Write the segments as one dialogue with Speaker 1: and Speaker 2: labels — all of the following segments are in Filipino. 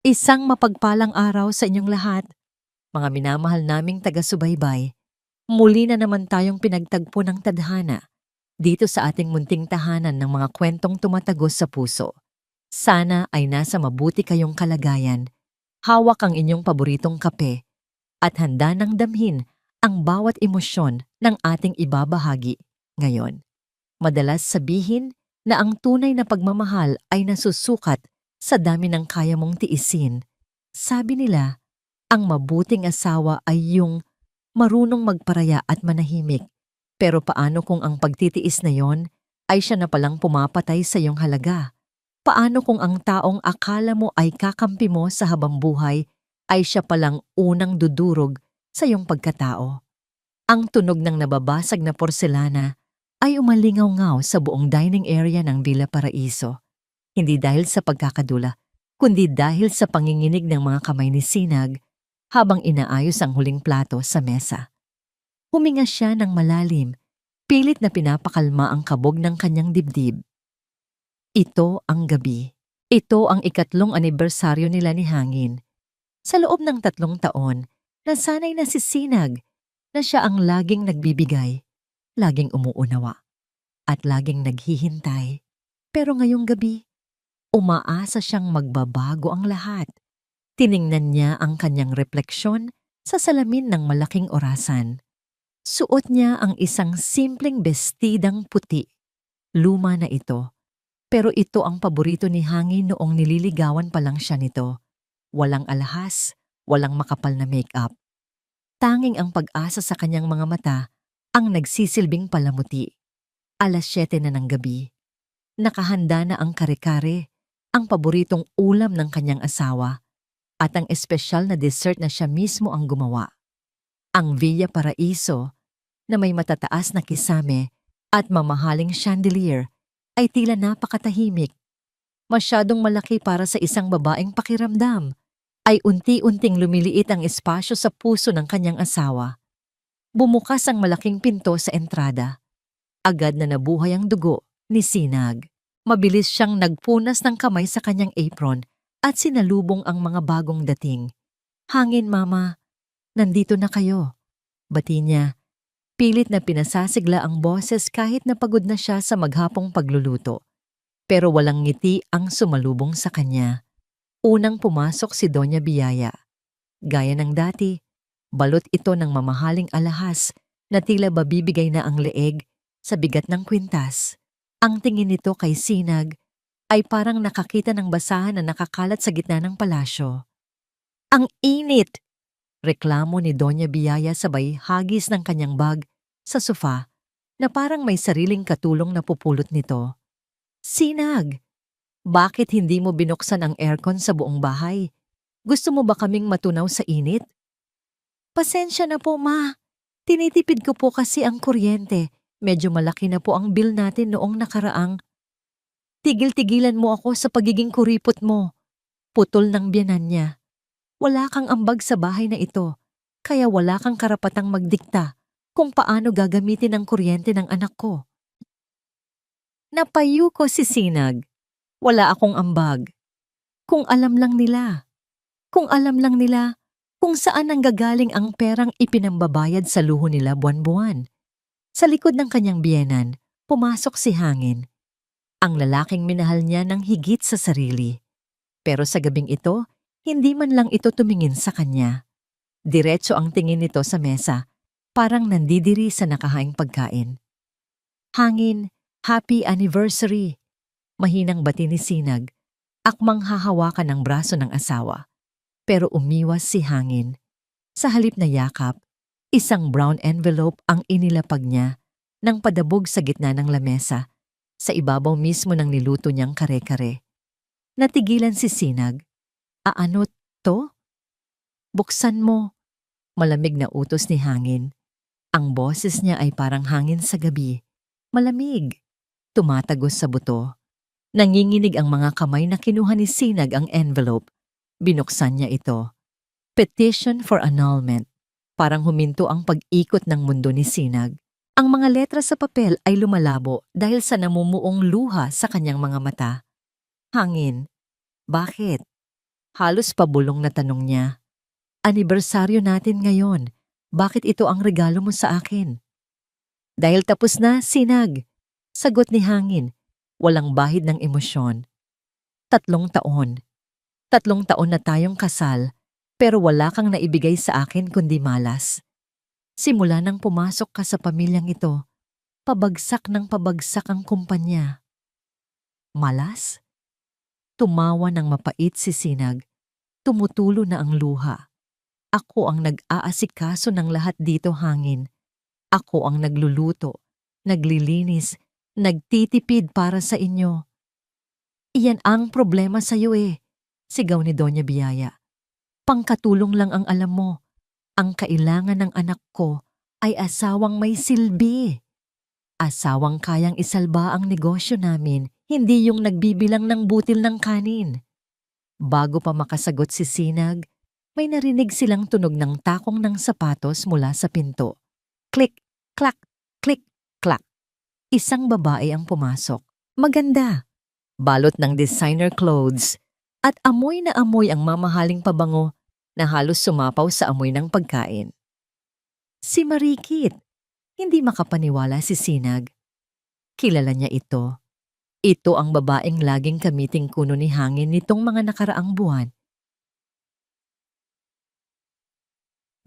Speaker 1: Isang mapagpalang araw sa inyong lahat, mga minamahal naming taga-subaybay. Muli na naman tayong pinagtagpo ng tadhana dito sa ating munting tahanan ng mga kwentong tumatagos sa puso. Sana ay nasa mabuti kayong kalagayan, hawak ang inyong paboritong kape, at handa ng damhin ang bawat emosyon ng ating ibabahagi ngayon. Madalas sabihin na ang tunay na pagmamahal ay nasusukat sa dami ng kaya mong tiisin. Sabi nila, ang mabuting asawa ay yung marunong magparaya at manahimik. Pero paano kung ang pagtitiis na yon ay siya na palang pumapatay sa iyong halaga? Paano kung ang taong akala mo ay kakampi mo sa habang buhay ay siya palang unang dudurog sa iyong pagkatao? Ang tunog ng nababasag na porselana ay umalingaw-ngaw sa buong dining area ng Villa Paraiso. Hindi dahil sa pagkakadula, kundi dahil sa panginginig ng mga kamay ni Sinag habang inaayos ang huling plato sa mesa. Huminga siya ng malalim, pilit na pinapakalma ang kabog ng kanyang dibdib. Ito ang gabi. Ito ang ikatlong anibersaryo nila ni Hangin. Sa loob ng 3 taon, nasanay na si Sinag na siya ang laging nagbibigay, laging umuunawa, at laging naghihintay. Pero ngayong gabi, umaasa siyang magbabago ang lahat. Tiningnan niya ang kanyang refleksyon sa salamin ng malaking orasan. Suot niya ang isang simpleng bestidang puti. Luma na ito, pero ito ang paborito ni Hangin noong nililigawan pa lang siya nito. Walang alahas, walang makapal na makeup. Tanging ang pag-asa sa kanyang mga mata ang nagsisilbing palamuti. 7:00 na ng gabi. Nakahanda na ang kare-kare, ang paboritong ulam ng kanyang asawa, at ang espesyal na dessert na siya mismo ang gumawa. Ang Villa Paraiso, na may matataas na kisame at mamahaling chandelier, ay tila napakatahimik. Masyadong malaki para sa isang babaeng pakiramdam, ay unti-unting lumiliit ang espasyo sa puso ng kanyang asawa. Bumukas ang malaking pinto sa entrada. Agad na nabuhay ang dugo ni Sinag. Mabilis siyang nagpunas ng kamay sa kanyang apron at sinalubong ang mga bagong dating. "Hangin, Mama. Nandito na kayo." Bati niya. Pilit na pinasasigla ang boses kahit na pagod na siya sa maghapong pagluluto. Pero walang ngiti ang sumalubong sa kanya. Unang pumasok si Doña Biyaya. Gaya ng dati, balot ito ng mamahaling alahas na tila babibigay na ang leeg sa bigat ng kwintas. Ang tingin nito kay Sinag ay parang nakakita ng basahan na nakakalat sa gitna ng palasyo. "Ang init!" Reklamo ni Doña Biyaya sabay hagis ng kanyang bag sa sofa na parang may sariling katulong na pupulot nito. "Sinag, bakit hindi mo binuksan ang aircon sa buong bahay? Gusto mo ba kaming matunaw sa init?" "Pasensya na po, Ma. Tinitipid ko po kasi ang kuryente. Medyo malaki na po ang bill natin noong nakaraang." "Tigil-tigilan mo ako sa pagiging kuripot mo." Putol ng biyanan niya. "Wala kang ambag sa bahay na ito, kaya wala kang karapatang magdikta kung paano gagamitin ang kuryente ng anak ko." Napayu ko si Sinag. Wala akong ambag. Kung alam lang nila. Kung alam lang nila kung saan nanggagaling ang perang ipinambabayad sa luho nila buwan-buwan. Sa likod ng kanyang biyenan, pumasok si Hangin. Ang lalaking minahal niya ng higit sa sarili. Pero sa gabing ito, hindi man lang ito tumingin sa kanya. Diretso ang tingin nito sa mesa, parang nandidiri sa nakahaing pagkain. "Hangin, happy anniversary!" Mahinang bati ni Sinag, akmang hahawakan ang braso ng asawa. Pero umiwas si Hangin. Sa halip na yakap, isang brown envelope ang inilapag niya nang padabog sa gitna ng lamesa, sa ibabaw mismo ng niluto niyang kare-kare. Natigilan si Sinag. "Ano to?" "Buksan mo." Malamig na utos ni Hangin. Ang boses niya ay parang hangin sa gabi. Malamig. Tumatagos sa buto. Nanginginig ang mga kamay na kinuha ni Sinag ang envelope. Binuksan niya ito. Petition for annulment. Parang huminto ang pag-ikot ng mundo ni Sinag. Ang mga letra sa papel ay lumalabo dahil sa namumuong luha sa kanyang mga mata. "Hangin, bakit?" Halos pabulong na tanong niya. Anibersaryo natin ngayon. Bakit ito ang regalo mo sa akin? Dahil tapos na, Sinag. Sagot ni Hangin. Walang bahid ng emosyon. 3 taon. 3 taon na tayong kasal, pero wala kang naibigay sa akin kundi malas. Simula nang pumasok ka sa pamilyang ito, pabagsak ng pabagsak ang kumpanya. Malas? Tumawa ng mapait si Sinag. Tumutulo na ang luha. Ako ang nag-aasikaso ng lahat dito, Hangin. Ako ang nagluluto, naglilinis, nagtitipid para sa inyo. Iyan ang problema sa iyo sigaw ni Doña Biyaya. Pangkatulong lang ang alam mo. Ang kailangan ng anak ko ay asawang may silbi. Asawang kayang isalba ang negosyo namin, hindi yung nagbibilang ng butil ng kanin. Bago pa makasagot si Sinag, may narinig silang tunog ng takong ng sapatos mula sa pinto. Click, clack, click, clack. Isang babae ang pumasok. Maganda. Balot ng designer clothes at amoy na amoy ang mamahaling pabango na halos sumapaw sa amoy ng pagkain. Si Marikit. Hindi makapaniwala si Sinag. Kilala niya ito. Ito ang babaeng laging kamiting kuno ni Hangin nitong mga nakaraang buwan.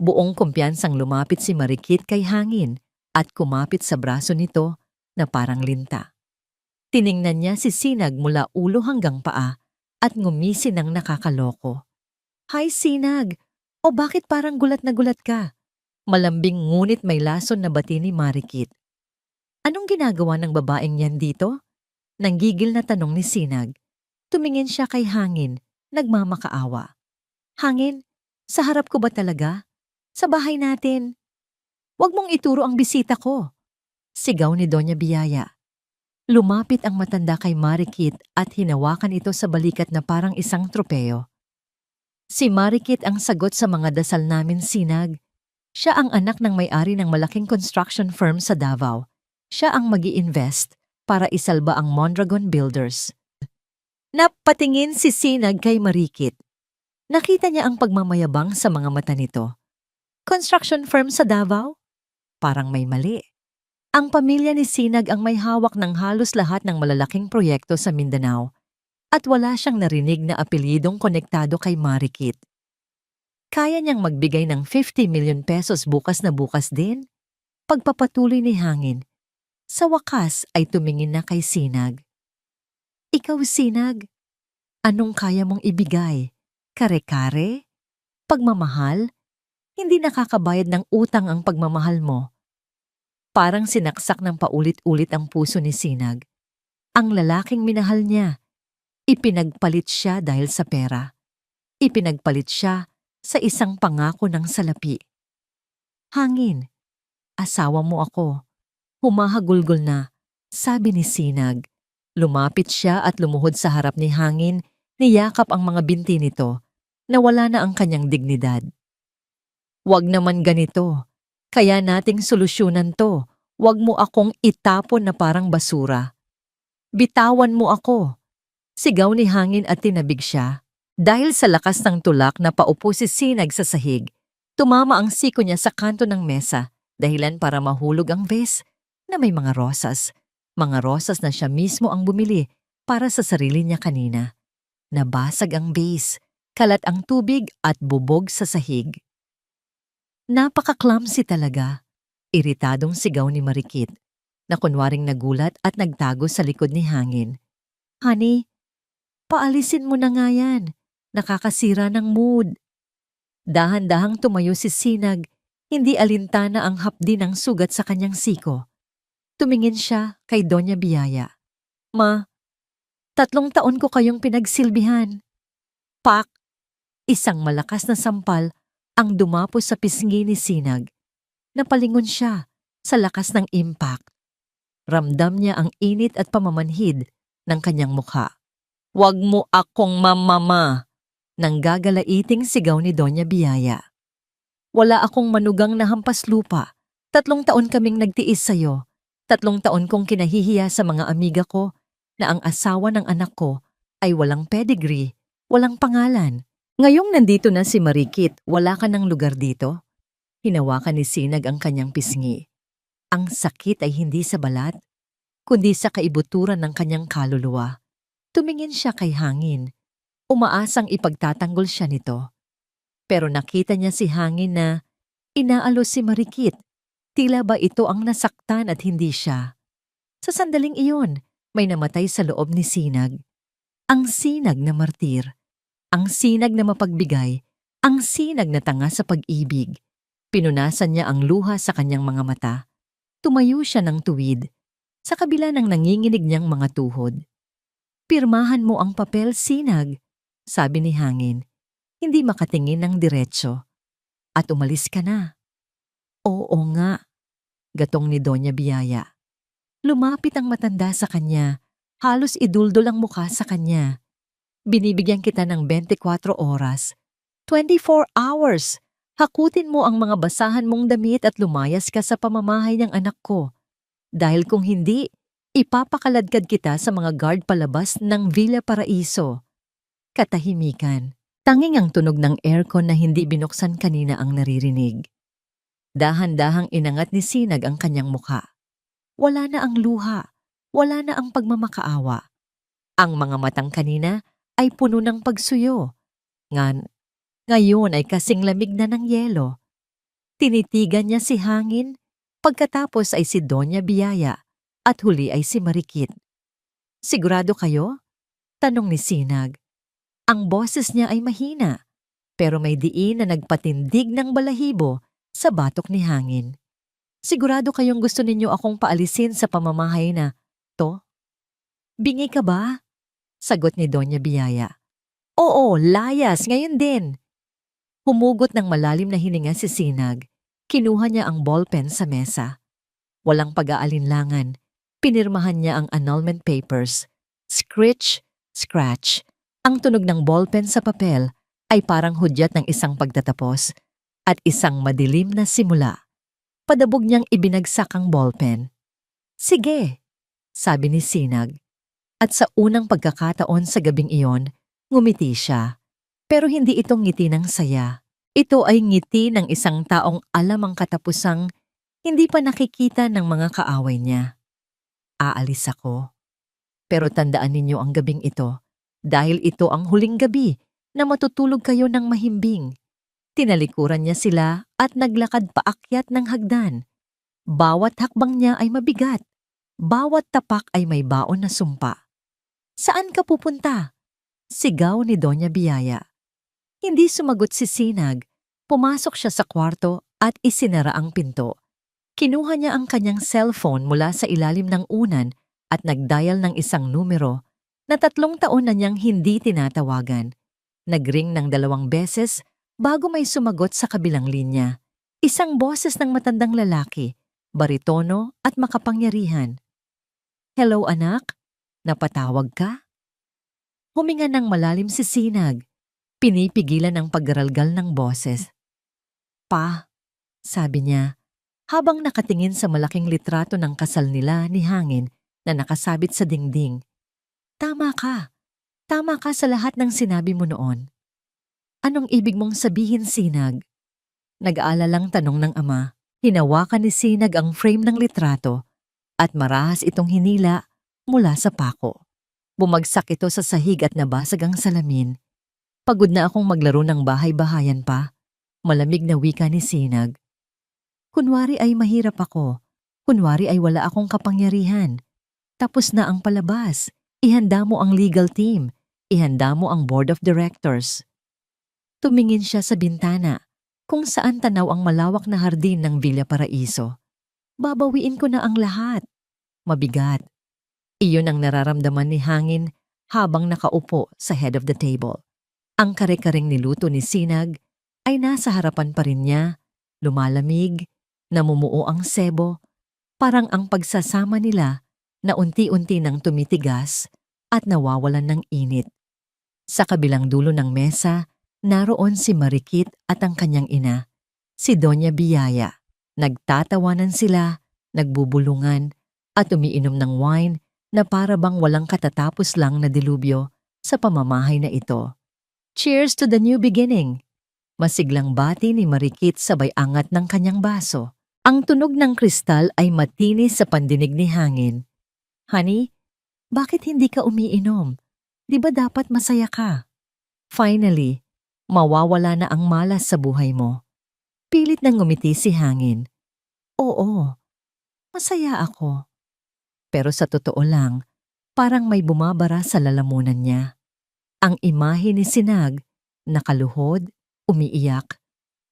Speaker 1: Buong kumpiyansang lumapit si Marikit kay Hangin at kumapit sa braso nito na parang linta. Tiningnan niya si Sinag mula ulo hanggang paa at ngumisi ng nakakaloko. Hi Sinag! O bakit parang gulat na gulat ka? Malambing ngunit may lason na bati ni Marikit. Anong ginagawa ng babaeng yan dito? Nanggigil na tanong ni Sinag. Tumingin siya kay Hangin, nagmamakaawa. Hangin, sa harap ko ba talaga? Sa bahay natin. Huwag mong ituro ang bisita ko. Sigaw ni Doña Biyaya. Lumapit ang matanda kay Marikit at hinawakan ito sa balikat na parang isang tropeo. Si Marikit ang sagot sa mga dasal namin, Sinag. Siya ang anak ng may-ari ng malaking construction firm sa Davao. Siya ang mag-i-invest para isalba ang Mondragon Builders. Napatingin si Sinag kay Marikit. Nakita niya ang pagmamayabang sa mga mata nito. Construction firm sa Davao? Parang may mali. Ang pamilya ni Sinag ang may hawak ng halos lahat ng malalaking proyekto sa Mindanao at wala siyang narinig na apelyidong konektado kay Marikit. Kaya niyang magbigay ng 50 million pesos bukas na bukas din? Pagpapatuloy ni Hangin. Sa wakas ay tumingin na kay Sinag. Ikaw, Sinag, anong kaya mong ibigay? Kare-kare? Pagmamahal? Hindi nakakabayad ng utang ang pagmamahal mo. Parang sinaksak ng paulit-ulit ang puso ni Sinag. Ang lalaking minahal niya. Ipinagpalit siya dahil sa pera. Ipinagpalit siya sa isang pangako ng salapi. Hangin, asawa mo ako. Humahagulgol na, sabi ni Sinag. Lumapit siya at lumuhod sa harap ni Hangin, niyakap ang mga binti nito, na wala na ang kanyang dignidad. Wag naman ganito. Kaya nating solusyonan to. Wag mo akong itapon na parang basura. Bitawan mo ako. Sigaw ni Hangin at tinabig siya. Dahil sa lakas ng tulak na paupo si Sinag sa sahig, tumama ang siko niya sa kanto ng mesa, dahilan para mahulog ang vase na may mga rosas. Mga rosas na siya mismo ang bumili para sa sarili niya kanina. Nabasag ang vase, kalat ang tubig at bubog sa sahig. Napaka-clumsy talaga. Iritadong sigaw ni Marikit, na kunwaring nagulat at nagtago sa likod ni Hangin. Honey, paalisin mo na nga yan. Nakakasira ng mood. Dahan-dahang tumayo si Sinag, hindi alintana ang hapdi ng sugat sa kanyang siko. Tumingin siya kay Doña Biyaya. Ma, 3 taon ko kayong pinagsilbihan. Pak! Isang malakas na sampal ang dumapo sa pisngi ni Sinag. Napalingon siya sa lakas ng impact. Ramdam niya ang init at pamamanhid ng kanyang mukha. Wag mo akong mamama! Nanggagalaiting sigaw ni Doña Biyaya. Wala akong manugang na hampas lupa. 3 taon kaming nagtiis sa'yo. 3 taon kong kinahihiya sa mga amiga ko na ang asawa ng anak ko ay walang pedigree, walang pangalan. Ngayong nandito na si Marikit, wala ka ng lugar dito? Hinawakan ni Sinag ang kanyang pisngi. Ang sakit ay hindi sa balat, kundi sa kaibuturan ng kanyang kaluluwa. Tumingin siya kay Hangin. Umaasang ipagtatanggol siya nito. Pero nakita niya si Hangin na inaalos si Marikit. Tila ba ito ang nasaktan at hindi siya? Sa sandaling iyon, may namatay sa loob ni Sinag. Ang Sinag na martir. Ang Sinag na mapagbigay. Ang Sinag na tanga sa pag-ibig. Pinunasan niya ang luha sa kanyang mga mata. Tumayo siya ng tuwid, sa kabila ng nanginginig niyang mga tuhod. Pirmahan mo ang papel, Sinag, sabi ni Hangin, hindi makatingin ng diretso. At umalis ka na. Oo nga, gatong ni Doña Biyaya. Lumapit ang matanda sa kanya, halos iduldol ang mukha sa kanya. Binibigyan kita ng 24 oras, 24 hours. Hakutin mo ang mga basahan mong damit at lumayas ka sa pamamahay ng anak ko. Dahil kung hindi, ipapakaladkad kita sa mga guard palabas ng Villa Paraiso. Katahimikan. Tanging ang tunog ng aircon na hindi binuksan kanina ang naririnig. Dahan-dahang inangat ni Sinag ang kanyang mukha. Wala na ang luha. Wala na ang pagmamakaawa. Ang mga matang kanina ay puno ng pagsuyo. Ngayon ay kasing lamig na ng yelo. Tinitigan niya si Hangin, pagkatapos ay si Doña Biyaya, at huli ay si Marikit. Sigurado kayo? Tanong ni Sinag. Ang boses niya ay mahina, pero may diin na nagpatindig ng balahibo sa batok ni Hangin. Sigurado kayong gusto ninyo akong paalisin sa pamamahay na to? Bingi ka ba? Sagot ni Doña Biyaya. Oo, layas, ngayon din. Humugot ng malalim na hininga si Sinag. Kinuha niya ang ballpen sa mesa. Walang pag-aalinlangan. Pinirmahan niya ang annulment papers. Scritch, scratch. Ang tunog ng ballpen sa papel ay parang hudyat ng isang pagtatapos at isang madilim na simula. Padabog niyang ibinagsak ang ballpen. Sige, sabi ni Sinag. At sa unang pagkakataon sa gabing iyon, ngumiti siya. Pero hindi ito ngiti ng saya. Ito ay ngiti ng isang taong alam ang katapusang hindi pa nakikita ng mga kaaway niya. Aalis ako. Pero tandaan ninyo ang gabing ito dahil ito ang huling gabi na matutulog kayo ng mahimbing. Tinalikuran niya sila at naglakad paakyat ng hagdan. Bawat hakbang niya ay mabigat. Bawat tapak ay may baon na sumpa. Saan ka pupunta? Sigaw ni Doña Biyaya. Hindi sumagot si Sinag. Pumasok siya sa kwarto at isinara ang pinto. Kinuha niya ang kanyang cellphone mula sa ilalim ng unan at nagdial ng isang numero na 3 taon na niyang hindi tinatawagan. Nagring ng 2 beses bago may sumagot sa kabilang linya. Isang boses ng matandang lalaki, baritono at makapangyarihan. Hello anak, napatawag ka? Huminga ng malalim si Sinag. Pinipigilan ang paggaralgal ng boses. Pa, sabi niya, habang nakatingin sa malaking litrato ng kasal nila ni Hangin na nakasabit sa dingding. Tama ka. Tama ka sa lahat ng sinabi mo noon. Anong ibig mong sabihin, Sinag? Nag-aalalang tanong ng ama. Hinawakan ni Sinag ang frame ng litrato at marahas itong hinila mula sa pako. Bumagsak ito sa sahig at nabasag ang salamin. Pagod na akong maglaro ng bahay-bahayan pa. Malamig na wika ni Sinag. Kunwari ay mahirap ako. Kunwari ay wala akong kapangyarihan. Tapos na ang palabas. Ihanda mo ang legal team. Ihanda mo ang board of directors. Tumingin siya sa bintana, kung saan tanaw ang malawak na hardin ng Villa Paraiso. Babawiin ko na ang lahat. Mabigat. Iyon ang nararamdaman ni Hangin habang nakaupo sa head of the table. Ang kare-kareng niluto ni Sinag ay nasa harapan pa rin niya, lumalamig, namumuo ang sebo, parang ang pagsasama nila na unti-unti nang tumitigas at nawawalan ng init. Sa kabilang dulo ng mesa, naroon si Marikit at ang kanyang ina, si Doña Biyaya. Nagtatawanan sila, nagbubulungan at umiinom ng wine na para bang walang katatapos lang na dilubyo sa pamamahay na ito. Cheers to the new beginning! Masiglang bati ni Marikit sabay angat ng kanyang baso. Ang tunog ng kristal ay matinis sa pandinig ni Hangin. Honey, bakit hindi ka umiinom? Di ba dapat masaya ka? Finally, mawawala na ang malas sa buhay mo. Pilit nang ngumiti si Hangin. Oo, masaya ako. Pero sa totoo lang, parang may bumabara sa lalamunan niya. Ang imahe ni Sinag, nakaluhod, umiiyak,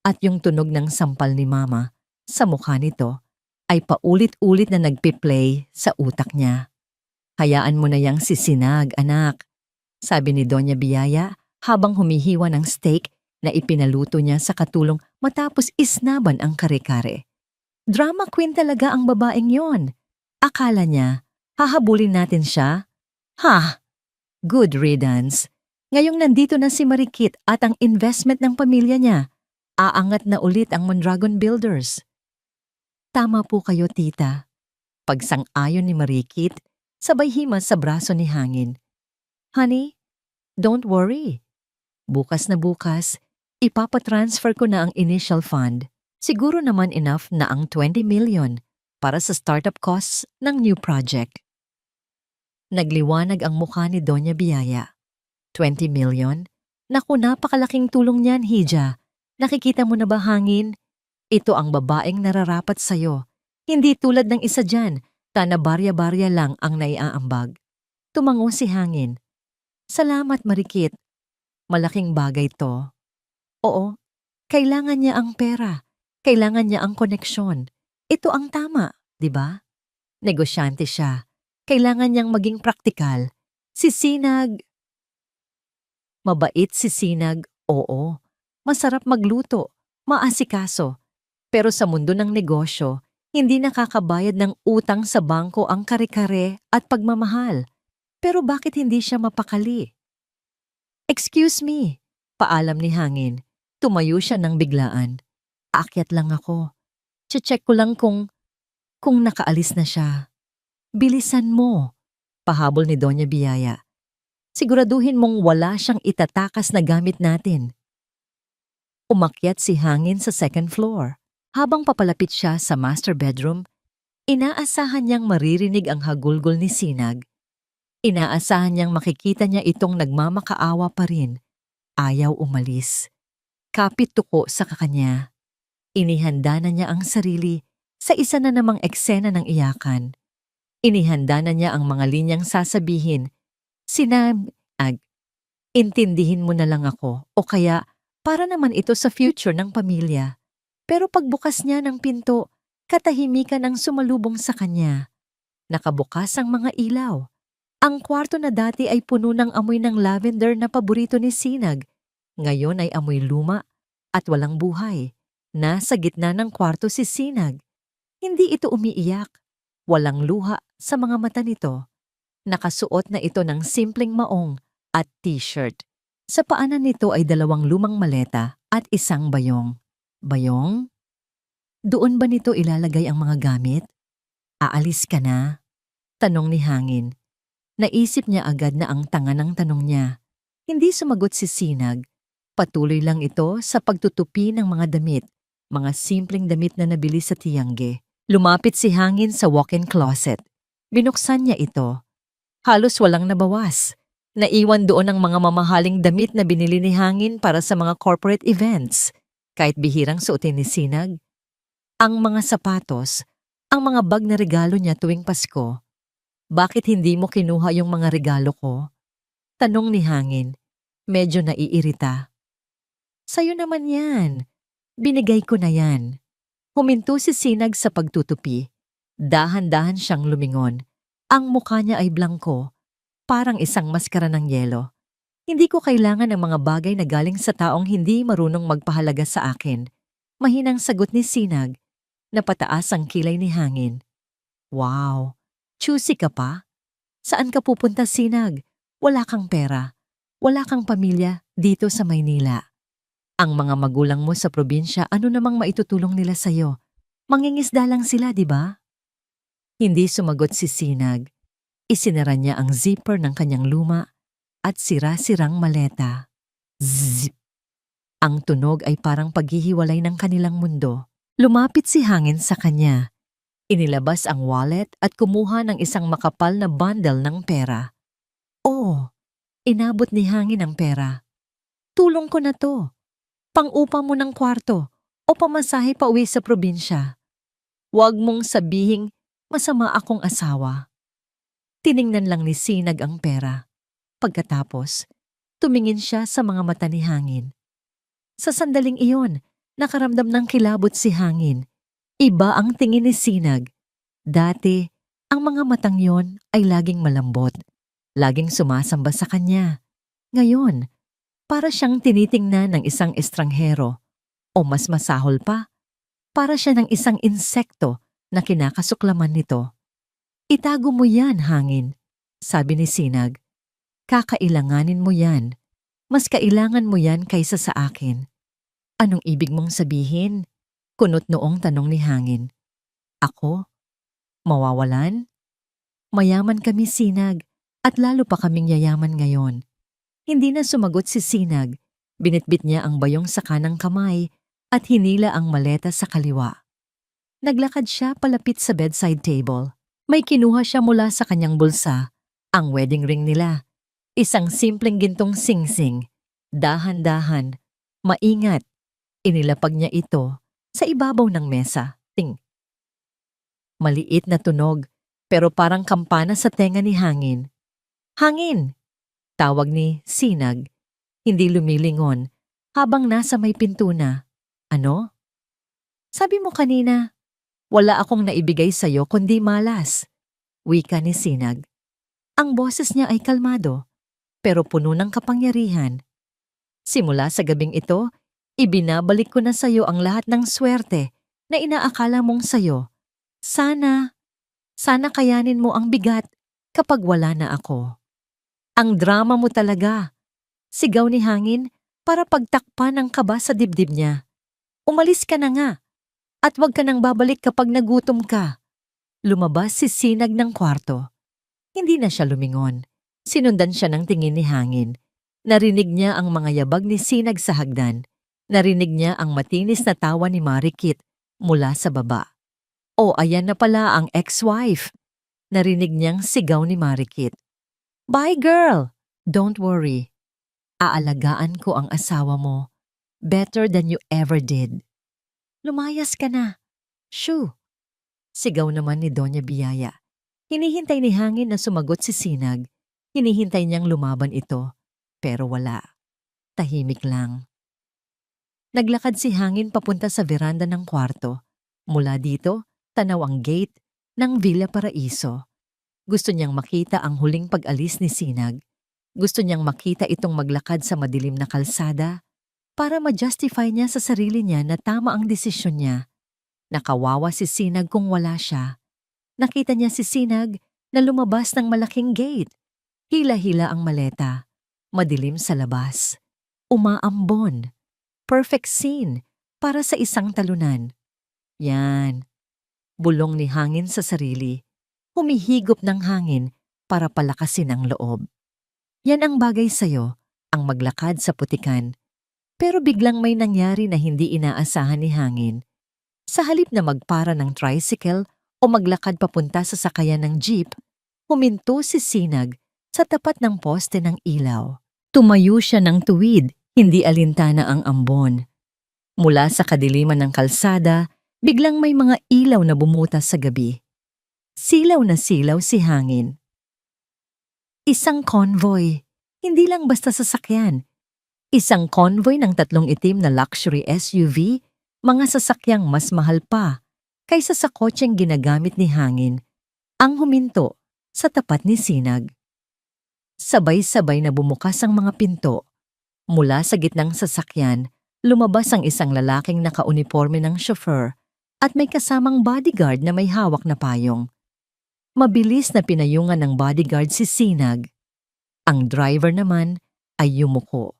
Speaker 1: at yung tunog ng sampal ni Mama sa mukha nito ay paulit-ulit na nagpi-play sa utak niya. Hayaan mo na yang si Sinag, anak, sabi ni Doña Biyaya habang humihiwa ng steak na ipinaluto niya sa katulong matapos isnaban ang kare-kare. Drama queen talaga ang babaeng yon. Akala niya, hahabulin natin siya? Ha! Good riddance. Ngayong nandito na si Marikit at ang investment ng pamilya niya, aangat na ulit ang Mondragon Builders. Tama po kayo, tita. Pagsang-ayon ni Marikit, sabay himas sa braso ni Hangin. Honey, don't worry. Bukas na bukas, ipapatransfer ko na ang initial fund. Siguro naman enough na ang 20 million para sa startup costs ng new project. Nagliwanag ang mukha ni Doña Biyaya. 20 million? Naku, napakalaking tulong niyan, Hija. Nakikita mo na ba, Hangin? Ito ang babaeng nararapat sa'yo. Hindi tulad ng isa dyan, na barya-barya lang ang naiaambag. Tumango si Hangin. Salamat, Marikit. Malaking bagay to. Oo, kailangan niya ang pera. Kailangan niya ang koneksyon. Ito ang tama, di ba? Negosyante siya. Kailangan niyang maging praktikal. Si Sinag. Mabait si Sinag, oo. Masarap magluto, maasikaso. Pero sa mundo ng negosyo, hindi nakakabayad ng utang sa bangko ang kare-kare at pagmamahal. Pero bakit hindi siya mapakali? Excuse me, paalam ni Hangin. Tumayo siya ng biglaan. Aakyat lang ako. Check ko lang kung nakaalis na siya. Bilisan mo, pahabol ni Doña Biyaya. Siguraduhin mong wala siyang itatakas na gamit natin. Umakyat si Hangin sa second floor. Habang papalapit siya sa master bedroom, inaasahan niyang maririnig ang hagulgol ni Sinag. Inaasahan niyang makikita niya itong nagmamakaawa pa rin. Ayaw umalis. Kapit tuko sa kakanya. Inihanda na niya ang sarili sa isa na namang eksena ng iyakan. Inihanda na niya ang mga linyang sasabihin, Sinag, intindihin mo na lang ako o kaya para naman ito sa future ng pamilya. Pero pagbukas niya ng pinto, katahimikan ang sumalubong sa kanya. Nakabukas ang mga ilaw. Ang kwarto na dati ay puno ng amoy ng lavender na paborito ni Sinag. Ngayon ay amoy luma at walang buhay. Nasa gitna ng kwarto si Sinag. Hindi ito umiiyak. Walang luha sa mga mata nito. Nakasuot na ito ng simpleng maong at t-shirt. Sa paanan nito ay 2 lumang maleta at isang bayong. Bayong? Doon ba nito ilalagay ang mga gamit? Aalis ka na? Tanong ni Hangin. Naisip niya agad na ang tanga ng tanong niya. Hindi sumagot si Sinag. Patuloy lang ito sa pagtutupi ng mga damit, mga simpleng damit na nabili sa Tiangge. Lumapit si Hangin sa walk-in closet. Binuksan niya ito. Halos walang nabawas. Naiwan doon ang mga mamahaling damit na binili ni Hangin para sa mga corporate events. Kahit bihirang suotin ni Sinag. Ang mga sapatos, ang mga bag na regalo niya tuwing Pasko. Bakit hindi mo kinuha yung mga regalo ko? Tanong ni Hangin. Medyo naiirita. Sa'yo naman yan. Binigay ko na yan. Huminto si Sinag sa pagtutupi. Dahan-dahan siyang lumingon. Ang mukha niya ay blangko, parang isang maskara ng yelo. Hindi ko kailangan ng mga bagay na galing sa taong hindi marunong magpahalaga sa akin. Mahinang sagot ni Sinag. Napataas ang kilay ni Hangin. Wow, choosy ka pa? Saan ka pupunta, Sinag? Wala kang pera. Wala kang pamilya dito sa Maynila. Ang mga magulang mo sa probinsya, ano namang maitutulong nila sa'yo? Mangingisda lang sila, di ba? Hindi sumagot si Sinag. Isinara niya ang zipper ng kanyang luma at sira-sirang maleta. Zzz. Ang tunog ay parang paghihiwalay ng kanilang mundo. Lumapit si Hangin sa kanya. Inilabas ang wallet at kumuha ng isang makapal na bundle ng pera. Oh, inabot ni Hangin ang pera. Tulong ko na to. Pang-upa mo ng kwarto o pamasahe pa uwi sa probinsya. Huwag mong sabihing masama akong asawa. Tiningnan lang ni Sinag ang pera. Pagkatapos, tumingin siya sa mga mata ni Hangin. Sa sandaling iyon, nakaramdam ng kilabot si Hangin. Iba ang tingin ni Sinag. Dati, ang mga matang yon ay laging malambot. Laging sumasamba sa kanya. Ngayon, para siyang tinitingnan ng isang estranghero. O mas masahol pa, para siya ng isang insekto na kinakasuklaman nito. Itago mo yan, Hangin, sabi ni Sinag. Kakailanganin mo yan. Mas kailangan mo yan kaysa sa akin. Anong ibig mong sabihin? Kunot noong tanong ni Hangin. Ako? Mawawalan? Mayaman kami, Sinag, at lalo pa kaming yayaman ngayon. Hindi na sumagot si Sinag. Binitbit niya ang bayong sa kanang kamay at hinila ang maleta sa kaliwa. Naglakad siya palapit sa bedside table. May kinuha siya mula sa kanyang bulsa, ang wedding ring nila. Isang simpleng gintong singsing. Dahan-dahan, maingat. Inilapag niya ito sa ibabaw ng mesa. Ting. Maliit na tunog, pero parang kampana sa tenga ni Hangin. Hangin! Tawag ni Sinag. Hindi lumilingon habang nasa may pinto na. Ano? Sabi mo kanina, wala akong naibigay sa'yo kundi malas. Wika ni Sinag. Ang boses niya ay kalmado, pero puno ng kapangyarihan. Simula sa gabing ito, ibinabalik ko na sa'yo ang lahat ng swerte na inaakala mong sa'yo. Sana kayanin mo ang bigat kapag wala na ako. Ang drama mo talaga. Sigaw ni Hangin para pagtakpan ng kaba sa dibdib niya. Umalis ka na nga. At huwag ka nang babalik kapag nagutom ka. Lumabas si Sinag ng kwarto. Hindi na siya lumingon. Sinundan siya ng tingin ni Hangin. Narinig niya ang mga yabag ni Sinag sa hagdan. Narinig niya ang matinis na tawa ni Marikit mula sa baba. O ayan na pala ang ex-wife. Narinig niyang sigaw ni Marikit. Bye girl! Don't worry. Aalagaan ko ang asawa mo. Better than you ever did. Lumayas ka na. Shoo! Sigaw naman ni Doña Biyaya. Hinihintay ni Hangin na sumagot si Sinag. Hinihintay niyang lumaban ito. Pero wala. Tahimik lang. Naglakad si Hangin papunta sa veranda ng kwarto. Mula dito, tanaw ang gate ng Villa Paraiso. Gusto niyang makita ang huling pag-alis ni Sinag. Gusto niyang makita itong maglakad sa madilim na kalsada para ma-justify niya sa sarili niya na tama ang desisyon niya. Nakawawa si Sinag kung wala siya. Nakita niya si Sinag na lumabas ng malaking gate. Hila-hila ang maleta. Madilim sa labas. Umaambon. Perfect scene para sa isang talunan. Yan. Bulong ni Hangin sa sarili. Humihigop ng hangin para palakasin ang loob. Yan ang bagay sa'yo, ang maglakad sa putikan. Pero biglang may nangyari na hindi inaasahan ni Hangin. Sa halip na magpara ng tricycle o maglakad papunta sa sakayan ng jeep, huminto si Sinag sa tapat ng poste ng ilaw. Tumayo siya ng tuwid, hindi alintana ang ambon. Mula sa kadiliman ng kalsada, biglang may mga ilaw na bumutas sa gabi. Silaw na silaw si Hangin. Isang convoy, hindi lang basta sasakyan. Isang convoy ng 3 itim na luxury SUV, mga sasakyang mas mahal pa kaysa sa kotseng ginagamit ni Hangin, ang huminto sa tapat ni Sinag. Sabay-sabay na bumukas ang mga pinto. Mula sa gitnang sasakyan, lumabas ang isang lalaking nakauniforme ng chauffeur at may kasamang bodyguard na may hawak na payong. Mabilis na pinayungan ng bodyguard si Sinag. Ang driver naman ay yumuko.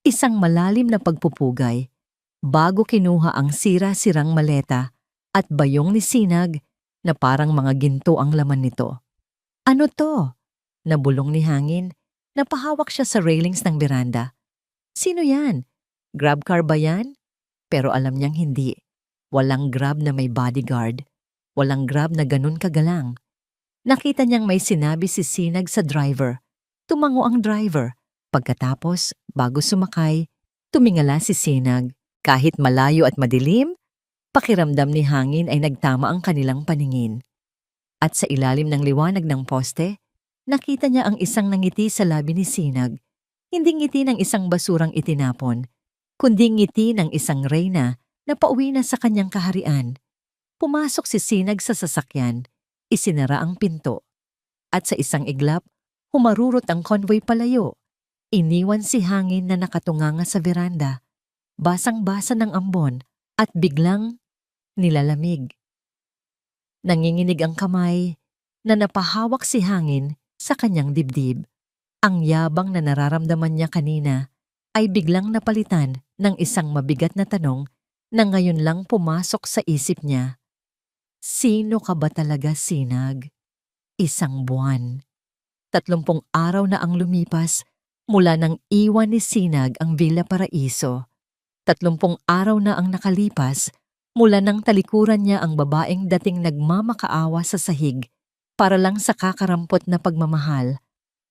Speaker 1: Isang malalim na pagpupugay bago kinuha ang sira-sirang maleta at bayong ni Sinag na parang mga ginto ang laman nito. Ano to? Nabulong ni Hangin. Napahawak siya sa railings ng beranda. Sino yan? Grab car ba yan? Pero alam niyang hindi. Walang grab na may bodyguard. Walang grab na ganun kagalang. Nakita niyang may sinabi si Sinag sa driver. Tumango ang driver. Pagkatapos, bago sumakay, tumingala si Sinag. Kahit malayo at madilim, pakiramdam ni hangin ay nagtama ang kanilang paningin. At sa ilalim ng liwanag ng poste, nakita niya ang isang nangiti sa labi ni Sinag. Hindi ngiti ng isang basurang itinapon, kundi ngiti ng isang reyna na pauwi na sa kanyang kaharian. Pumasok si Sinag sa sasakyan, isinara ang pinto. At sa isang iglap, humarurot ang convoy palayo. Iniwan si hangin na nakatunganga sa veranda, basang-basa ng ambon at biglang nilalamig. Nanginginig ang kamay na napahawak si hangin sa kanyang dibdib. Ang yabang na nararamdaman niya kanina ay biglang napalitan ng isang mabigat na tanong na ngayon lang pumasok sa isip niya. Sino ka ba talaga, Sinag? Isang buwan. 30 araw na ang lumipas mula nang iwan ni Sinag ang Villa Paraiso. 30 araw na ang nakalipas mula nang talikuran niya ang babaeng dating nagmamakaawa sa sahig para lang sa kakarampot na pagmamahal.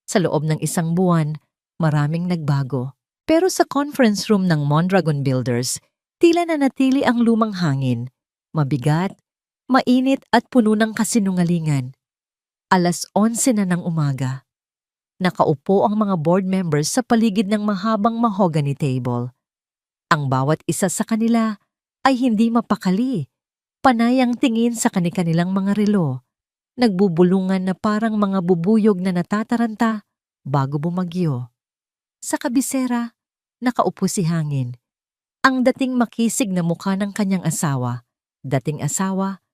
Speaker 1: Sa loob ng isang buwan, maraming nagbago. Pero sa conference room ng Mondragon Builders, tila nanatili ang lumang hangin. Mabigat, mainit at puno ng kasinungalingan. 11:00 na ng umaga. Nakaupo ang mga board members sa paligid ng mahabang mahogany table. Ang bawat isa sa kanila ay hindi mapakali. Panay ang tingin sa kani-kanilang mga relo. Nagbubulungan na parang mga bubuyog na natataranta bago bumagyo. Sa kabisera, nakaupo si Hangin. Ang dating makisig na mukha ng kanyang asawa. Dating asawa,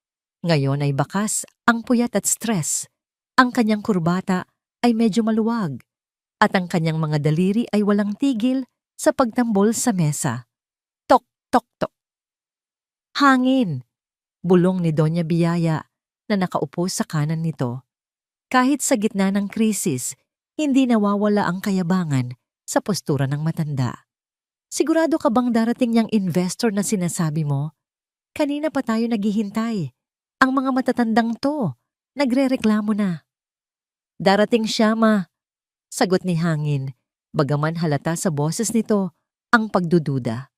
Speaker 1: ngayon ay bakas, ang puyat at stress. Ang kanyang kurbata ay medyo maluwag. At ang kanyang mga daliri ay walang tigil sa pagtambol sa mesa. Tok, tok, tok. Hangin! Bulong ni Doña Biyaya na nakaupo sa kanan nito. Kahit sa gitna ng krisis, hindi nawawala ang kayabangan sa postura ng matanda. Sigurado ka bang darating niyang investor na sinasabi mo? Kanina pa tayo naghihintay. Ang mga matatandang to, nagrereklamo na. Darating siya, ma. Sagot ni Hangin, bagaman halata sa boses nito ang pagdududa.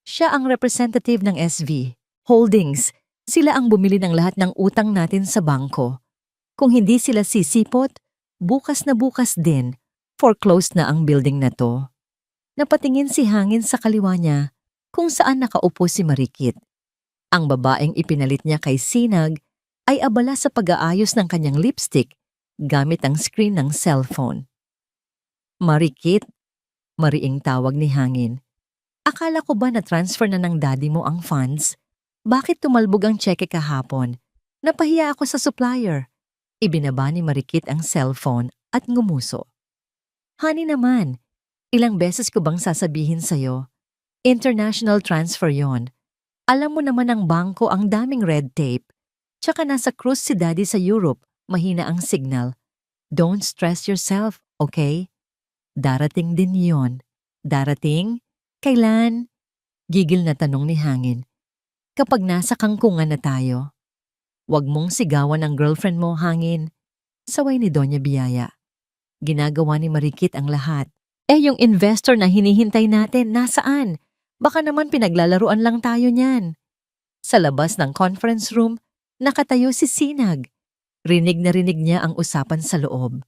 Speaker 1: Siya ang representative ng SV Holdings. Sila ang bumili ng lahat ng utang natin sa bangko. Kung hindi sila sisipot, bukas na bukas din, foreclosed na ang building na to. Napatingin si Hangin sa kaliwa niya kung saan nakaupo si Marikit. Ang babaeng ipinalit niya kay Sinag ay abala sa pag-aayos ng kanyang lipstick gamit ang screen ng cellphone. Marikit, mariing tawag ni Hangin. Akala ko ba na-transfer na ng daddy mo ang funds? Bakit tumalbog ang cheque kahapon? Napahiya ako sa supplier. Ibinaba ni Marikit ang cellphone at ngumuso. Honey naman, ilang beses ko bang sasabihin sa'yo? International transfer yon. Alam mo naman ang bangko ang daming red tape. Tsaka nasa cruise si daddy sa Europe, mahina ang signal. Don't stress yourself, okay? Darating din yon. Darating? Kailan? Gigil na tanong ni Hangin. Kapag nasa kangkungan na tayo. Huwag mong sigawan ang girlfriend mo, Hangin. Saway ni Doña Biyaya. Ginagawa ni Marikit ang lahat. Yung investor na hinihintay natin, nasaan? Baka naman pinaglalaruan lang tayo niyan. Sa labas ng conference room, nakatayo si Sinag. Rinig na rinig niya ang usapan sa loob.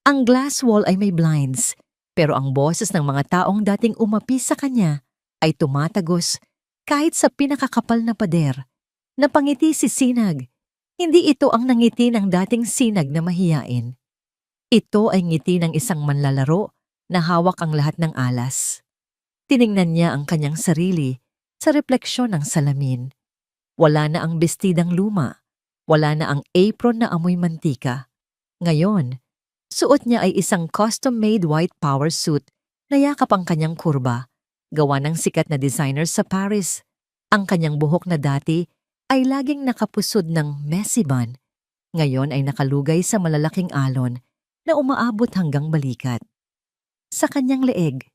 Speaker 1: Ang glass wall ay may blinds, pero ang boses ng mga taong dating umapi sa kanya ay tumatagos kahit sa pinakakapal na pader. Napangiti si Sinag. Hindi ito ang nangiti ng dating Sinag na mahiyain. Ito ay ngiti ng isang manlalaro na hawak ang lahat ng alas. Tiningnan niya ang kanyang sarili sa refleksyon ng salamin. Wala na ang bestidang luma. Wala na ang apron na amoy mantika. Ngayon, suot niya ay isang custom-made white power suit na yakap ang kanyang kurba, gawa ng sikat na designer sa Paris. Ang kanyang buhok na dati ay laging nakapusod ng messy bun. Ngayon ay nakalugay sa malalaking alon na umaabot hanggang balikat. Sa kanyang leeg,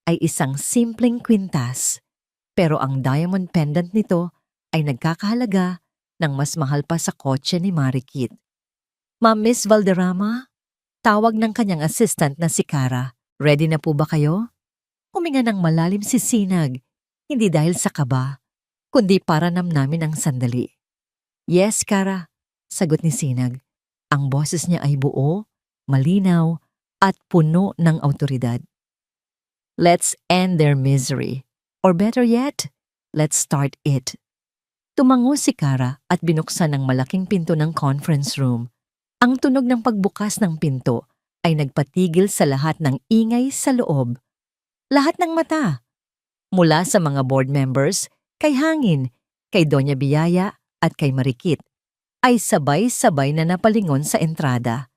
Speaker 1: ay isang simpleng kwintas, pero ang diamond pendant nito ay nagkakahalaga ng mas mahal pa sa kotse ni Marikit. Ma'am Miss Valderrama, tawag ng kanyang assistant na si Kara. Ready na po ba kayo? Huminga ng malalim si Sinag, hindi dahil sa kaba, kundi para namnamin ang sandali. Yes, Kara, sagot ni Sinag. Ang boses niya ay buo, malinaw, at puno ng awtoridad. Let's end their misery. Or better yet, let's start it. Tumango si Kara at binuksan ang malaking pinto ng conference room. Ang tunog ng pagbukas ng pinto ay nagpatigil sa lahat ng ingay sa loob. Lahat ng mata, mula sa mga board members, kay Hangin, kay Doña Biyaya at kay Marikit, ay sabay-sabay na napalingon sa entrada.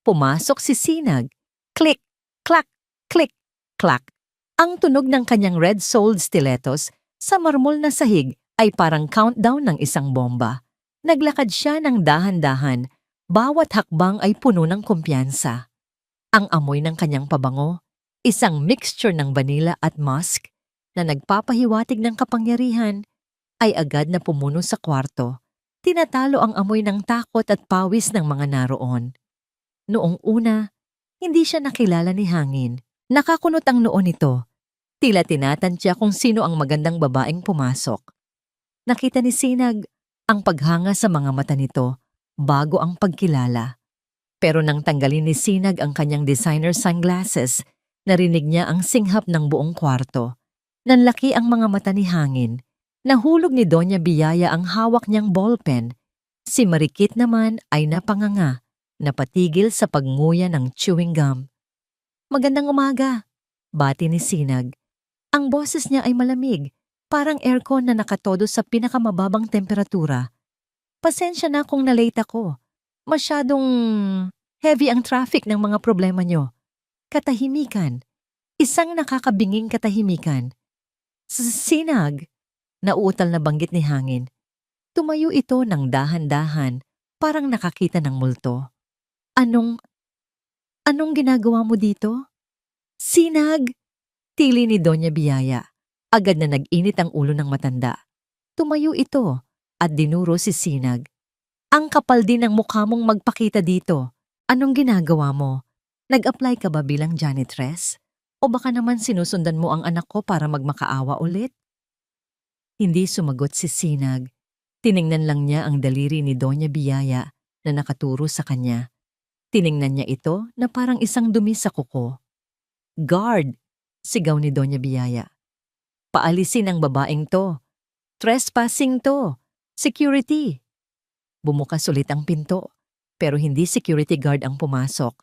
Speaker 1: Pumasok si Sinag. Click, clack, click, clack. Ang tunog ng kanyang red-soled stilettos sa marmol na sahig ay parang countdown ng isang bomba. Naglakad siya ng dahan-dahan, bawat hakbang ay puno ng kumpiyansa. Ang amoy ng kanyang pabango, isang mixture ng vanilla at musk na nagpapahiwatig ng kapangyarihan, ay agad na pumuno sa kwarto. Tinatalo ang amoy ng takot at pawis ng mga naroon. Noong una, hindi siya nakilala ni Hangin. Nakakunot ang noo nito. Tila tinatantya kung sino ang magandang babaeng pumasok. Nakita ni Sinag ang paghanga sa mga mata nito bago ang pagkilala. Pero nang tanggalin ni Sinag ang kanyang designer sunglasses, narinig niya ang singhap ng buong kwarto. Nanlaki ang mga mata ni Hangin. Nahulog ni Doña Biyaya ang hawak niyang ballpen. Si Marikit naman ay napanganga, napatigil sa pagnguya ng chewing gum. Magandang umaga, bati ni Sinag. Ang boses niya ay malamig, parang aircon na nakatodo sa pinakamababang temperatura. Pasensya na kung nalate ako. Masyadong heavy ang traffic ng mga problema niyo. Katahimikan. Isang nakakabinging katahimikan. Sinag, nauutal na banggit ni Hangin. Tumayo ito ng dahan-dahan, parang nakakita ng multo. Anong ginagawa mo dito? Sinag! Tili ni Doña Biyaya. Agad na nag-init ang ulo ng matanda. Tumayo ito at dinuro si Sinag. Ang kapal din ng mukha mong magpakita dito. Anong ginagawa mo? Nag-apply ka ba bilang janitress? O baka naman sinusundan mo ang anak ko para magmakaawa ulit? Hindi sumagot si Sinag. Tiningnan lang niya ang daliri ni Doña Biyaya na nakaturo sa kanya. Tiningnan niya ito na parang isang dumi sa kuko. Guard! Sigaw ni Doña Biyaya. Paalisin ang babaeng to. Trespassing to. Security. Bumukas ulit ang pinto, pero hindi security guard ang pumasok.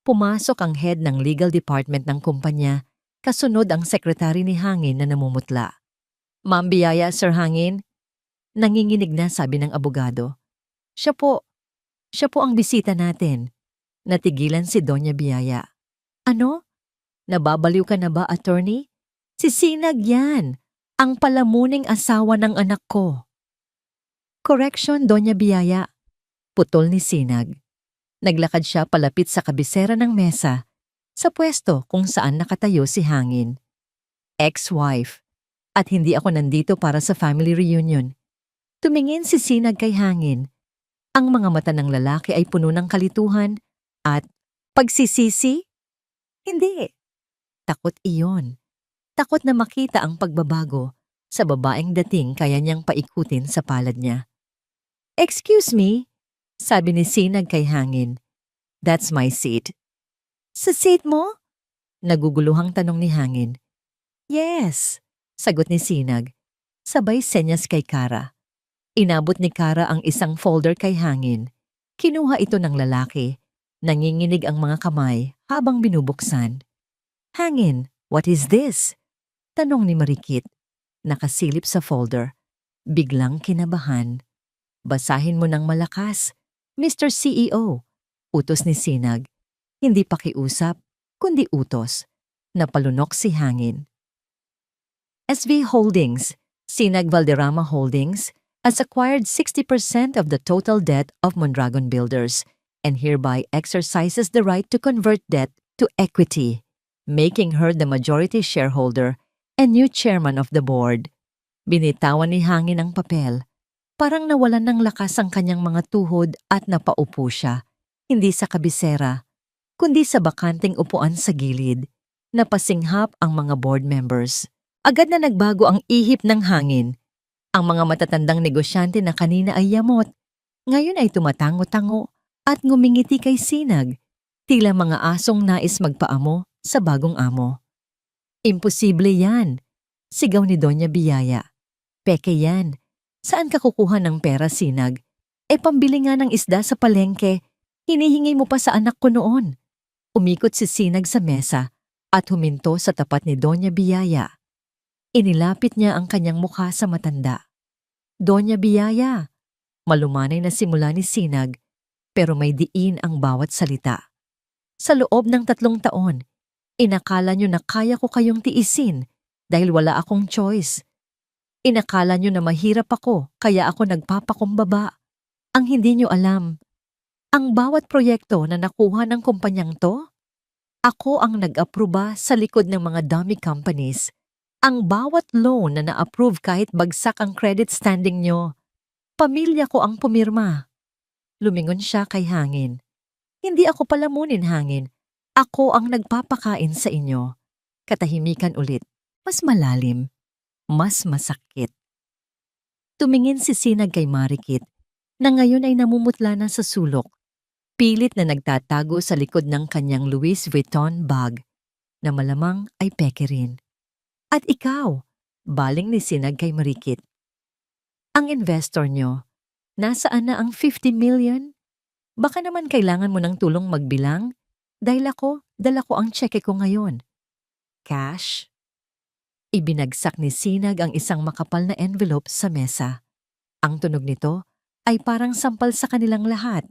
Speaker 1: Pumasok ang head ng legal department ng kumpanya, kasunod ang sekretary ni Hangin na namumutla. Ma'am Biyaya, Sir Hangin? Nanginginig na sabi ng abogado. Siya po ang bisita natin. Natigilan si Doña Biyaya. Ano? Nababaliw ka na ba, attorney? Si Sinag yan, ang palamuning asawa ng anak ko. Correction, Doña Biyaya. Putol ni Sinag. Naglakad siya palapit sa kabisera ng mesa, sa pwesto kung saan nakatayo si Hangin. Ex-wife. At hindi ako nandito para sa family reunion. Tumingin si Sinag kay Hangin. Ang mga mata ng lalaki ay puno ng kalituhan at pagsisisi? Hindi. Takot iyon. Takot na makita ang pagbabago sa babaeng dating kaya niyang paikutin sa palad niya. Excuse me, sabi ni Sinag kay Hangin. That's my seat. Sa seat mo? Naguguluhang tanong ni Hangin. Yes, sagot ni Sinag. Sabay senyas kay Kara. Inabot ni Kara ang isang folder kay Hangin. Kinuha ito ng lalaki. Nanginginig ang mga kamay habang binubuksan. Hangin, what is this? Tanong ni Marikit. Nakasilip sa folder. Biglang kinabahan. Basahin mo ng malakas, Mr. CEO. Utos ni Sinag. Hindi pakiusap, kundi utos. Napalunok si Hangin. SV Holdings, Sinag Valderrama Holdings, has acquired 60% of the total debt of Mondragon Builders and hereby exercises the right to convert debt to equity. making her the majority shareholder and new chairman of the board. Binitawan ni Hangin ang papel. Parang nawalan ng lakas ang kanyang mga tuhod at napaupo siya, hindi sa kabisera, kundi sa bakanting upuan sa gilid. Napasinghap ang mga board members. Agad na nagbago ang ihip ng Hangin. Ang mga matatandang negosyante na kanina ay yamot, ngayon ay tumatango-tango at ngumingiti kay Sinag, tila mga asong nais magpaamo sa bagong amo. Imposible yan, sigaw ni Doña Biyaya. Peke yan. Saan ka kukuha ng pera, Sinag? Pambili nga ng isda sa palengke, hinihingi mo pa sa anak ko noon. Umikot si Sinag sa mesa at huminto sa tapat ni Doña Biyaya. Inilapit niya ang kanyang mukha sa matanda. Doña Biyaya, malumanay na simula ni Sinag, pero may diin ang bawat salita. Sa loob ng 3 taon, inakala niyo na kaya ko kayong tiisin dahil wala akong choice. Inakala niyo na mahirap ako kaya ako nagpapakumbaba. Ang hindi niyo alam, ang bawat proyekto na nakuha ng kumpanyang to, ako ang nag-aproba sa likod ng mga dummy companies. Ang bawat loan na na-approve kahit bagsak ang credit standing niyo, pamilya ko ang pumirma. Lumingon siya kay Hangin. Hindi ako palamunin, Hangin. Ako ang nagpapakain sa inyo. Katahimikan ulit. Mas malalim. Mas masakit. Tumingin si Sinag kay Marikit na ngayon ay namumutla na sa sulok. Pilit na nagtatago sa likod ng kanyang Louis Vuitton bag na malamang ay peke rin. At ikaw, baling ni Sinag kay Marikit. Ang investor nyo, nasaan na ang 50 million? Baka naman kailangan mo ng tulong magbilang dahil dala ko ang tseke ko ngayon. Cash? Ibinagsak ni Sinag ang isang makapal na envelope sa mesa. Ang tunog nito ay parang sampal sa kanilang lahat.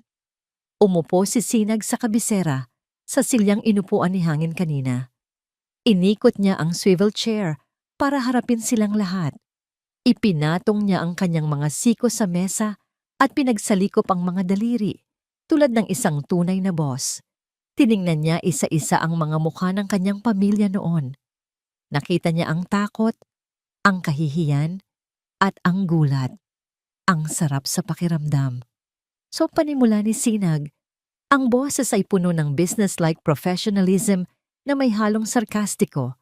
Speaker 1: Umupo si Sinag sa kabisera sa silyang inupuan ni Hangin kanina. Inikot niya ang swivel chair para harapin silang lahat. Ipinatong niya ang kanyang mga siko sa mesa at pinagsalikop ang mga daliri tulad ng isang tunay na boss. Tiningnan niya isa-isa ang mga mukha ng kanyang pamilya noon. Nakita niya ang takot, ang kahihiyan, at ang gulat. Ang sarap sa pakiramdam. So panimula ni Sinag, ang boses ay puno ng business-like professionalism na may halong sarkastiko.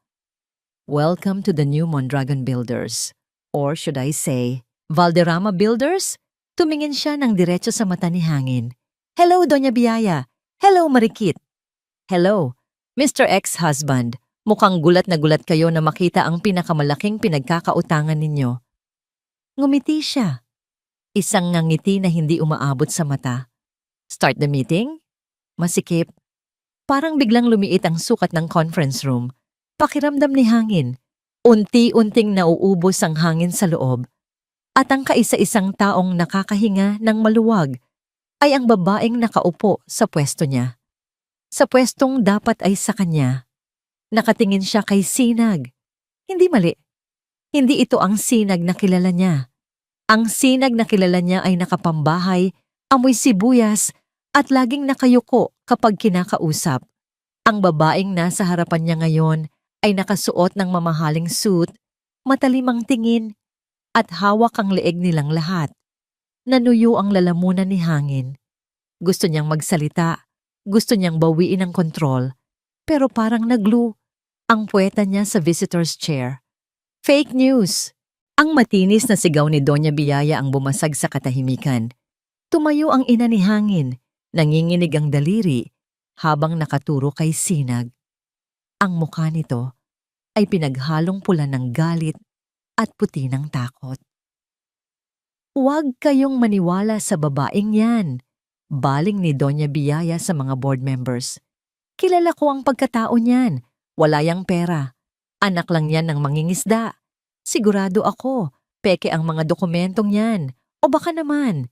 Speaker 1: Welcome to the new Mondragon Builders. Or should I say, Valderrama Builders? Tumingin siya ng diretso sa mata ni Hangin. Hello, Doña Biyaya. Hello, Marikit. Hello, Mr. Ex-Husband. Mukhang gulat na gulat kayo na makita ang pinakamalaking pinagkakautangan ninyo. Ngumiti siya. Isang ngangiti na hindi umaabot sa mata. Start the meeting? Masikip. Parang biglang lumiit ang sukat ng conference room. Pakiramdam ni Hangin. Unti-unting nauubos ang hangin sa loob. At ang kaisa-isang taong nakakahinga ng maluwag ay ang babaeng nakaupo sa pwesto niya. Sa pwestong dapat ay sa kanya. Nakatingin siya kay Sinag. Hindi mali. Hindi ito ang Sinag na kilala niya. Ang Sinag na kilala niya ay nakapambahay, amoy sibuyas, at laging nakayuko kapag kinakausap. Ang babaeng nasa harapan niya ngayon ay nakasuot ng mamahaling suit, matalimang tingin, at hawak ang leeg nilang lahat. Nanuyo ang lalamunan ni Hangin. Gusto niyang magsalita, gusto niyang bawiin ang kontrol, pero parang naglu ang puweta niya sa visitor's chair. Fake news! Ang matinis na sigaw ni Doña Biyaya ang bumasag sa katahimikan. Tumayo ang ina ni Hangin, nanginginig ang daliri, habang nakaturo kay Sinag. Ang mukha nito ay pinaghalong pula ng galit at puti ng takot. Huwag kayong maniwala sa babaeng yan, baling ni Doña Biyaya sa mga board members. Kilala ko ang pagkatao niyan. Wala yang pera. Anak lang yan ng mangingisda. Sigurado ako, peke ang mga dokumentong yan. O baka naman.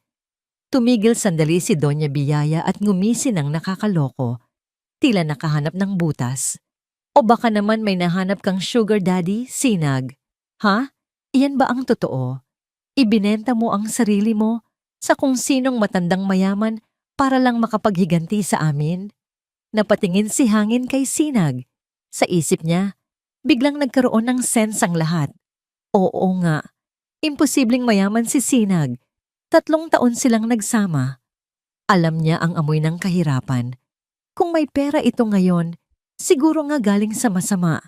Speaker 1: Tumigil sandali si Doña Biyaya at ngumisi ng nakakaloko. Tila nakahanap ng butas. O baka naman may nahanap kang sugar daddy, Sinag. Ha? Iyan ba ang totoo? Ibinenta mo ang sarili mo sa kung sinong matandang mayaman para lang makapaghiganti sa amin? Napatingin si Hangin kay Sinag. Sa isip niya, biglang nagkaroon ng sense ang lahat. Oo nga, imposibleng mayaman si Sinag. 3 taon silang nagsama. Alam niya ang amoy ng kahirapan. Kung may pera ito ngayon, siguro nga galing sa masama.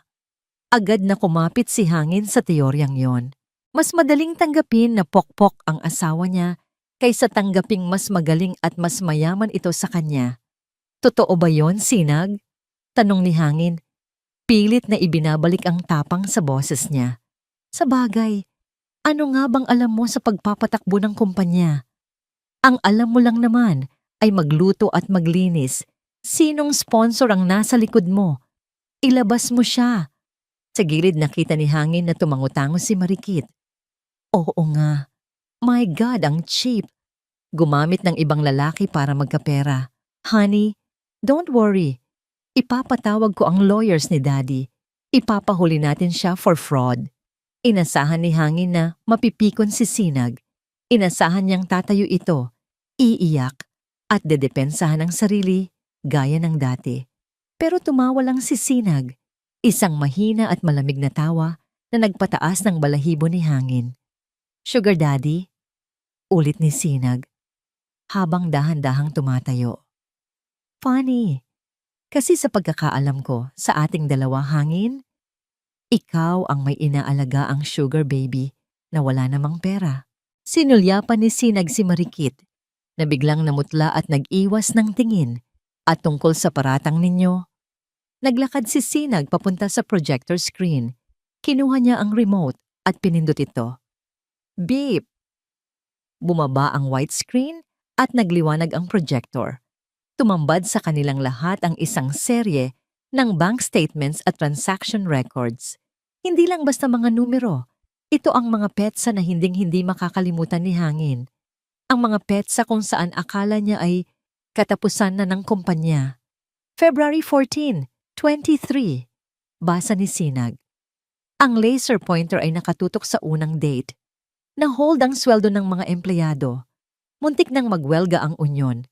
Speaker 1: Agad na kumapit si Hangin sa teoryang yon. Mas madaling tanggapin na pokpok ang asawa niya kaysa tanggaping mas magaling at mas mayaman ito sa kanya. Totoo ba yon, Sinag? Tanong ni Hangin. Pilit na ibinabalik ang tapang sa boses niya. Sabagay, ano nga bang alam mo sa pagpapatakbo ng kumpanya? Ang alam mo lang naman ay magluto at maglinis. Sinong sponsor ang nasa likod mo? Ilabas mo siya. Sa gilid nakita ni Hangin na tumangutango si Marikit. Oo nga. My God, ang cheap. Gumamit ng ibang lalaki para magkapera. Honey, don't worry. Ipapatawag ko ang lawyers ni Daddy. Ipapahuli natin siya for fraud. Inasahan ni Hangin na mapipikon si Sinag. Inasahan niyang tatayo ito, iiyak, at dedepensahan ang sarili gaya ng dati. Pero tumawa lang si Sinag, isang mahina at malamig na tawa na nagpataas ng balahibo ni Hangin. Sugar Daddy? Ulit ni Sinag, habang dahan-dahang tumatayo. Funny, kasi sa pagkakaalam ko sa ating dalawa, Hangin, ikaw ang may inaalaga ang sugar baby na wala namang pera. Sinulyapan ni Sinag si Marikit na biglang namutla at nag-iwas ng tingin at tungkol sa paratang ninyo. Naglakad si Sinag papunta sa projector screen. Kinuha niya ang remote at pinindot ito. Beep! Bumaba ang white screen at nagliwanag ang projector. Tumambad sa kanilang lahat ang isang serye ng bank statements at transaction records. Hindi lang basta mga numero. Ito ang mga petsa na hinding-hindi makakalimutan ni Hangin. Ang mga petsa kung saan akala niya ay katapusan na ng kumpanya. February 14, 23. Basa ni Sinag. Ang laser pointer ay nakatutok sa unang date. Na-hold ang sweldo ng mga empleyado. Muntik nang magwelga ang unyon.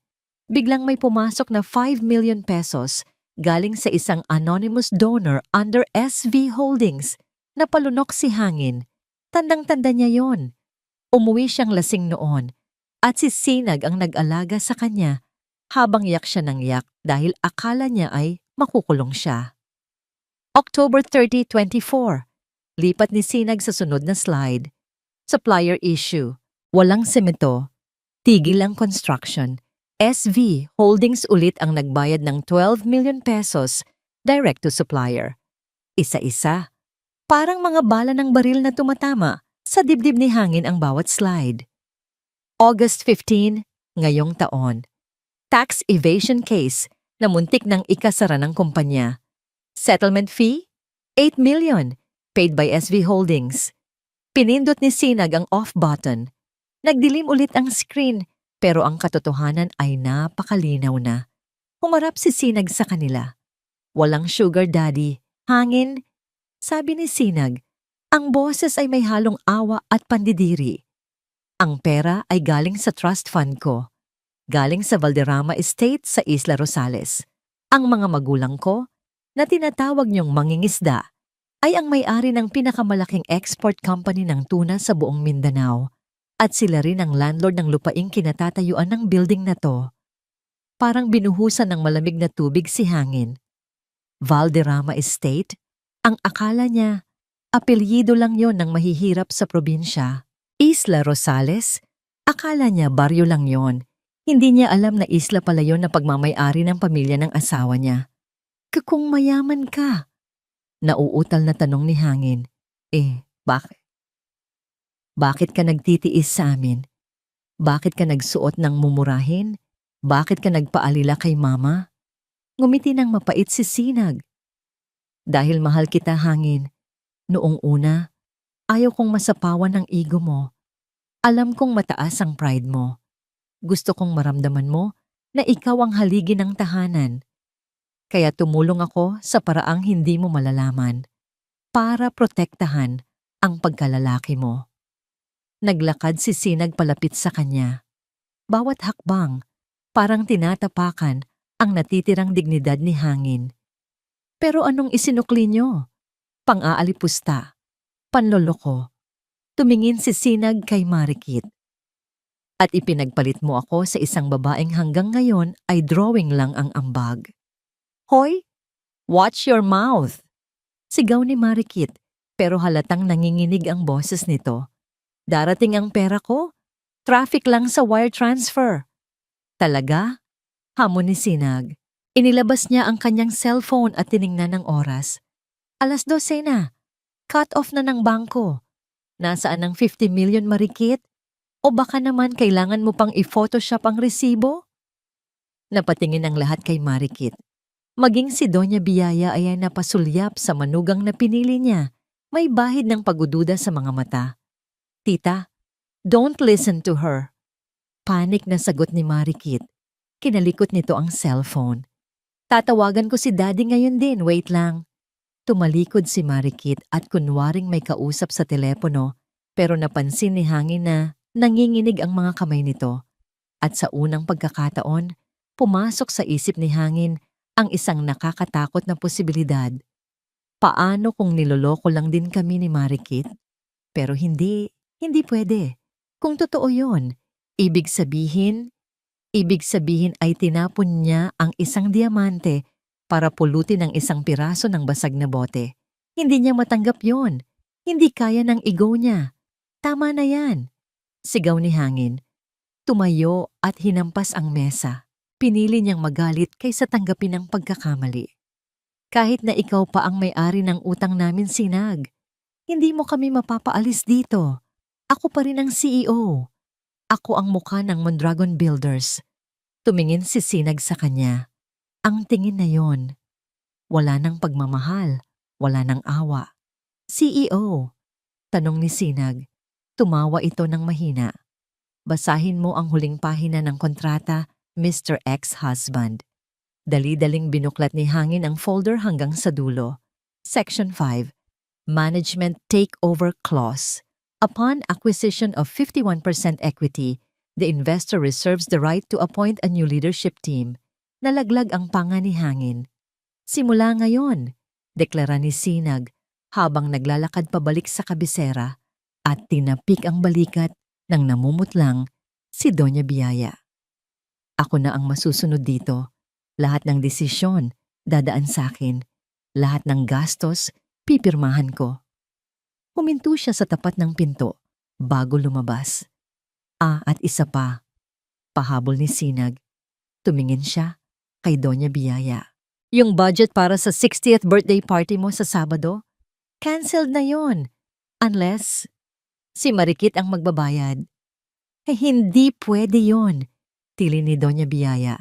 Speaker 1: Biglang may pumasok na 5 million pesos galing sa isang anonymous donor under SV Holdings. Napalunok si Hangin. Tandang-tanda niya yon. Umuwi siyang lasing noon at si Sinag ang nag-alaga sa kanya habang yak siya ng yak dahil akala niya ay makukulong siya. October 30, 24. Lipat ni Sinag sa sunod na slide. Supplier issue. Walang semento. Tigil ang construction. SV Holdings ulit ang nagbayad ng 12 million pesos direct to supplier. Isa-isa. Parang mga bala ng baril na tumatama sa dibdib ni Hangin ang bawat slide. August 15, ngayong taon. Tax evasion case na muntik ng ikasara ng kumpanya. Settlement fee? 8 million, paid by SV Holdings. Pinindot ni Sinag ang off button. Nagdilim ulit ang screen pero ang katotohanan ay napakalinaw na. Humarap si Sinag sa kanila. Walang sugar daddy, Hangin. Sabi ni Sinag, ang boses ay may halong awa at pandidiri. Ang pera ay galing sa trust fund ko. Galing sa Valderrama Estate sa Isla Rosales. Ang mga magulang ko, na tinatawag niyong mangingisda, ay ang may-ari ng pinakamalaking export company ng tuna sa buong Mindanao. At sila rin ang landlord ng lupaing kinatatayuan ng building na to. Parang binuhusan ng malamig na tubig si Hangin. Valderrama Estate? Ang akala niya, apelyido lang yon ng mahihirap sa probinsya. Isla Rosales? Akala niya baryo lang yon. Hindi niya alam na isla pala yon na pagmamay-ari ng pamilya ng asawa niya. Kung mayaman ka? Nauutal na tanong ni Hangin. Bakit? Bakit ka nagtitiis sa amin? Bakit ka nagsuot ng mumurahin? Bakit ka nagpaalila kay mama? Ngumiti ng mapait si Sinag. Dahil mahal kita, Hangin. Noong una, ayaw kong masapawan ng ego mo. Alam kong mataas ang pride mo. Gusto kong maramdaman mo na ikaw ang haligi ng tahanan. Kaya tumulong ako sa paraang hindi mo malalaman para protektahan ang pagkalalaki mo. Naglakad si Sinag palapit sa kanya. Bawat hakbang, parang tinatapakan ang natitirang dignidad ni Hangin. Pero anong isinukli nyo? Pang-aalipusta, panloloko. Tumingin si Sinag kay Marikit. At ipinagpalit mo ako sa isang babaeng hanggang ngayon ay drawing lang ang ambag. Hoy, watch your mouth! Sigaw ni Marikit, pero halatang nanginginig ang boses nito. Darating ang pera ko? Traffic lang sa wire transfer. Talaga? Hamon ni Sinag. Inilabas niya ang kanyang cellphone at tiningnan ng oras. 12:00 na. Cut off na ng bangko. Nasaan ang 50 million, Marikit? O baka naman kailangan mo pang i-photoshop ang resibo? Napatingin ang lahat kay Marikit. Maging si Doña Biyaya ay napasulyap sa manugang na pinili niya. May bahid ng pagdududa sa mga mata. Tita, don't listen to her. Panik na sagot ni Marikit. Kinalikot nito ang cellphone. Tatawagan ko si Daddy ngayon din, wait lang. Tumalikod si Marikit at kunwaring may kausap sa telepono, pero napansin ni Hangin na nanginginig ang mga kamay nito. At sa unang pagkakataon, pumasok sa isip ni Hangin ang isang nakakatakot na posibilidad. Paano kung niloloko lang din kami ni Marikit? Pero hindi pwede. Kung totoo yon, ibig sabihin ay tinapon niya ang isang diamante para pulutin ang isang piraso ng basag na bote. Hindi niya matanggap yon. Hindi kaya ng ego niya. Tama na yan. Sigaw ni Hangin. Tumayo at hinampas ang mesa. Pinili niyang magalit kaysa tanggapin ang pagkakamali. Kahit na ikaw pa ang may-ari ng utang namin, Sinag, hindi mo kami mapapaalis dito. Ako pa rin ang CEO. Ako ang mukha ng Mondragon Builders. Tumingin si Sinag sa kanya. Ang tingin na yon. Wala nang pagmamahal. Wala nang awa. CEO. Tanong ni Sinag. Tumawa ito ng mahina. Basahin mo ang huling pahina ng kontrata, Mr. Ex-Husband. Dali-daling binuklat ni Hangin ang folder hanggang sa dulo. Section 5. Management Takeover Clause. Upon acquisition of 51% equity, the investor reserves the right to appoint a new leadership team. Nalaglag ang panga ni Hangin. Simula ngayon, deklara ni Sinag habang naglalakad pabalik sa kabisera at tinapik ang balikat ng namumutlang si Doña Biyaya. Ako na ang masusunod dito. Lahat ng desisyon dadaan sa akin. Lahat ng gastos pipirmahan ko. Huminto siya sa tapat ng pinto bago lumabas. At isa pa, pahabol ni Sinag. Tumingin siya kay Doña Biyaya. Yung budget para sa 60th birthday party mo sa Sabado, canceled na yon. Unless si Marikit ang magbabayad. Hindi pwede yon, tili ni Doña Biyaya.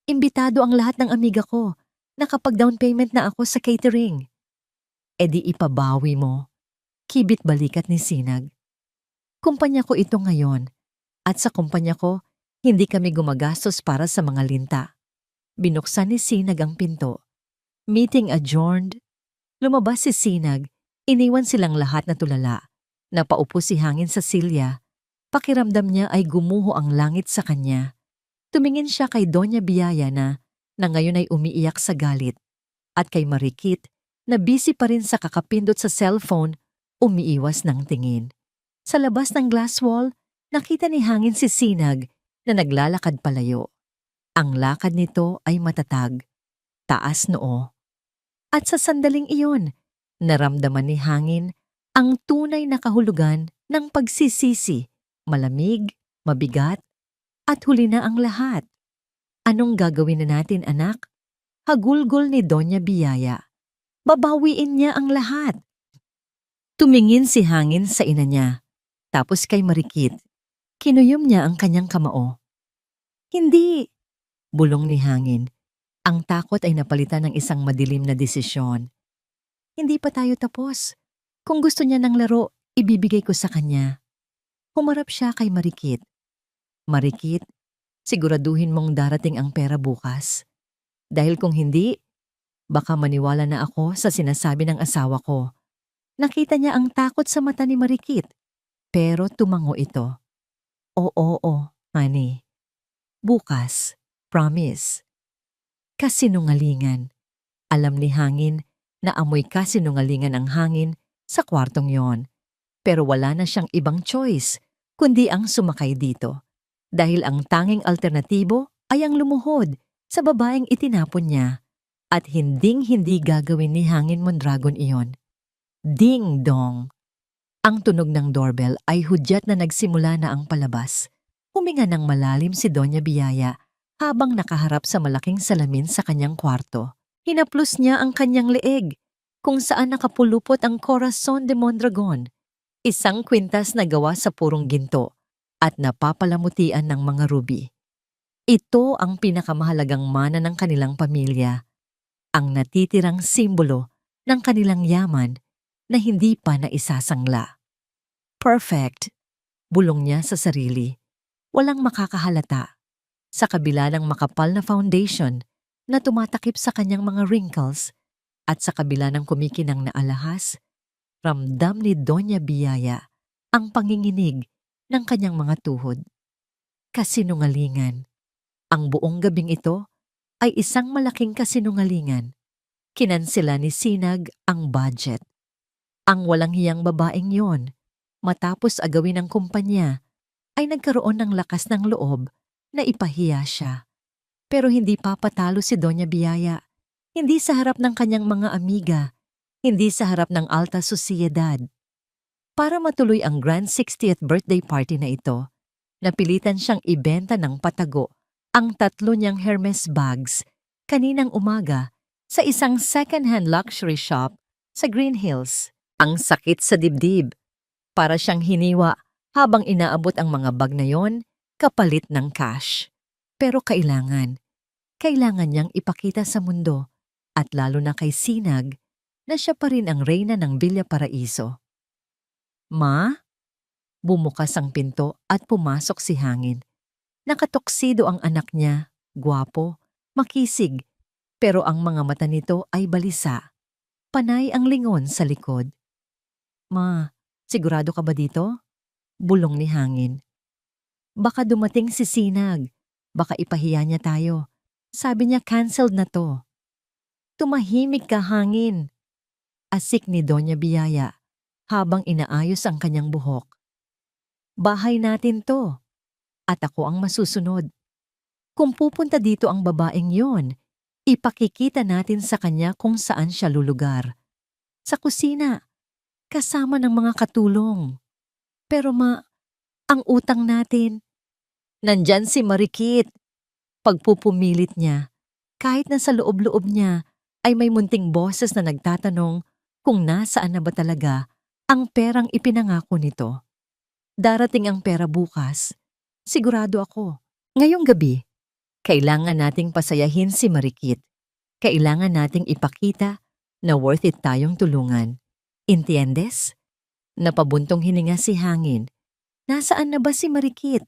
Speaker 1: Imbitado ang lahat ng amiga ko. Nakapag-down payment na ako sa catering. Di ipabawi mo. Kibit balikat ni Sinag. Kumpanya ko ito ngayon. At sa kumpanya ko, hindi kami gumagastos para sa mga linta. Binuksan ni Sinag ang pinto. Meeting adjourned. Lumabas si Sinag. Iniwan silang lahat na tulala. Napaupo si Hangin sa silya. Pakiramdam niya ay gumuho ang langit sa kanya. Tumingin siya kay Doña Biyaya na ngayon ay umiiyak sa galit. At kay Marikit na busy pa rin sa kakapindot sa cellphone, umiiwas ng tingin. Sa labas ng glass wall, nakita ni Hangin si Sinag na naglalakad palayo. Ang lakad nito ay matatag, taas noo. At sa sandaling iyon, naramdaman ni Hangin ang tunay na kahulugan ng pagsisisi, malamig, mabigat, at huli na ang lahat. Anong gagawin na natin, anak? Hagulgol ni Doña Biyaya. Babawiin niya ang lahat. Tumingin si Hangin sa ina niya, tapos kay Marikit. Kinuyom niya ang kanyang kamao. Hindi, bulong ni Hangin. Ang takot ay napalitan ng isang madilim na desisyon. Hindi pa tayo tapos. Kung gusto niya ng laro, ibibigay ko sa kanya. Humarap siya kay Marikit. Marikit, siguraduhin mong darating ang pera bukas. Dahil kung hindi, baka maniwala na ako sa sinasabi ng asawa ko. Nakita niya ang takot sa mata ni Marikit, pero tumango ito. Oo, honey. Bukas, promise. Kasinungalingan. Alam ni Hangin na amoy kasinungalingan ang hangin sa kwartong yon. Pero wala na siyang ibang choice kundi ang sumakay dito. Dahil ang tanging alternatibo ay ang lumuhod sa babaeng itinapon niya. At hinding-hindi gagawin ni Hangin Mondragon iyon. Ding dong! Ang tunog ng doorbell ay hudyat na nagsimula na ang palabas. Huminga ng malalim si Doña Biyaya habang nakaharap sa malaking salamin sa kanyang kwarto. Hinaplos niya ang kanyang leeg kung saan nakapulupot ang Corazon de Mondragon, isang kwintas na gawa sa purong ginto at napapalamutian ng mga ruby. Ito ang pinakamahalagang mana ng kanilang pamilya, ang natitirang simbolo ng kanilang yaman na hindi pa naisasangla. Perfect, bulong niya sa sarili. Walang makakahalata. Sa kabila ng makapal na foundation na tumatakip sa kanyang mga wrinkles at sa kabila ng kumikinang na alahas, ramdam ni Doña Biyaya ang panginginig ng kanyang mga tuhod. Kasinungalingan. Ang buong gabing ito ay isang malaking kasinungalingan. Kinansela ni Sinag ang budget. Ang walang hiyang babaeng yon, matapos agawin ng kumpanya, ay nagkaroon ng lakas ng loob na ipahiya siya. Pero hindi papatalo si Doña Biyaya. Hindi sa harap ng kanyang mga amiga, hindi sa harap ng alta sosyedad. Para matuloy ang grand 60th birthday party na ito, napilitan siyang ibenta ng patago ang 3 niyang Hermes bags kaninang umaga sa isang second-hand luxury shop sa Green Hills. Ang sakit sa dibdib. Para siyang hiniwa habang inaabot ang mga bag na yon kapalit ng cash. Pero kailangan niyang ipakita sa mundo at lalo na kay Sinag na siya pa rin ang reyna ng Villa Paraiso. Ma? Bumukas ang pinto at pumasok si Hangin. Nakatoksido ang anak niya, gwapo, makisig, pero ang mga mata nito ay balisa. Panay ang lingon sa likod. Ma, sigurado ka ba dito? Bulong ni Hangin. Baka dumating si Sinag. Baka ipahiya niya tayo. Sabi niya canceled na to. Tumahimik ka, Hangin. Asik ni Doña Biyaya habang inaayos ang kanyang buhok. Bahay natin to. At ako ang masusunod. Kung pupunta dito ang babaeng yon, ipakikita natin sa kanya kung saan siya lulugar. Sa kusina, kasama ng mga katulong. Pero ma, ang utang natin. Nandyan si Marikit. Pagpupumilit niya, kahit na sa loob-loob niya ay may munting boses na nagtatanong kung nasaan na ba talaga ang perang ipinangako nito. Darating ang pera bukas. Sigurado ako. Ngayong gabi, kailangan nating pasayahin si Marikit. Kailangan nating ipakita na worth it tayong tulungan. Entiendes? Napabuntong hininga si Hangin. Nasaan na ba si Marikit?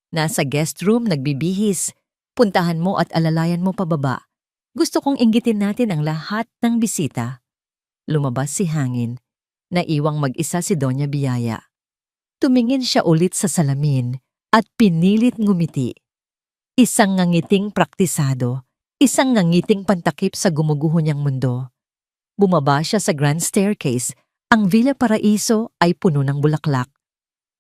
Speaker 1: Nasa guest room nagbibihis. Puntahan mo at alalayan mo pababa. Gusto kong inggitin natin ang lahat ng bisita. Lumabas si Hangin. Naiwang mag-isa si Doña Biyaya. Tumingin siya ulit sa salamin at pinilit ngumiti. Isang ngangiting praktisado, isang ngangiting pantakip sa gumuguho niyang mundo. Bumaba siya sa grand staircase. Ang Villa Paraiso ay puno ng bulaklak.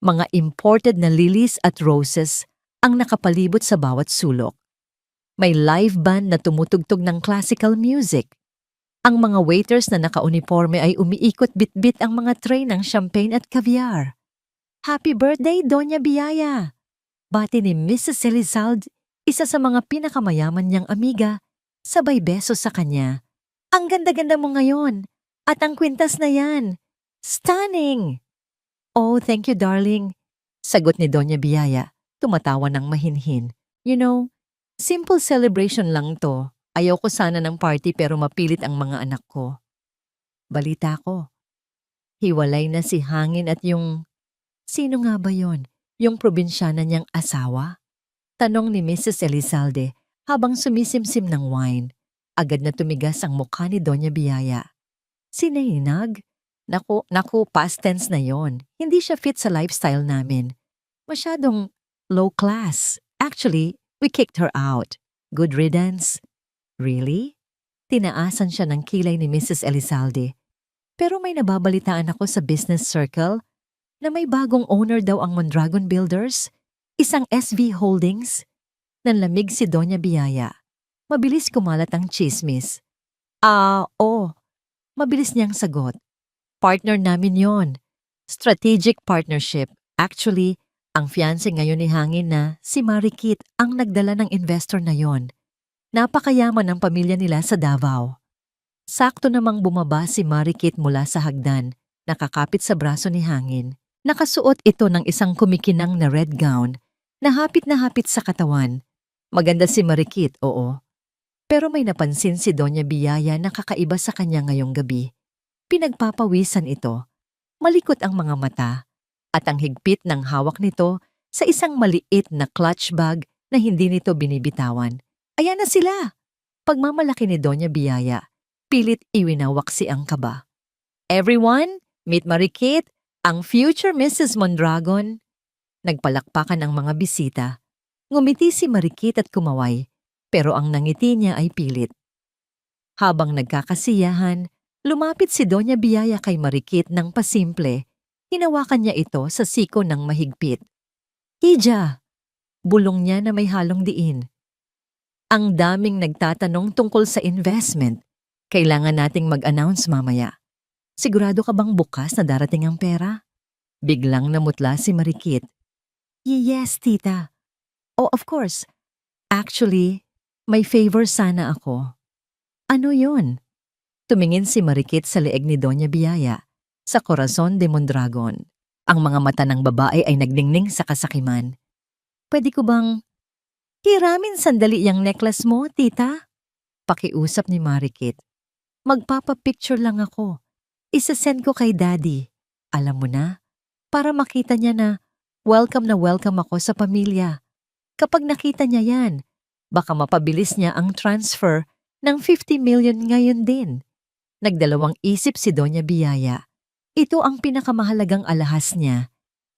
Speaker 1: Mga imported na lilies at roses ang nakapalibot sa bawat sulok. May live band na tumutugtog ng classical music. Ang mga waiters na nakauniforme ay umiikot bit-bit ang mga tray ng champagne at caviar. Happy birthday, Doña Biyaya! Bati ni Mrs. Elizalde, isa sa mga pinakamayaman niyang amiga, sabay beso sa kanya. Ang ganda-ganda mo ngayon, at ang kwintas na yan. Stunning! Oh, thank you, darling. Sagot ni Doña Biyaya, tumatawa ng mahinhin. You know, simple celebration lang to. Ayaw ko sana ng party pero mapilit ang mga anak ko. Balita ko. Hiwalay na si Hangin at yung... Sino nga ba yon? Yung probinsyana niyang asawa? Tanong ni Mrs. Elizalde habang sumisimsim ng wine. Agad na tumigas ang mukha ni Doña Biyaya. Sinayinag? Naku, past tense na yon. Hindi siya fit sa lifestyle namin. Masyadong low class. Actually, we kicked her out. Good riddance. Really? Tinaasan siya ng kilay ni Mrs. Elizalde. Pero may nababalitaan ako sa business circle na may bagong owner daw ang Mondragon Builders, isang SV Holdings. Nanlamig si Doña Biyaya. Mabilis kumalat ang tsismis. Oo. Mabilis niyang sagot. Partner namin yon. Strategic partnership. Actually, ang fiancé ngayon ni Hangin na si Marikit ang nagdala ng investor na yon. Napakayaman ng pamilya nila sa Davao. Sakto namang bumaba si Marikit mula sa hagdan, nakakapit sa braso ni Hangin. Nakasuot ito ng isang kumikinang na red gown na hapit sa katawan. Maganda si Marikit, oo. Pero may napansin si Doña Biyaya na kakaiba sa kanya ngayong gabi. Pinagpapawisan ito. Malikot ang mga mata at ang higpit ng hawak nito sa isang maliit na clutch bag na hindi nito binibitawan. Ayan na sila! Pagmamalaki ni Doña Biyaya, pilit iwinawaksi ang kaba. Everyone, meet Marikit, ang future Mrs. Mondragon. Nagpalakpakan ang mga bisita. Ngumiti si Marikit at kumaway, pero ang nangiti niya ay pilit. Habang nagkakasiyahan, lumapit si Doña Biyaya kay Marikit ng pasimple. Hinawakan niya ito sa siko ng mahigpit. Hija! Bulong niya na may halong diin. Ang daming nagtatanong tungkol sa investment. Kailangan nating mag-announce mamaya. Sigurado ka bang bukas na darating ang pera? Biglang namutla si Marikit. Yes, tita. Oh, of course. Actually, may favor sana ako. Ano yon? Tumingin si Marikit sa leeg ni Doña Biyaya, sa Corazon de Mondragon. Ang mga mata ng babae ay nagdingning sa kasakiman. Pwede ko bang hiramin sandali yung necklace mo, tita? Pakiusap ni Marikit. Magpapapicture lang ako. Isasend ko kay daddy. Alam mo na, para makita niya na welcome ako sa pamilya. Kapag nakita niya yan, baka mapabilis niya ang transfer ng 50 million ngayon din. Nagdalawang isip si Doña Biyaya. Ito ang pinakamahalagang alahas niya.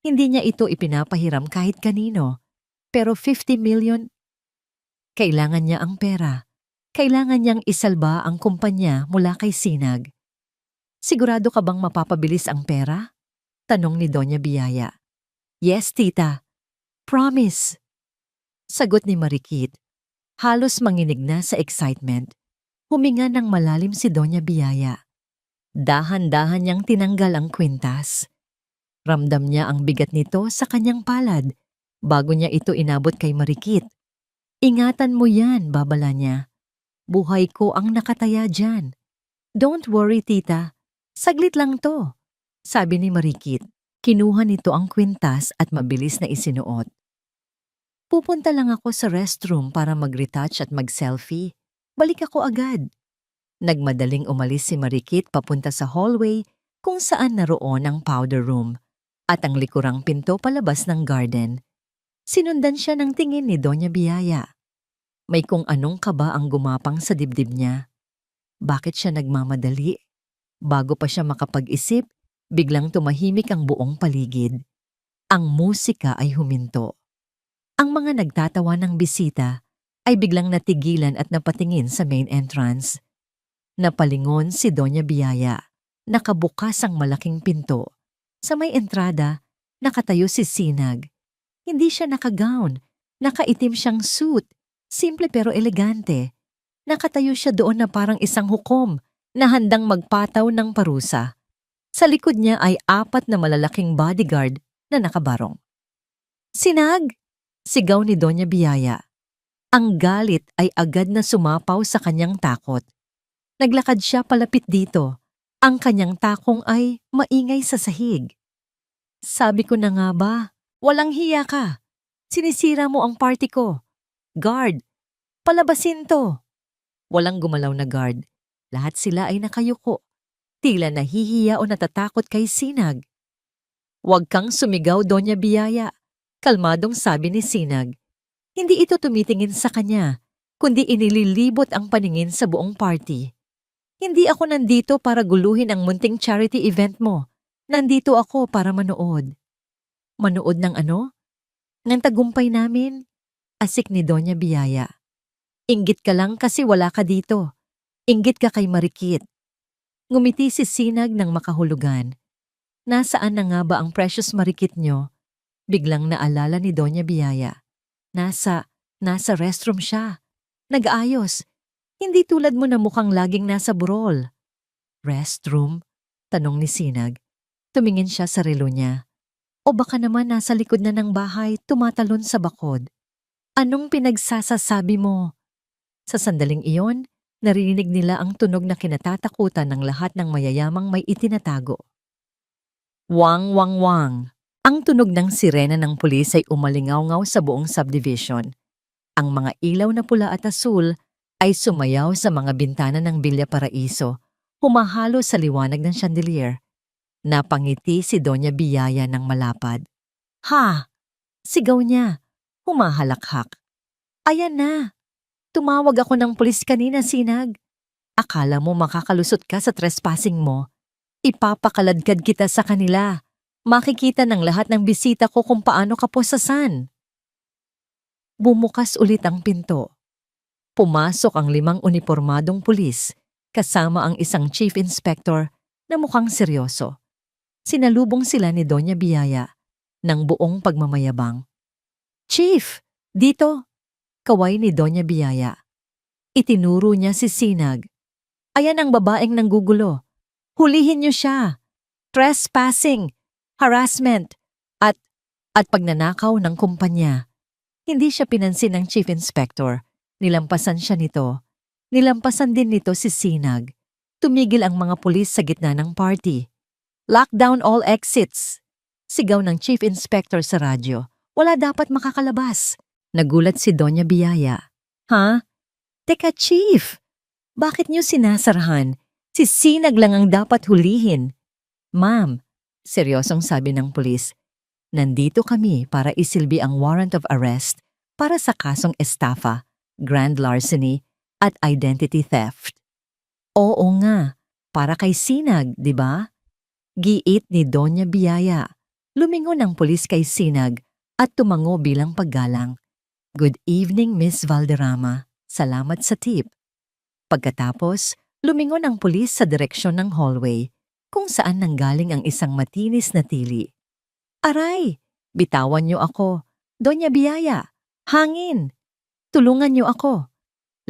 Speaker 1: Hindi niya ito ipinapahiram kahit kanino. Pero 50 million, kailangan niya ang pera. Kailangan niyang isalba ang kumpanya mula kay Sinag. Sigurado ka bang mapapabilis ang pera? Tanong ni Doña Biyaya. Yes, tita. Promise. Sagot ni Marikit. Halos manginig na sa excitement. Huminga ng malalim si Doña Biyaya. Dahan-dahan niyang tinanggal ang kwintas. Ramdam niya ang bigat nito sa kanyang palad bago niya ito inabot kay Marikit. Ingatan mo yan, babala niya. Buhay ko ang nakataya dyan. Don't worry, tita. Saglit lang to, sabi ni Marikit. Kinuha nito ang kwintas at mabilis na isinuot. Pupunta lang ako sa restroom para mag-retouch at mag-selfie. Balik ako agad. Nagmadaling umalis si Marikit papunta sa hallway kung saan naroon ang powder room at ang likurang pinto palabas ng garden. Sinundan siya ng tingin ni Doña Biyaya. May kung anong kaba ang gumapang sa dibdib niya. Bakit siya nagmamadali? Bago pa siya makapag-isip, biglang tumahimik ang buong paligid. Ang musika ay huminto. Ang mga nagtatawa ng bisita ay biglang natigilan at napatingin sa main entrance. Napalingon si Doña Biyaya. Nakabukas ang malaking pinto. Sa may entrada, nakatayo si Sinag. Hindi siya nakagown. Nakaitim siyang suit. Simple pero elegante. Nakatayo siya doon na parang isang hukom na handang magpataw ng parusa. Sa likod niya ay 4 na malalaking bodyguard na nakabarong. Sinag! Sigaw ni Doña Biyaya. Ang galit ay agad na sumapaw sa kanyang takot. Naglakad siya palapit dito. Ang kanyang takong ay maingay sa sahig. Sabi ko na nga ba, walang hiya ka. Sinisira mo ang party ko. Guard, palabasin to. Walang gumalaw na guard. Lahat sila ay nakayuko. Tila nahihiya o natatakot kay Sinag. Huwag kang sumigaw, Doña Biyaya. Kalmadong sabi ni Sinag. Hindi ito tumitingin sa kanya, kundi inililibot ang paningin sa buong party. Hindi ako nandito para guluhin ang munting charity event mo. Nandito ako para manood. Manood ng ano? Ng tagumpay namin? Asik ni Doña Biyaya. Inggit ka lang kasi wala ka dito. Inggit ka kay Marikit. Ngumiti si Sinag ng makahulugan. Nasaan na nga ba ang precious Marikit nyo? Biglang naalala ni Doña Biyaya. Nasa restroom siya. Nag-aayos. Hindi tulad mo na mukhang laging nasa burol. Restroom? Tanong ni Sinag. Tumingin siya sa relo niya. O baka naman nasa likod na ng bahay, tumatalon sa bakod. Anong pinagsasasabi mo? Sa sandaling iyon, narinig nila ang tunog na kinatatakutan ng lahat ng mayayamang may itinatago. Wang, wang, wang. Ang tunog ng sirena ng pulis ay umalingaw-ngaw sa buong subdivision. Ang mga ilaw na pula at asul ay sumayaw sa mga bintana ng Villa Paraiso, humahalo sa liwanag ng chandelier. Napangiti si Doña Biyaya ng malapad. Ha! Sigaw niya. Humahalakhak. Ayan na! Tumawag ako ng pulis kanina, Sinag. Akala mo makakalusot ka sa trespassing mo. Ipapakaladkad kita sa kanila. Makikita ng lahat ng bisita ko kung paano ka posasan. Bumukas ulit ang pinto. Pumasok ang 5 unipormadong pulis kasama ang isang chief inspector na mukhang seryoso. Sinalubong sila ni Doña Biyaya ng buong pagmamayabang. Chief, dito! Kaway ni Doña Biyaya. Itinuro niya si Sinag. Ayan ang babaeng nanggugulo. Hulihin niyo siya. Trespassing, harassment, at pagnanakaw ng kumpanya. Hindi siya pinansin ng chief inspector. Nilampasan siya nito. Nilampasan din nito si Sinag. Tumigil ang mga pulis sa gitna ng party. Lock down all exits. Sigaw ng chief inspector sa radyo. Wala dapat makakalabas. Nagulat si Doña Biyaya. Ha? Teka, chief. Bakit niyo sinasarahan? Si Sinag lang ang dapat hulihin. Ma'am, seryosong sabi ng pulis, nandito kami para isilbi ang warrant of arrest para sa kasong estafa, grand larceny, at identity theft. Oo nga, para kay Sinag, di ba? Giit ni Doña Biyaya. Lumingon ang pulis kay Sinag at tumango bilang paggalang. Good evening, Miss Valderrama. Salamat sa tip. Pagkatapos, lumingon ang pulis sa direksyon ng hallway kung saan nanggaling ang isang matinis na tili. Aray! Bitawan niyo ako. Doña Biyaya! Hangin! Tulungan niyo ako!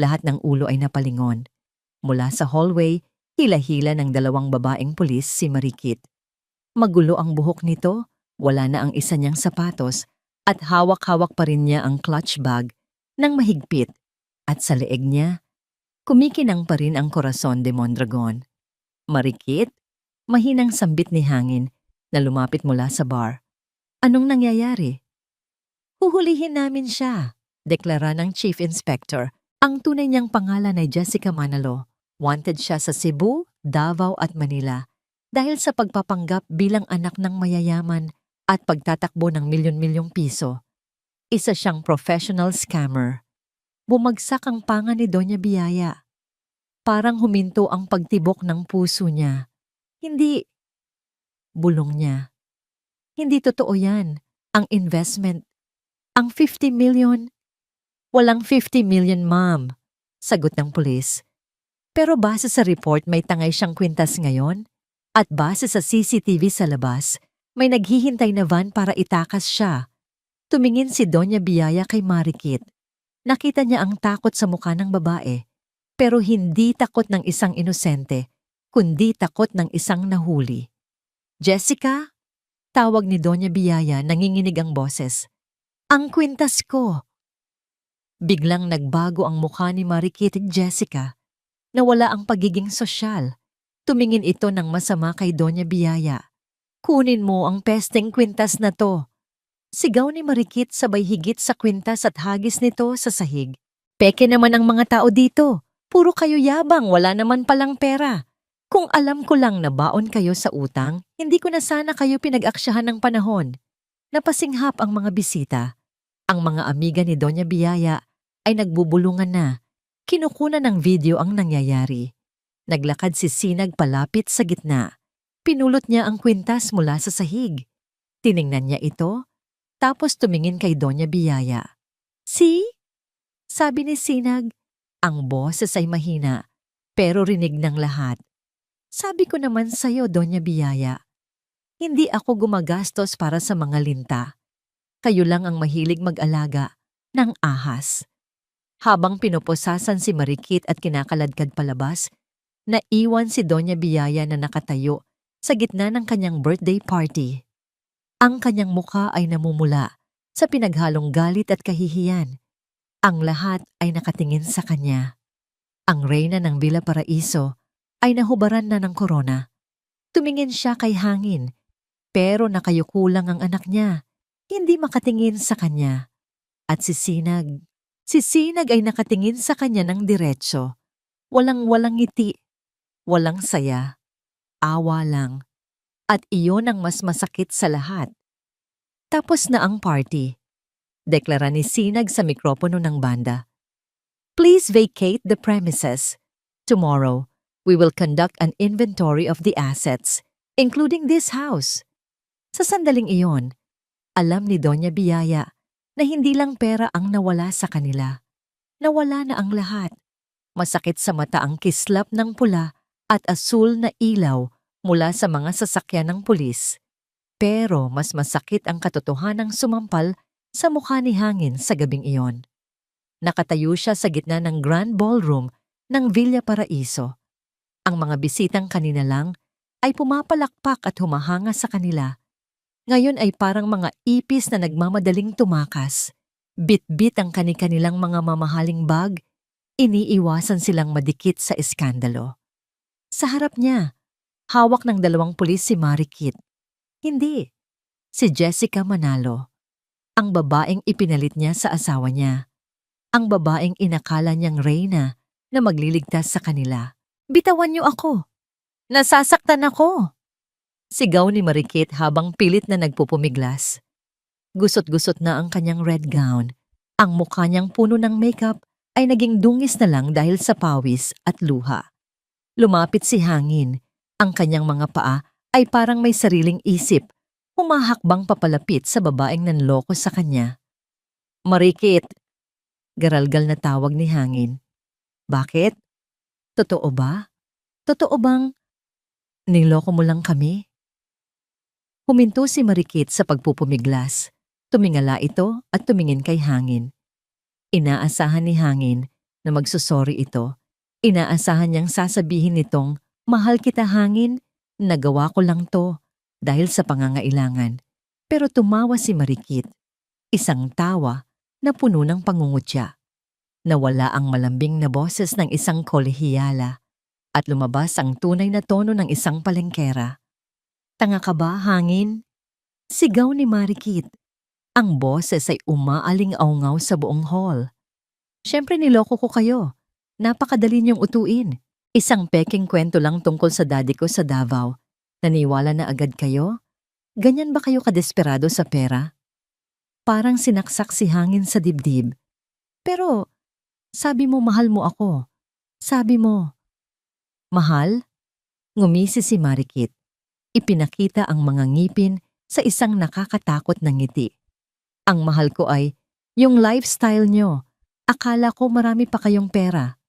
Speaker 1: Lahat ng ulo ay napalingon. Mula sa hallway, hila-hila ng 2 babaeng pulis si Marikit. Magulo ang buhok nito, wala na ang isa niyang sapatos, at hawak-hawak pa rin niya ang clutch bag ng mahigpit. At sa leeg niya, kumikinang pa rin ang Corazon de Mondragon. Marikit, mahinang sambit ni Hangin na lumapit mula sa bar. Anong nangyayari? Huhulihin namin siya, deklara ng chief inspector. Ang tunay niyang pangalan ay Jessica Manalo. Wanted siya sa Cebu, Davao at Manila dahil sa pagpapanggap bilang anak ng mayayaman at pagtatakbo ng milyon-milyong piso. Isa siyang professional scammer. Bumagsak ang panga ni Doña Biyaya. Parang huminto ang pagtibok ng puso niya. Hindi. Bulong niya. Hindi totoo yan. Ang investment. Ang 50 million. Walang 50 million, ma'am. Sagot ng pulis. Pero base sa report may tangay siyang kwintas ngayon at base sa CCTV sa labas, may naghihintay na van para itakas siya. Tumingin si Doña Biyaya kay Marikit. Nakita niya ang takot sa mukha ng babae, pero hindi takot ng isang inosente, kundi takot ng isang nahuli. Jessica? Tawag ni Doña Biyaya, nanginginig ang boses. Ang kwintas ko! Biglang nagbago ang mukha ni Marikit at Jessica. Nawala ang pagiging sosyal. Tumingin ito ng masama kay Doña Biyaya. Kunin mo ang pesteng kwintas na to. Sigaw ni Marikit sabay higit sa kwintas at hagis nito sa sahig. Peke naman ang mga tao dito. Puro kayo yabang, wala naman palang pera. Kung alam ko lang na baon kayo sa utang, hindi ko na sana kayo pinag-aksyahan ng panahon. Napasinghap ang mga bisita. Ang mga amiga ni Doña Biyaya ay nagbubulungan na. Kinukunan ng video ang nangyayari. Naglakad si Sinag palapit sa gitna. Pinulot niya ang kwintas mula sa sahig. Tiningnan niya ito, tapos tumingin kay Doña Biyaya. See? Sabi ni Sinag, ang boses ay mahina, Pero rinig ng lahat. Sabi ko naman sa'yo, Doña Biyaya, hindi ako gumagastos para sa mga linta. Kayo lang ang mahilig mag-alaga ng ahas. Habang pinupusasan si Marikit at kinakaladkad palabas, naiwan si Doña Biyaya na nakatayo sa gitna ng kanyang birthday party. Ang kanyang mukha ay namumula sa pinaghalong galit at kahihiyan. Ang lahat ay nakatingin sa kanya. Ang reyna ng Villa Paraiso ay nahubaran na ng korona. Tumingin siya kay Hangin, pero nakayuko lang ang anak niya, hindi makatingin sa kanya. At si Sinag ay nakatingin sa kanya ng diretso. Walang-walang ngiti, walang saya, awa lang. At iyon ang mas masakit sa lahat. Tapos na ang party. Deklara ni Sinag sa mikropono ng banda. Please vacate the premises. Tomorrow, we will conduct an inventory of the assets, including this house. Sa sandaling iyon, alam ni Doña Biyaya na hindi lang pera ang nawala sa kanila. Nawala na ang lahat. Masakit sa mata ang kislap ng pula at asul na ilaw mula sa mga sasakyan ng pulis. Pero mas masakit ang katotohanang sumampal sa mukha ni Hangin sa gabing iyon. Nakatayo siya sa gitna ng Grand Ballroom ng Villa Paraiso. Ang mga bisitang kanina lang ay pumapalakpak at humahanga sa kanila. Ngayon ay parang mga ipis na nagmamadaling tumakas. Bit-bit ang kani-kanilang mga mamahaling bag, iniiwasan silang madikit sa iskandalo. Sa harap niya, hawak ng 2 pulis si Marikit. Hindi, si Jessica Manalo. Ang babaeng ipinalit niya sa asawa niya. Ang babaeng inakala niyang reyna na magliligtas sa kanila. Bitawan niyo ako! Nasasaktan ako! Sigaw ni Marikit habang pilit na nagpupumiglas. Gusot-gusot na ang kanyang red gown. Ang mukha niyang puno ng makeup ay naging dungis na lang dahil sa pawis at luha. Lumapit si Hangin. Ang kanyang mga paa ay parang may sariling isip, humahakbang papalapit sa babaeng nanloko sa kanya. Marikit! Garalgal na tawag ni Hangin. Bakit? Totoo ba? Totoo bang niloko mo lang kami? Huminto si Marikit sa pagpupumiglas. Tumingala ito at tumingin kay Hangin. Inaasahan ni Hangin na magsusorry ito. Inaasahan niyang sasabihin nitong, mahal kita Hangin, nagawa ko lang to dahil sa pangangailangan. Pero tumawa si Marikit. Isang tawa na puno ng pangungutya. Nawala ang malambing na boses ng isang kolehiyala at lumabas ang tunay na tono ng isang palengkera. Tanga ka ba, Hangin? Sigaw ni Marikit. Ang boses ay umaaling-aungaw sa buong hall. Siyempre niloko ko kayo. Napakadali niyong utuin. Isang peking kwento lang tungkol sa daddy ko sa Davao. Naniwala na agad kayo? Ganyan ba kayo kadesperado sa pera? Parang sinaksak si Hangin sa dibdib. Pero, sabi mo mahal mo ako. Sabi mo, mahal? Ngumisi si Marikit. Ipinakita ang mga ngipin sa isang nakakatakot na ngiti. Ang mahal ko ay, yung lifestyle nyo. Akala ko marami pa kayong pera.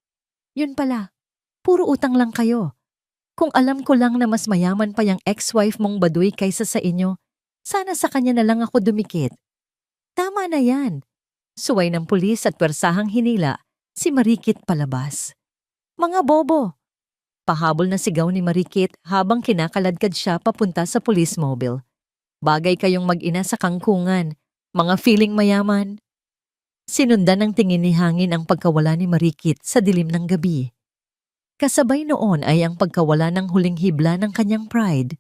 Speaker 1: Yun pala, puro utang lang kayo. Kung alam ko lang na mas mayaman pa yung ex-wife mong baduy kaysa sa inyo, sana sa kanya na lang ako dumikit. Tama na yan. Suway ng pulis at pwersahang hinila, si Marikit palabas. Mga bobo! Pahabol na sigaw ni Marikit habang kinakaladkad siya papunta sa police mobile. Bagay kayong mag-ina sa kangkungan, mga feeling mayaman. Sinundan ng tingin ni Hangin ang pagkawala ni Marikit sa dilim ng gabi. Kasabay noon ay ang pagkawala ng huling hibla ng kanyang pride.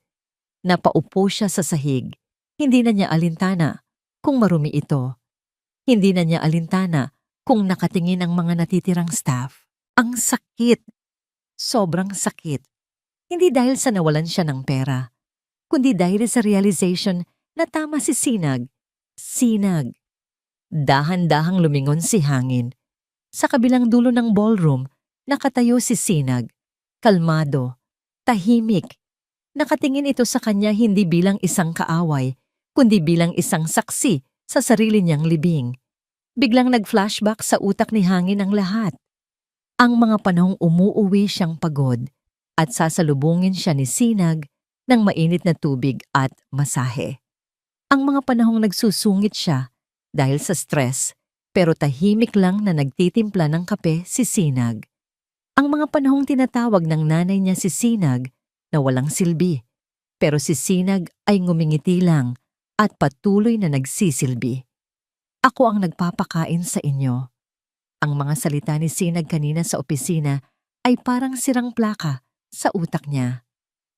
Speaker 1: Napaupo siya sa sahig. Hindi na niya alintana kung marumi ito. Hindi na niya alintana kung nakatingin ang mga natitirang staff. Ang sakit! Sobrang sakit. Hindi dahil sa nawalan siya ng pera, kundi dahil sa realization na tama si Sinag. Sinag. Dahan-dahang lumingon si Hangin. Sa kabilang dulo ng ballroom, nakatayo si Sinag. Kalmado. Tahimik. Nakatingin ito sa kanya hindi bilang isang kaaway, kundi bilang isang saksi sa sarili niyang libing. Biglang nag-flashback sa utak ni Hangin ang lahat. Ang mga panahong umuuwi siyang pagod at sasalubungin siya ni Sinag ng mainit na tubig at masahe. Ang mga panahong nagsusungit siya dahil sa stress pero tahimik lang na nagtitimpla ng kape si Sinag. Ang mga panahong tinatawag ng nanay niya si Sinag na walang silbi pero si Sinag ay ngumingiti lang at patuloy na nagsisilbi. Ako ang nagpapakain sa inyo. Ang mga salita ni Sinag kanina sa opisina ay parang sirang plaka sa utak niya.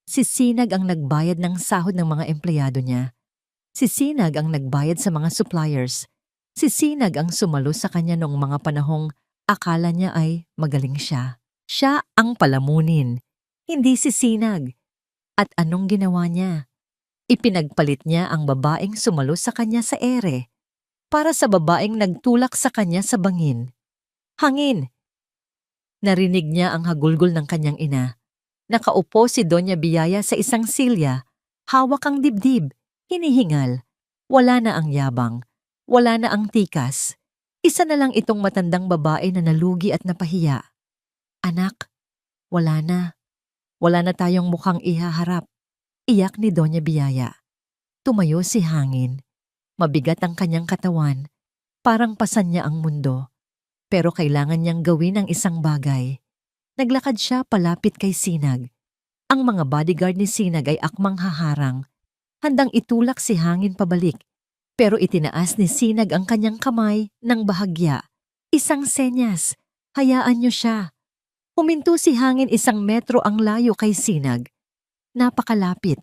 Speaker 1: Si Sinag ang nagbayad ng sahod ng mga empleyado niya. Si Sinag ang nagbayad sa mga suppliers. Si Sinag ang sumalo sa kanya noong mga panahong akala niya ay magaling siya. Siya ang palamunin, hindi si Sinag. At anong ginawa niya? Ipinagpalit niya ang babaeng sumalo sa kanya sa ere para sa babaeng nagtulak sa kanya sa bangin. Hangin! Narinig niya ang hagulgol ng kanyang ina. Nakaupo si Doña Biyaya sa isang silya, hawak ang dibdib, hinihingal. Wala na ang yabang, wala na ang tikas. Isa na lang itong matandang babae na nalugi at napahiya. Anak, wala na. Wala na tayong mukhang ihaharap. Iyak ni Doña Biyaya. Tumayo si Hangin. Mabigat ang kanyang katawan. Parang pasan niya ang mundo. Pero kailangan niyang gawin ang isang bagay. Naglakad siya palapit kay Sinag. Ang mga bodyguard ni Sinag ay akmang haharang. Handang itulak si Hangin pabalik. Pero itinaas ni Sinag ang kanyang kamay ng bahagya. Isang senyas. Hayaan niyo siya. Huminto si Hangin 1 metro ang layo kay Sinag. Napakalapit.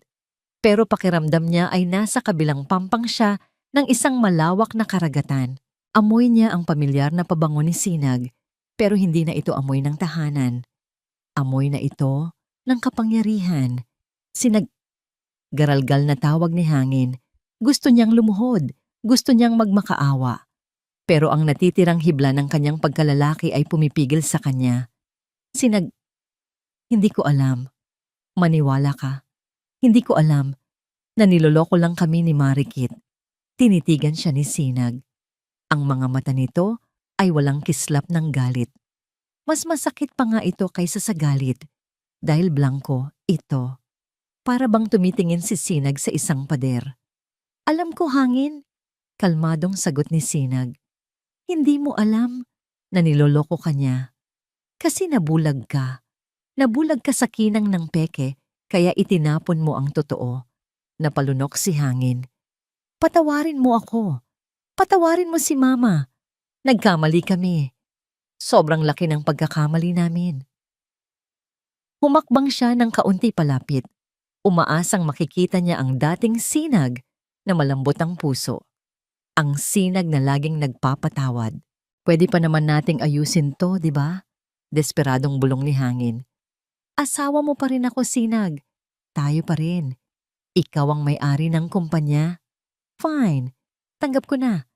Speaker 1: Pero pakiramdam niya ay nasa kabilang pampang siya ng isang malawak na karagatan. Amoy niya ang pamilyar na pabango ni Sinag, pero hindi na ito amoy ng tahanan. Amoy na ito ng kapangyarihan. Garalgal na tawag ni Hangin. Gusto niyang lumuhod, gusto niyang magmakaawa. Pero ang natitirang hibla ng kanyang pagkalalaki ay pumipigil sa kanya. Hindi ko alam. Maniwala ka. Hindi ko alam na niloloko lang kami ni Marikit. Tinitigan siya ni Sinag. Ang mga mata nito ay walang kislap ng galit. Mas masakit pa nga ito kaysa sa galit dahil blanko ito. Para bang tumitingin si Sinag sa isang pader. Alam ko, Hangin. Kalmadong sagot ni Sinag. Hindi mo alam na niloloko ka niya. Kasi nabulag ka. Nabulag ka sa kinang ng peke kaya itinapon mo ang totoo. Napalunok si Hangin. Patawarin mo ako. Patawarin mo si Mama. Nagkamali kami. Sobrang laki ng pagkakamali namin. Humakbang siya ng kaunti palapit. Umaasang makikita niya ang dating Sinag na malambot ang puso. Ang Sinag na laging nagpapatawad. Pwede pa naman nating ayusin to, di ba? Desperadong bulong ni Hangin. Asawa mo pa rin ako, Sinag. Tayo pa rin. Ikaw ang may-ari ng kumpanya. Fine. Tanggap ko na.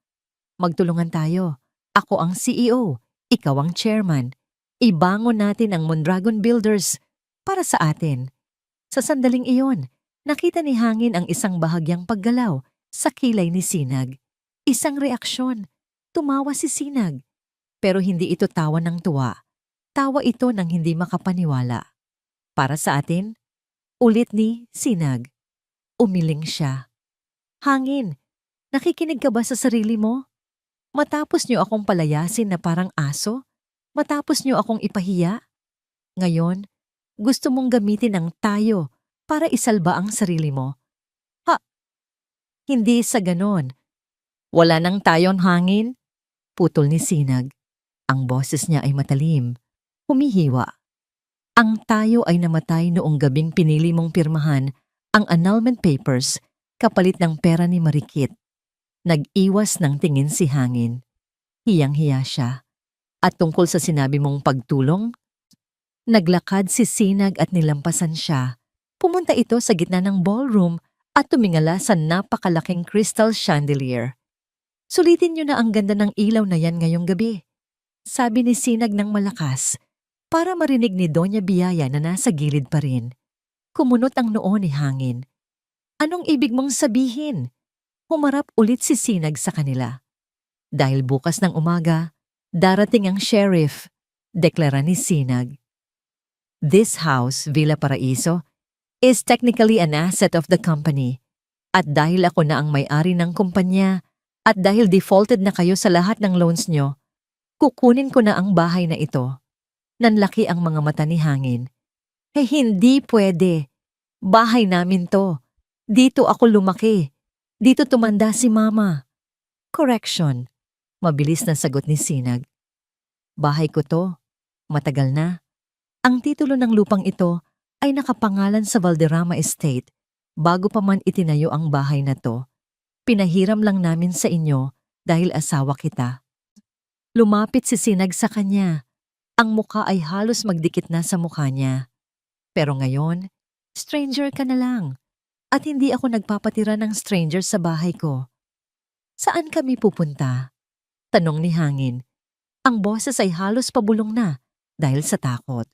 Speaker 1: Magtulungan tayo. Ako ang CEO. Ikaw ang chairman. Ibangon natin ang Mondragon Builders para sa atin. Sa sandaling iyon, nakita ni Hangin ang isang bahagyang paggalaw sa kilay ni Sinag. Isang reaksyon. Tumawa si Sinag. Pero hindi ito tawa ng tuwa. Tawa ito ng hindi makapaniwala. Para sa atin, ulit ni Sinag. Umiling siya. Hangin, nakikinig ka ba sa sarili mo? Matapos niyo akong palayasin na parang aso? Matapos niyo akong ipahiya? Ngayon, gusto mong gamitin ang tayo para isalba ang sarili mo. Ha? Hindi sa ganon. Wala nang tayon, Hangin? Putol ni Sinag. Ang boses niya ay matalim. Humihiwa. Ang tayo ay namatay noong gabing pinili mong pirmahan ang annulment papers kapalit ng pera ni Marikit. Nag-iwas ng tingin si Hangin. Hiyang-hiya siya. At tungkol sa sinabi mong pagtulong, naglakad si Sinag at nilampasan siya. Pumunta ito sa gitna ng ballroom at tumingala sa napakalaking crystal chandelier. Sulitin niyo na ang ganda ng ilaw na yan ngayong gabi. Sabi ni Sinag ng malakas, para marinig ni Doña Biyaya na nasa gilid pa rin. Kumunot ang noo ni Hangin. Anong ibig mong sabihin? Humarap ulit si Sinag sa kanila. Dahil bukas ng umaga, darating ang sheriff. Deklara ni Sinag. This house, Villa Paraiso, is technically an asset of the company. At dahil ako na ang may-ari ng kumpanya at dahil defaulted na kayo sa lahat ng loans nyo, kukunin ko na ang bahay na ito. Nanlaki ang mga mata ni Hangin. Hindi pwede. Bahay namin to. Dito ako lumaki. Dito tumanda si Mama. Correction. Mabilis na sagot ni Sinag. Bahay ko to. Matagal na. Ang titulo ng lupang ito ay nakapangalan sa Valderrama Estate bago pa man itinayo ang bahay na to. Pinahiram lang namin sa inyo dahil asawa kita. Lumapit si Sinag sa kanya. Ang muka ay halos magdikit na sa mukha niya. Pero ngayon, stranger ka na lang. At hindi ako nagpapatira ng stranger sa bahay ko. Saan kami pupunta? Tanong ni Hangin. Ang boses ay halos pabulong na dahil sa takot.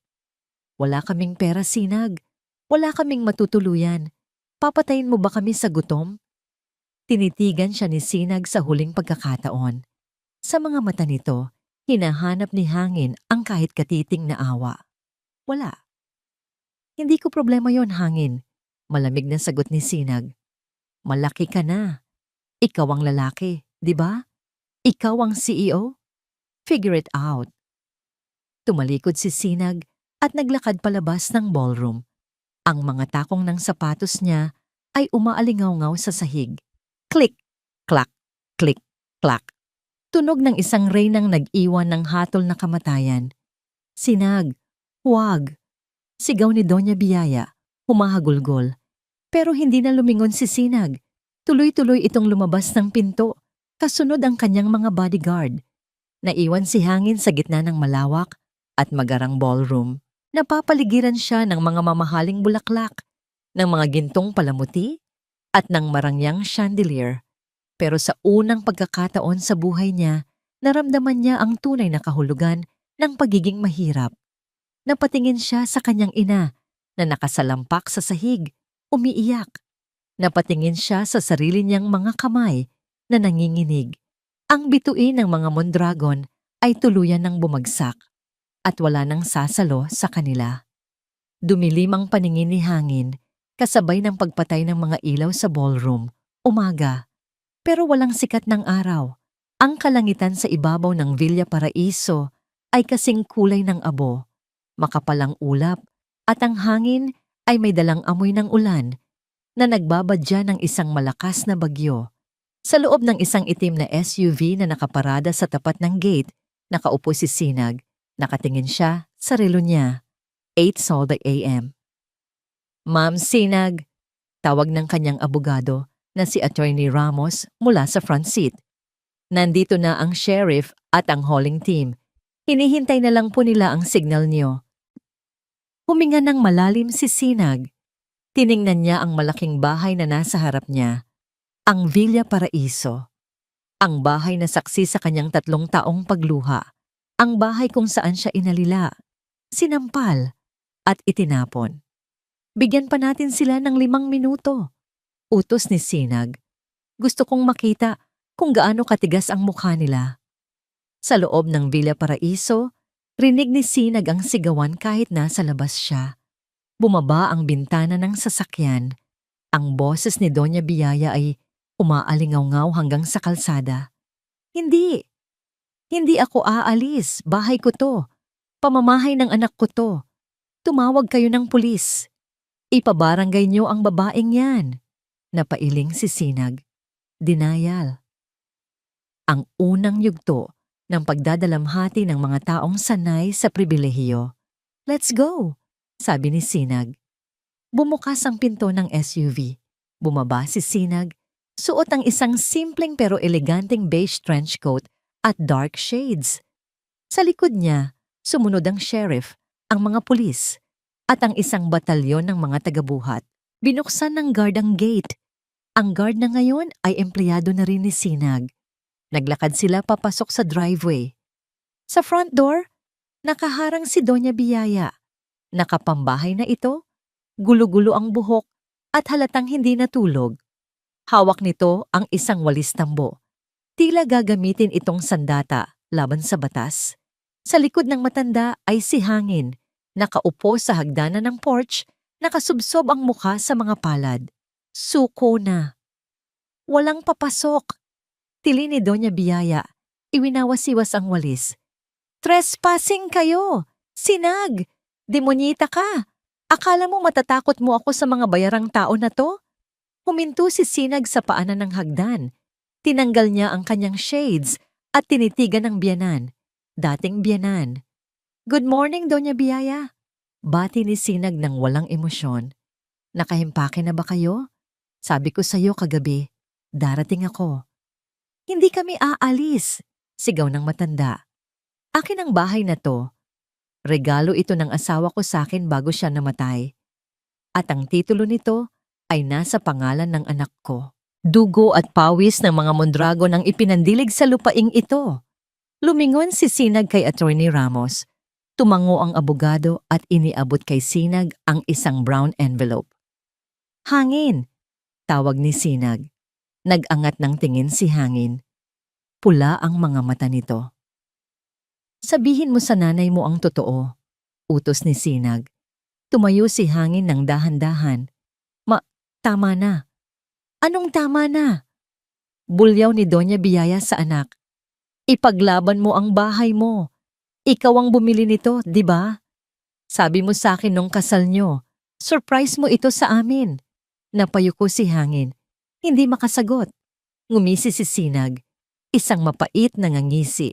Speaker 1: Wala kaming pera, Sinag. Wala kaming matutuluyan. Papatayin mo ba kami sa gutom? Tinitigan siya ni Sinag sa huling pagkakataon. Sa mga mata nito, hinahanap ni Hangin ang kahit katiting na awa. Wala. Hindi ko problema yon, Hangin. Malamig na sagot ni Sinag. Malaki ka na. Ikaw ang lalaki, di ba? Ikaw ang CEO? Figure it out. Tumalikod si Sinag at naglakad palabas ng ballroom. Ang mga takong ng sapatos niya ay umaalingaw-ngaw sa sahig. Click, clack, click, clack. Tunog ng isang reynang nag-iwan ng hatol na kamatayan. Sinag, huwag. Sigaw ni Doña Biyaya, humahagulgol. Pero hindi na lumingon si Sinag. Tuloy-tuloy itong lumabas ng pinto, kasunod ang kanyang mga bodyguard. Naiwan si Hangin sa gitna ng malawak at magarang ballroom. Napapaligiran siya ng mga mamahaling bulaklak, ng mga gintong palamuti, at ng marangyang chandelier. Pero sa unang pagkakataon sa buhay niya, naramdaman niya ang tunay na kahulugan ng pagiging mahirap. Napatingin siya sa kanyang ina na nakasalampak sa sahig, umiiyak. Napatingin siya sa sarili niyang mga kamay na nanginginig. Ang bituin ng mga Mondragon ay tuluyan ng bumagsak at wala nang sasalo sa kanila. Dumilim ang paningin ni Hangin kasabay ng pagpatay ng mga ilaw sa ballroom. Umaga, pero walang sikat ng araw. Ang kalangitan sa ibabaw ng Villa Paraiso ay kasing kulay ng abo, makapalang ulap, at ang hangin ay may dalang amoy ng ulan na nagbabadya ng isang malakas na bagyo. Sa loob ng isang itim na SUV na nakaparada sa tapat ng gate, nakaupo si Sinag. Nakatingin siya sa relo niya. 8 solid AM. Ma'am Sinag, tawag ng kanyang abogado na si Attorney Ramos mula sa front seat. Nandito na ang sheriff at ang hauling team. Hinihintay na lang po nila ang signal niyo. Huminga ng malalim si Sinag. Tiningnan niya ang malaking bahay na nasa harap niya. Ang Villa Paraiso. Ang bahay na saksi sa kanyang 3 taong pagluha. Ang bahay kung saan siya inalila, sinampal, at itinapon. Bigyan pa natin sila ng 5 minuto. Utos ni Sinag. Gusto kong makita kung gaano katigas ang mukha nila. Sa loob ng Villa Paraiso, rinig ni Sinag ang sigawan kahit nasa labas siya. Bumaba ang bintana ng sasakyan. Ang boses ni Doña Biyaya ay umaalingaw-ngaw hanggang sa kalsada. Hindi! Hindi ako aalis. Bahay ko to. Pamamahay ng anak ko to. Tumawag kayo ng pulis. Ipabarangay niyo ang babaeng yan. Napailing si Sinag. Denial. Ang unang yugto ng pagdadalamhati ng mga taong sanay sa pribilehiyo. Let's go, sabi ni Sinag. Bumukas ang pinto ng SUV. Bumaba si Sinag. Suot ang isang simpleng pero eleganteng beige trench coat at dark shades. Sa likod niya, sumunod ang sheriff, ang mga pulis, at ang isang batalyon ng mga tagabuhat. Binuksan ng guard ang gate. Ang guard na ngayon ay empleyado na rin ni Sinag. Naglakad sila papasok sa driveway. Sa front door, nakaharang si Doña Biyaya. Nakapambahay na ito, gulo-gulo ang buhok at halatang hindi natulog. Hawak nito ang isang walis tambo. Tila gagamitin itong sandata laban sa batas. Sa likod ng matanda ay si Hangin, nakaupo sa hagdanan ng porch, nakasubsob ang mukha sa mga palad. Suko na. Walang papasok. Tili ni Doña Biyaya. Iwinawasiwas ang walis. Trespassing kayo! Sinag! Demonyita ka! Akala mo matatakot mo ako sa mga bayarang tao na to? Huminto si Sinag sa paanan ng hagdan. Tinanggal niya ang kanyang shades at tinitigan ng biyanan. Dating biyanan. Good morning, Doña Biyaya. Bati ni Sinag ng walang emosyon. Nakahimpake na ba kayo? Sabi ko sa'yo kagabi, darating ako. Hindi kami aalis, sigaw ng matanda. Akin ang bahay na to. Regalo ito ng asawa ko sa akin bago siya namatay. At ang titulo nito ay nasa pangalan ng anak ko. Dugo at pawis ng mga Mondragon ang ipinandilig sa lupaing ito. Lumingon si Sinag kay Attorney Ramos. Tumango ang abogado at iniabot kay Sinag ang isang brown envelope. Hangin, tawag ni Sinag. Nag-angat ng tingin si Hangin. Pula ang mga mata nito. Sabihin mo sa nanay mo ang totoo, utos ni Sinag. Tumayo si Hangin ng dahan-dahan. Tama na. Anong tama na? Bulyaw ni Doña Biyaya sa anak. Ipaglaban mo ang bahay mo. Ikaw ang bumili nito, di ba? Sabi mo sa akin nung kasal nyo, surprise mo ito sa amin. Napayuko si Hangin. Hindi makasagot. Ngumisi si Sinag. Isang mapait na ngangisi.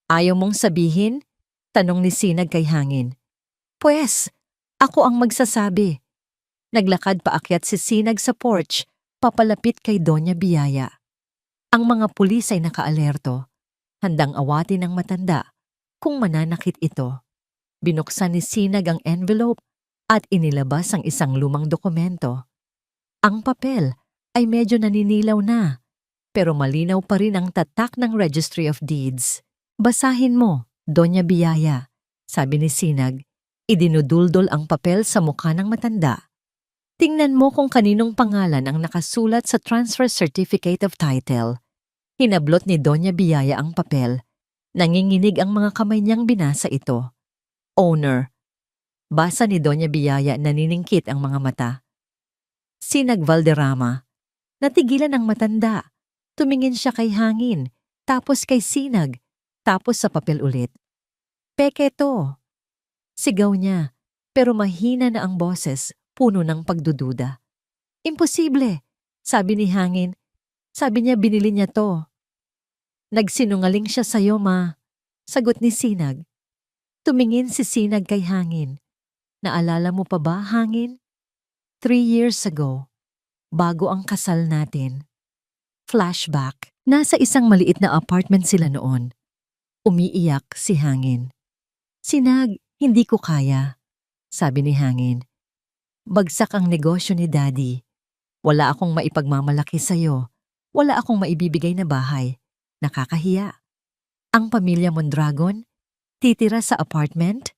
Speaker 1: Ayaw mong sabihin? Tanong ni Sinag kay Hangin. Pwes, ako ang magsasabi. Naglakad paakyat si Sinag sa porch, papalapit kay Doña Biyaya. Ang mga pulis ay nakaalerto, handang awatin ng matanda kung mananakit ito. Binuksan ni Sinag ang envelope at inilabas ang isang lumang dokumento. Ang papel ay medyo naninilaw na, pero malinaw pa rin ang tatak ng Registry of Deeds. Basahin mo, Doña Biyaya, sabi ni Sinag. Idinuduldol ang papel sa mukha ng matanda. Tingnan mo kung kaninong pangalan ang nakasulat sa Transfer Certificate of Title. Hinablot ni Doña Biyaya ang papel. Nanginginig ang mga kamay niyang binasa ito. Owner. Basa ni Doña Biyaya, naniningkit ang mga mata. Sinag Valderrama. Natigilan ang matanda. Tumingin siya kay Hangin, tapos kay Sinag, tapos sa papel ulit. Peke to. Sigaw niya, pero mahina na ang boses, puno ng pagdududa. Imposible, sabi ni Hangin. Sabi niya binili niya to. Nagsinungaling siya sa'yo, ma. Sagot ni Sinag. Tumingin si Sinag kay Hangin. Naalala mo pa ba, Hangin? 3 years ago, bago ang kasal natin. Flashback. Nasa isang maliit na apartment sila noon. Umiiyak si Hangin. Sinag, hindi ko kaya, sabi ni Hangin. Bagsak ang negosyo ni Daddy. Wala akong maipagmamalaki sa'yo. Wala akong maibibigay na bahay. Nakakahiya. Ang pamilya Mondragon, titira sa apartment?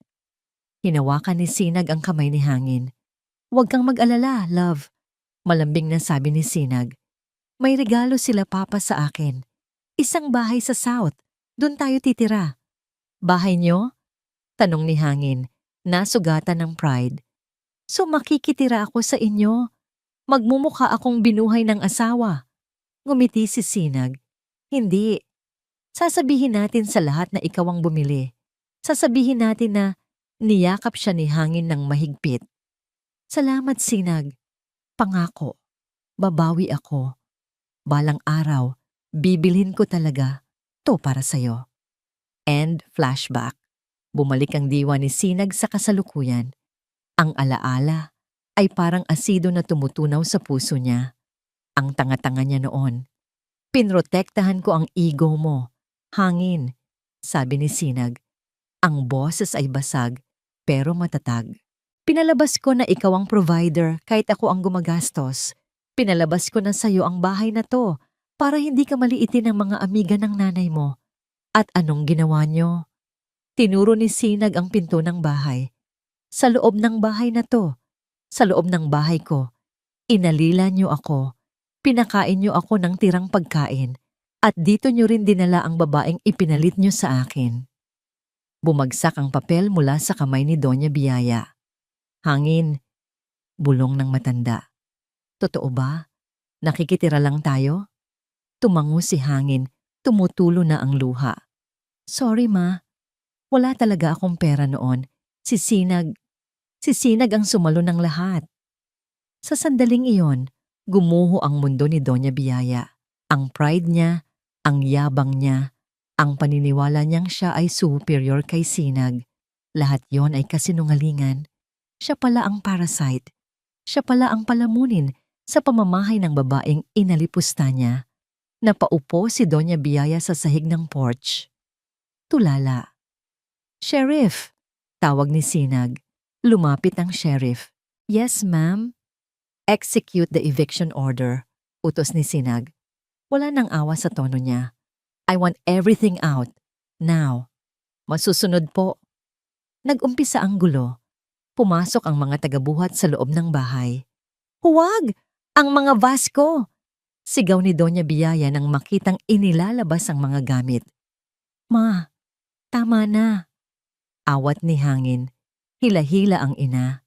Speaker 1: Hinawakan ni Sinag ang kamay ni Hangin. Huwag kang mag-alala, love. Malambing na sabi ni Sinag. May regalo sila papa sa akin. Isang bahay sa South. Doon tayo titira. Bahay niyo? Tanong ni Hangin, nasugatan ng pride. So makikitira ako sa inyo? Magmumukha akong binuhay ng asawa. Ngumiti si Sinag. Hindi. Sasabihin natin sa lahat na ikaw ang bumili. Sasabihin natin na niyakap siya ni Hangin ng mahigpit. Salamat, Sinag. Pangako, babawi ako. Balang araw, bibilhin ko talaga to para sa'yo. End flashback. Bumalik ang diwa ni Sinag sa kasalukuyan. Ang alaala ay parang asido na tumutunaw sa puso niya. Ang tanga-tanga niya noon. Pinrotektahan ko ang ego mo. Hangin, sabi ni Sinag. Ang boses ay basag, pero matatag. Pinalabas ko na ikaw ang provider kahit ako ang gumagastos. Pinalabas ko na sa'yo ang bahay na to para hindi ka maliitin ng mga amiga ng nanay mo. At anong ginawa niyo? Tinuro ni Sinag ang pinto ng bahay. Sa loob ng bahay na to, sa loob ng bahay ko, inalila niyo ako, pinakain niyo ako ng tirang pagkain, at dito niyo rin dinala ang babaeng ipinalit niyo sa akin. Bumagsak ang papel mula sa kamay ni Doña Biyaya. Hangin, bulong ng matanda. Totoo ba? Nakikitira lang tayo? Tumango si Hangin, tumutulo na ang luha. Sorry ma, wala talaga akong pera noon. Si Sinag ang sumalo ng lahat. Sa sandaling iyon, gumuho ang mundo ni Doña Biyaya. Ang pride niya, ang yabang niya, ang paniniwala niyang siya ay superior kay Sinag. Lahat yon ay kasinungalingan. Siya pala ang parasite. Siya pala ang palamunin sa pamamahay ng babaeng inalipusta niya. Napaupo si Doña Biyaya sa sahig ng porch. Tulala. Sheriff! Tawag ni Sinag. Lumapit ang sheriff. Yes, ma'am. Execute the eviction order. Utos ni Sinag. Wala nang awa sa tono niya. I want everything out. Now. Masusunod po. Nag-umpisa ang gulo. Pumasok ang mga tagabuhat sa loob ng bahay. Huwag! Ang mga Vasco! Sigaw ni Doña Biyaya nang makitang inilalabas ang mga gamit. Ma, tama na. Awat ni Hangin. Hila-hila ang ina.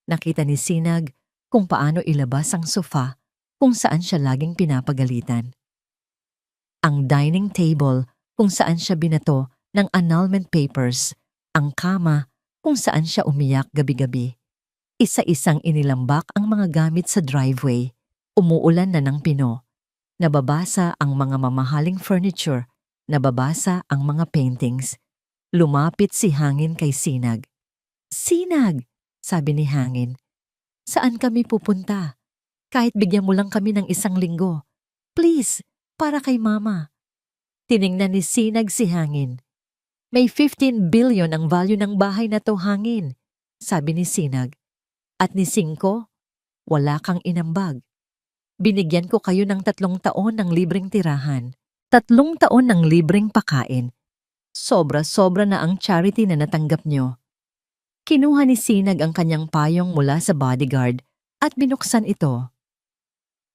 Speaker 1: Nakita ni Sinag kung paano ilabas ang sofa kung saan siya laging pinapagalitan. Ang dining table kung saan siya binato ng annulment papers, ang kama kung saan siya umiyak gabi-gabi. Isa-isang inilambak ang mga gamit sa driveway. Umuulan na ng pino. Nababasa ang mga mamahaling furniture. Nababasa ang mga paintings. Lumapit si Hangin kay Sinag. Sinag! Sabi ni Hangin. Saan kami pupunta? Kahit bigyan mo lang kami ng 1 linggo. Please, para kay Mama. Tiningnan ni Sinag si Hangin. May 15 billion ang value ng bahay na to, Hangin. Sabi ni Sinag. At ni Cinco, wala kang inambag. Binigyan ko kayo ng 3 taon ng libreng tirahan. 3 taon ng libreng pakain. Sobra-sobra na ang charity na natanggap nyo. Kinuha ni Sinag ang kanyang payong mula sa bodyguard at binuksan ito.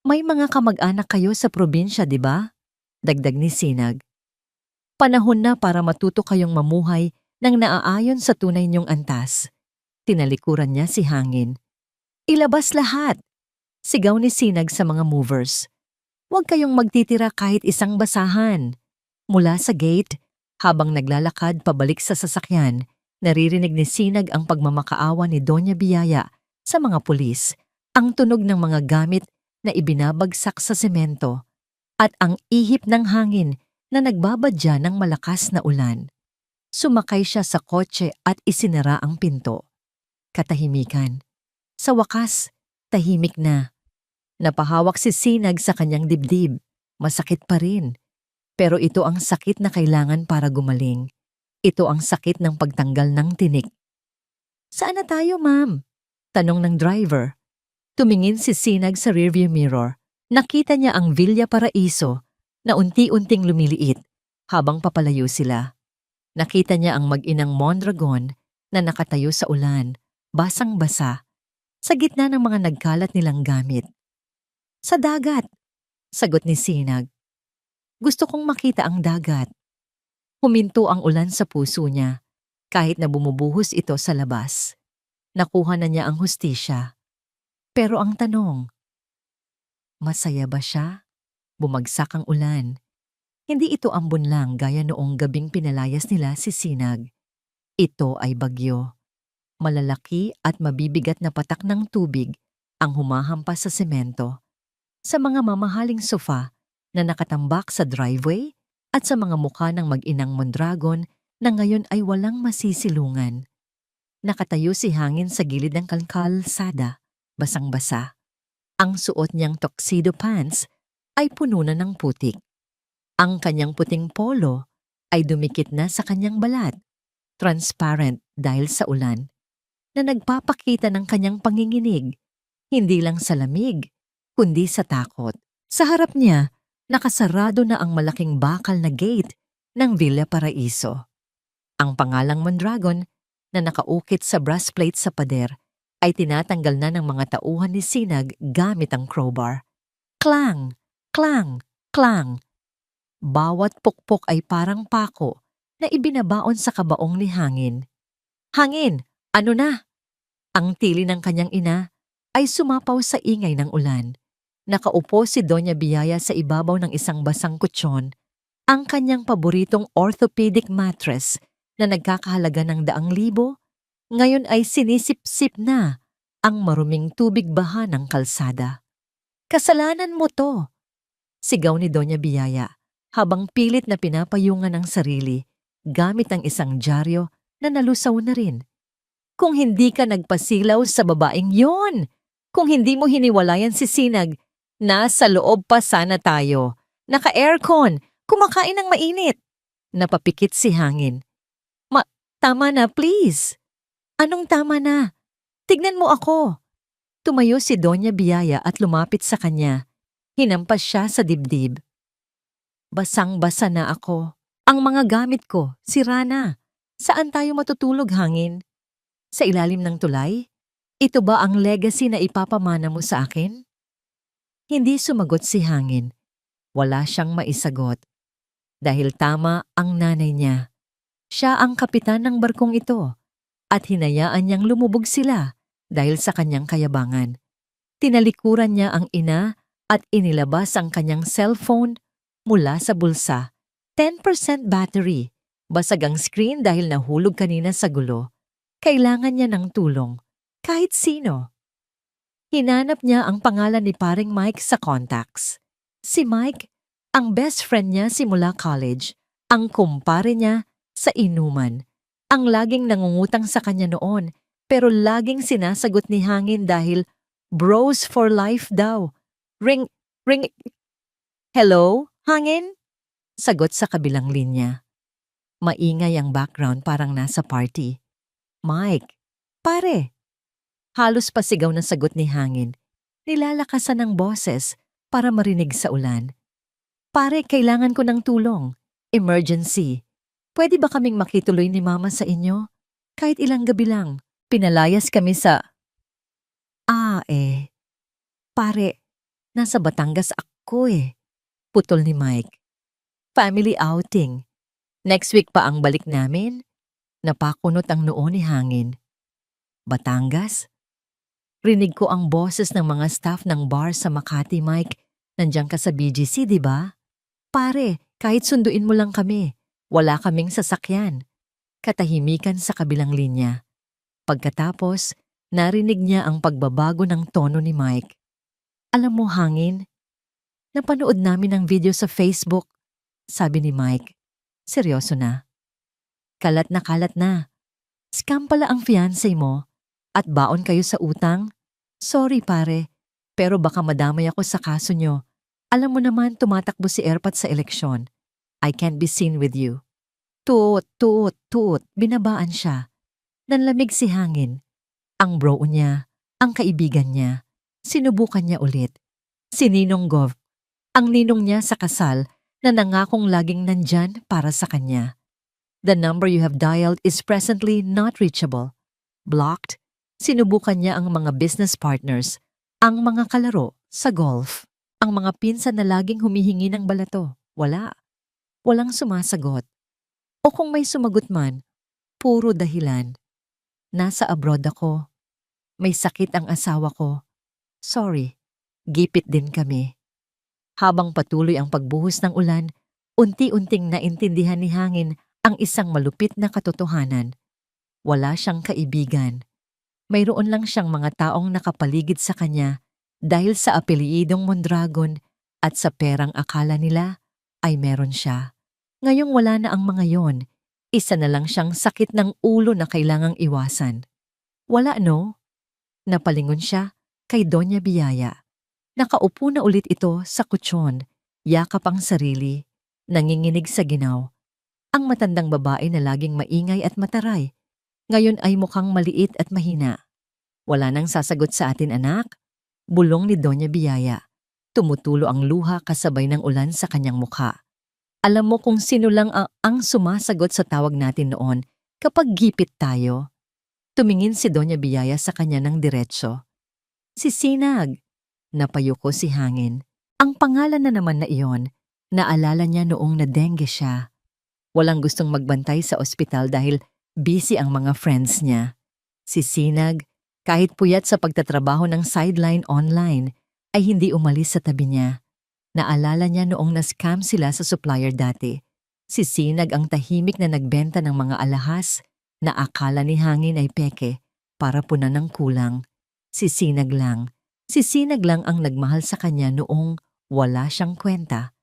Speaker 1: May mga kamag-anak kayo sa probinsya, di ba? Dagdag ni Sinag. Panahon na para matuto kayong mamuhay nang naaayon sa tunay niyong antas. Tinalikuran niya si Hangin. Ilabas lahat! Sigaw ni Sinag sa mga movers. Huwag kayong magtitira kahit 1 basahan. Mula sa gate, habang naglalakad pabalik sa sasakyan, naririnig ni Sinag ang pagmamakaawa ni Doña Biyaya sa mga pulis, ang tunog ng mga gamit na ibinabagsak sa semento, at ang ihip ng hangin na nagbabadya ng malakas na ulan. Sumakay siya sa kotse at isinara ang pinto. Katahimikan. Sa wakas, tahimik na. Napahawak si Sinag sa kanyang dibdib. Masakit pa rin. Pero ito ang sakit na kailangan para gumaling. Ito ang sakit ng pagtanggal ng tinik. Saan na tayo, ma'am? Tanong ng driver. Tumingin si Sinag sa rearview mirror. Nakita niya ang Villa Paraiso na unti-unting lumiliit habang papalayo sila. Nakita niya ang mag-inang Mondragon na nakatayo sa ulan, basang-basa, sa gitna ng mga nagkalat nilang gamit. Sa dagat, sagot ni Sinag. Gusto kong makita ang dagat. Huminto ang ulan sa puso niya, kahit na bumubuhos ito sa labas. Nakuha na niya ang hustisya. Pero ang tanong, masaya ba siya? Bumagsak ang ulan. Hindi ito ambon lang gaya noong gabing pinalayas nila si Sinag. Ito ay bagyo. Malalaki at mabibigat na patak ng tubig ang humahampas sa semento, sa mga mamahaling sofa na nakatambak sa driveway at sa mga mukha ng mag-inang Mondragon na ngayon ay walang masisilungan. Nakatayo si Hangin sa gilid ng kalsada, basang-basa. Ang suot niyang tuxedo pants ay puno na ng putik. Ang kanyang puting polo ay dumikit na sa kanyang balat, transparent dahil sa ulan, na nagpapakita ng kanyang panginginig, hindi lang sa lamig, kundi sa takot. Sa harap niya, nakasarado na ang malaking bakal na gate ng Villa Paraiso. Ang pangalang Mondragon na nakaukit sa brass plate sa pader ay tinatanggal na ng mga tauhan ni Sinag gamit ang crowbar. Klang! Klang! Klang! Bawat pukpok ay parang pako na ibinabaon sa kabaong ni Hangin. "Hangin, ano na?" Ang tili ng kanyang ina ay sumapaw sa ingay ng ulan. Nakaupo si Doña Biyaya sa ibabaw ng isang basang kutsyon, ang kanyang paboritong orthopedic mattress na nagkakahalaga ng 100,000, ngayon ay sinisip-sip na ang maruming tubig baha ng kalsada. "Kasalanan mo to!" Sigaw ni Doña Biyaya habang pilit na pinapayungan ang sarili gamit ang isang dyaryo na nalusaw na rin. "Kung hindi ka nagpasilaw sa babaeng yon, kung hindi mo hiniwalayan si Sinag, nasa loob pa sana tayo. Naka-aircon, kumakain ng mainit." Napapikit si Hangin. Tama na, please." "Anong tama na? Tignan mo ako." Tumayo si Doña Biyaya at lumapit sa kanya. Hinampas siya sa dibdib. "Basang-basa na ako. Ang mga gamit ko, sira na. Saan tayo matutulog, Hangin? Sa ilalim ng tulay? Ito ba ang legacy na ipapamana mo sa akin?" Hindi sumagot si Hangin. Wala siyang maisagot. Dahil tama ang nanay niya. Siya ang kapitan ng barkong ito at hinayaan niyang lumubog sila dahil sa kanyang kayabangan. Tinalikuran niya ang ina at inilabas ang kanyang cellphone mula sa bulsa. 10% battery. Basag ang screen dahil nahulog kanina sa gulo. Kailangan niya ng tulong. Kahit sino. Hinanap niya ang pangalan ni paring Mike sa contacts. Si Mike, ang best friend niya simula college, ang kumpare niya sa inuman, ang laging nangungutang sa kanya noon pero laging sinasagot ni Hangin dahil bros for life daw. Ring. "Hello, Hangin?" Sagot sa kabilang linya. Maingay ang background, parang nasa party. "Mike, pare." Halos pasigaw na sagot ni Hangin. Nilalakasan ng boses para marinig sa ulan. "Pare, kailangan ko ng tulong. Emergency. Pwede ba kaming makituloy ni Mama sa inyo? Kahit ilang gabi lang. Pinalayas kami sa..." Pare, nasa Batangas ako eh." Putol ni Mike. "Family outing. Next week pa ang balik namin." Napakunot ang noo ni Hangin. "Batangas?" "Rinig ko ang boses ng mga staff ng bar sa Makati, Mike. Nandiyan ka sa BGC, di ba? Pare, kahit sunduin mo lang kami. Wala kaming sasakyan." Katahimikan sa kabilang linya. Pagkatapos, narinig niya ang pagbabago ng tono ni Mike. "Alam mo, Hangin, napanood namin ang video sa Facebook." Sabi ni Mike. Seryoso na. Kalat na kalat na. Scam pala ang fiancé mo at baon kayo sa utang? "Sorry pare, pero baka madamay ako sa kaso nyo. Alam mo naman tumatakbo si Erpat sa eleksyon. I can't be seen with you." Tuot, tuot, tuot, binabaan siya. Nanlamig si Hangin. Ang bro niya, ang kaibigan niya, sinubukan niya ulit. Si Ninong Gov, ang ninong niya sa kasal na nangakong laging nandyan para sa kanya. "The number you have dialed is presently not reachable." Blocked. Sinubukan niya ang mga business partners, ang mga kalaro sa golf, ang mga pinsan na laging humihingi ng balato. Wala. Walang sumasagot. O kung may sumagot man, puro dahilan. "Nasa abroad ako. May sakit ang asawa ko. Sorry, gipit din kami." Habang patuloy ang pagbuhos ng ulan, unti-unting naintindihan ni Hangin ang isang malupit na katotohanan. Wala siyang kaibigan. Mayroon lang siyang mga taong nakapaligid sa kanya dahil sa apelyidong Mondragon at sa perang akala nila ay meron siya. Ngayong wala na ang mga yon, isa na lang siyang sakit ng ulo na kailangang iwasan. "Wala no?" Napalingon siya kay Doña Biyaya. Nakaupo na ulit ito sa kutsyon, yakap ang sarili, nanginginig sa ginaw. Ang matandang babae na laging maingay at mataray, ngayon ay mukhang maliit at mahina. "Wala nang sasagot sa atin, anak?" Bulong ni Doña Biyaya. Tumutulo ang luha kasabay ng ulan sa kanyang mukha. "Alam mo kung sino lang ang sumasagot sa tawag natin noon kapag gipit tayo?" Tumingin si Doña Biyaya sa kanya ng diretso. "Si Sinag." Napayuko si Hangin. Ang pangalan na naman na iyon, naalala niya noong na-dengue siya. Walang gustong magbantay sa ospital dahil busy ang mga friends niya. Si Sinag, kahit puyat sa pagtatrabaho ng sideline online, ay hindi umalis sa tabi niya. Naalala niya noong na-scam sila sa supplier dati. Si Sinag ang tahimik na nagbenta ng mga alahas na akala ni Hangin ay peke para punan ng kulang. Si Sinag lang. Si Sinag lang ang nagmahal sa kanya noong wala siyang kwenta.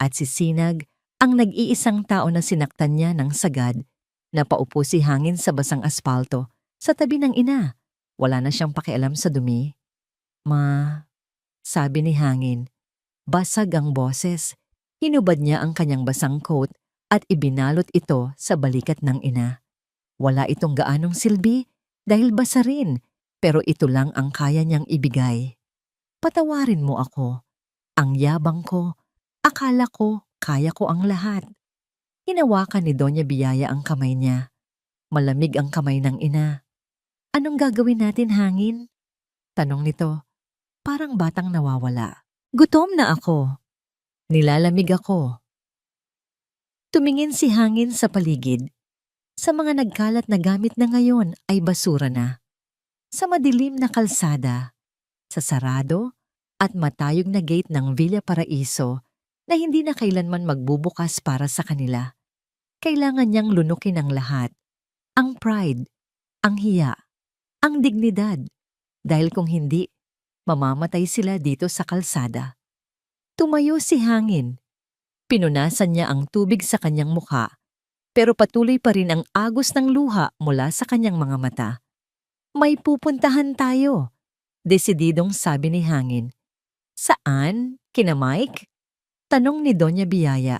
Speaker 1: At si Sinag ang nag-iisang tao na sinaktan niya ng sagad. Napaupo si Hangin sa basang aspalto sa tabi ng ina. Wala na siyang pakialam sa dumi. Ma, sabi ni Hangin. Basag ang boses. Hinubad niya ang kanyang basang coat at ibinalot ito sa balikat ng ina. Wala itong gaanong silbi dahil basa rin, pero ito lang ang kaya niyang ibigay. Patawarin mo ako. Ang yabang ko. Akala ko kaya ko ang lahat. Hinawakan ni Doña Biyaya ang kamay niya. Malamig ang kamay ng ina. Anong gagawin natin, Hangin? Tanong nito. Parang batang nawawala. Gutom na ako. Nilalamig ako. Tumingin si Hangin sa paligid. Sa mga nagkalat na gamit na ngayon ay basura na. Sa madilim na kalsada, sa sarado at matayog na gate ng Villa Paraiso na hindi na kailanman magbubukas para sa kanila. Kailangan niyang lunukin ang lahat. Ang pride, ang hiya, ang dignidad. Dahil kung hindi, mamamatay sila dito sa kalsada. Tumayo si Hangin. Pinunasan niya ang tubig sa kanyang mukha, pero patuloy pa rin ang agos ng luha mula sa kanyang mga mata. May pupuntahan tayo, desididong sabi ni Hangin. Saan? Kina Mike? Tanong ni Doña Biyaya.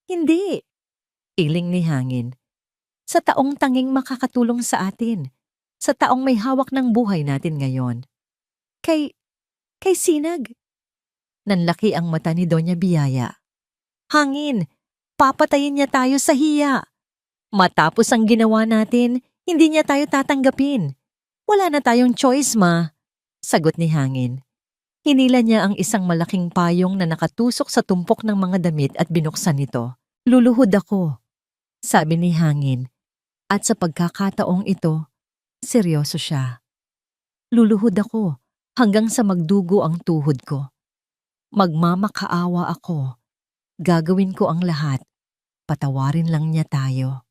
Speaker 1: Hindi, iling ni Hangin. Sa taong tanging makakatulong sa atin, sa taong may hawak ng buhay natin ngayon. Kay Sinag. Nanlaki ang mata ni Doña Biyaya. Hangin, papatayin niya tayo sa hiya. Matapos ang ginawa natin, hindi niya tayo tatanggapin. Wala na tayong choice, ma. Sagot ni Hangin. Hinila niya ang isang malaking payong na nakatusok sa tumpok ng mga damit at binuksan ito. Luluhod ako, sabi ni Hangin. At sa pagkakataong ito, seryoso siya. Luluhod ako hanggang sa magdugo ang tuhod ko. Magmamakaawa ako. Gagawin ko ang lahat. Patawarin lang niya tayo.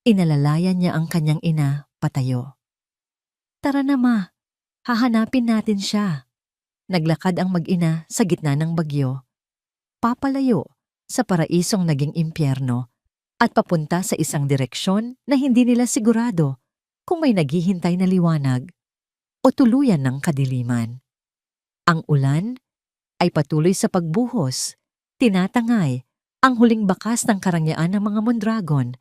Speaker 1: Inalalayan niya ang kanyang ina patayo. Tara na, ma. Hahanapin natin siya. Naglakad ang mag-ina sa gitna ng bagyo. Papalayo sa paraisong naging impyerno at papunta sa isang direksyon na hindi nila sigurado kung may naghihintay na liwanag o tuluyan ng kadiliman. Ang ulan ay patuloy sa pagbuhos, tinatangay ang huling bakas ng karangyaan ng mga Mondragon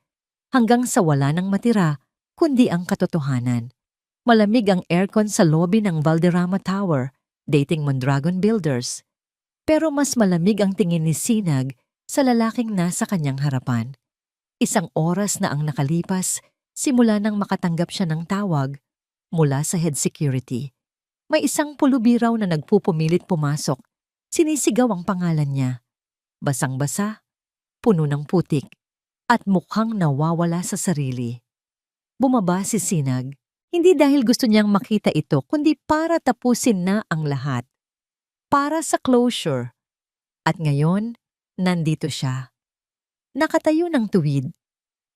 Speaker 1: hanggang sa wala nang matira kundi ang katotohanan. Malamig ang aircon sa lobby ng Valderrama Tower, dating Mondragon Builders. Pero mas malamig ang tingin ni Sinag sa lalaking nasa kanyang harapan. Isang oras na ang nakalipas simula nang makatanggap siya ng tawag mula sa head security. May isang pulubi raw na nagpupumilit pumasok. Sinisigaw ang pangalan niya. Basang-basa, puno ng putik, at mukhang nawawala sa sarili. Bumaba si Sinag. Hindi dahil gusto niyang makita ito, kundi para tapusin na ang lahat. Para sa closure. At ngayon, nandito siya. Nakatayo ng tuwid.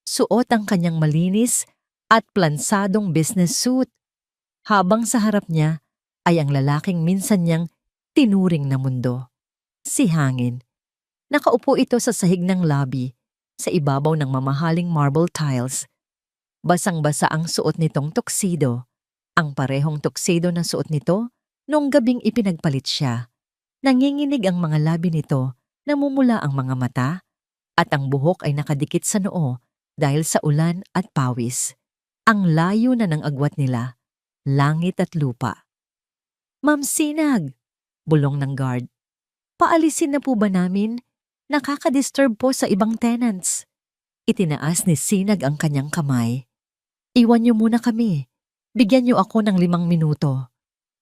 Speaker 1: Suot ang kanyang malinis at plansadong business suit. Habang sa harap niya ay ang lalaking minsan niyang tinuring na mundo. Si Hangin. Nakaupo ito sa sahig ng lobby, sa ibabaw ng mamahaling marble tiles. Basang-basa ang suot nitong tuxedo, ang parehong tuxedo na suot nito noong gabing ipinagpalit siya. Nanginginig ang mga labi nito, namumula ang mga mata, at ang buhok ay nakadikit sa noo dahil sa ulan at pawis. Ang layo na ng agwat nila, langit at lupa. Ma'am Sinag, bulong ng guard. Paalisin na po ba namin? Nakaka-disturb po sa ibang tenants. Itinaas ni Sinag ang kanyang kamay. Iwan niyo muna kami. Bigyan niyo ako ng 5 minuto.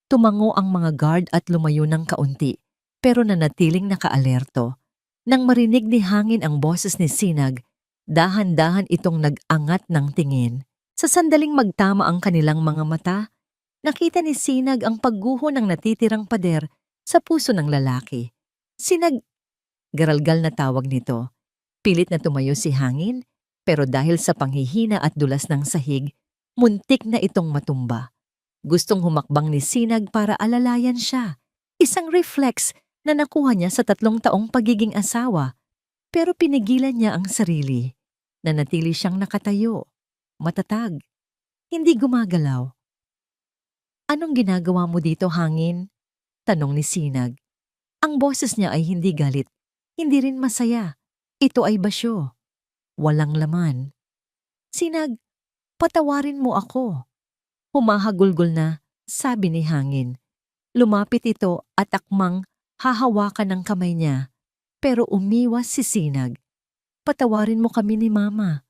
Speaker 1: Tumango ang mga guard at lumayo ng kaunti, pero nanatiling nakaalerto. Nang marinig ni Hangin ang boses ni Sinag, dahan-dahan itong nag-angat ng tingin. Sa sandaling magtama ang kanilang mga mata, nakita ni Sinag ang pagguho ng natitirang pader sa puso ng lalaki. Sinag, garalgal na tawag nito. Pilit na tumayo si Hangin, pero dahil sa panghihina at dulas ng sahig, muntik na itong matumba. Gustong humakbang ni Sinag para alalayan siya. Isang reflex na nakuha niya sa 3 taong pagiging asawa. Pero pinigilan niya ang sarili. Nanatili siyang nakatayo, matatag, hindi gumagalaw. "Anong ginagawa mo dito, Hangin?" tanong ni Sinag. Ang boses niya ay hindi galit, hindi rin masaya. Ito ay basyo, walang laman. "Sinag, patawarin mo ako." Humahagulgol na, sabi ni Hangin. Lumapit ito at akmang hahawakan ng kamay niya, pero umiwas si Sinag. "Patawarin mo kami ni Mama.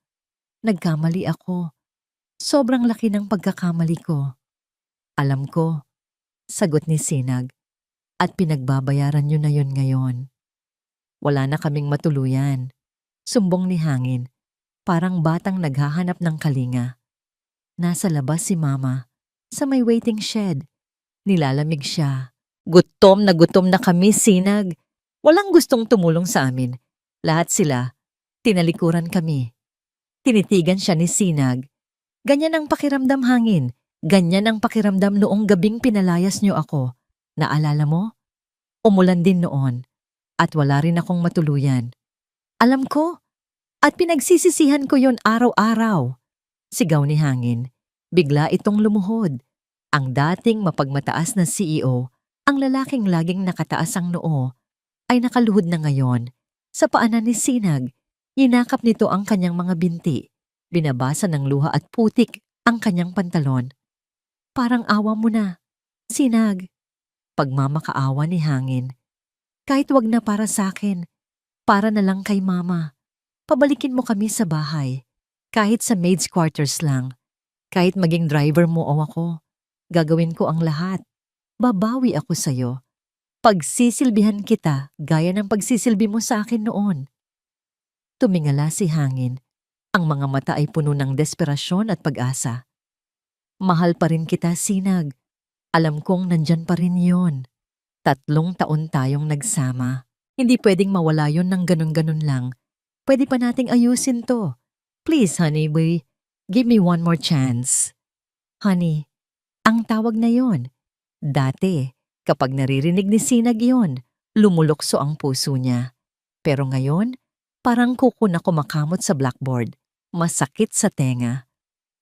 Speaker 1: Nagkamali ako. Sobrang laki ng pagkakamali ko." "Alam ko," sagot ni Sinag, "at pinagbabayaran niyo na yun ngayon." "Wala na kaming matuluyan," sumbong ni Hangin, parang batang naghahanap ng kalinga. Nasa labas si Mama, sa may waiting shed. Nilalamig siya. Gutom na kami, Sinag. Walang gustong tumulong sa amin. Lahat sila, tinalikuran kami. Tinitigan siya ni Sinag. "Ganyan ang pakiramdam, Hangin. Ganyan ang pakiramdam noong gabing pinalayas niyo ako. Naalala mo? Umulan din noon. At wala rin akong matuluyan." "Alam ko. At pinagsisisihan ko yon araw-araw." Sigaw ni Hangin. Bigla itong lumuhod. Ang dating mapagmataas na CEO, ang lalaking laging nakataas ang noo, ay nakaluhod na ngayon. Sa paanan ni Sinag, yinakap nito ang kanyang mga binti. Binabasa ng luha at putik ang kanyang pantalon. "Parang awa mo na, Sinag." Pagmamakaawa ni Hangin. "Kahit wag na para sa akin, para na lang kay Mama. Pabalikin mo kami sa bahay. Kahit sa maid's quarters lang. Kahit maging driver mo o ako. Gagawin ko ang lahat. Babawi ako sa'yo. Pagsisilbihan kita gaya ng pagsisilbi mo sa akin noon." Tumingala si Hangin. Ang mga mata ay puno ng desperasyon at pag-asa. "Mahal pa rin kita, Sinag. Alam kong nandyan pa rin yon. 3 taon tayong nagsama. Hindi pwedeng mawala yon ng ganun-ganun lang. Pwede pa nating ayusin to. Please, honey boy, give me one more chance." "Honey," ang tawag na yon. Dati, kapag naririnig ni Sinag yon, lumulokso ang puso niya. Pero ngayon, parang kuko na kumakamot sa blackboard. Masakit sa tenga.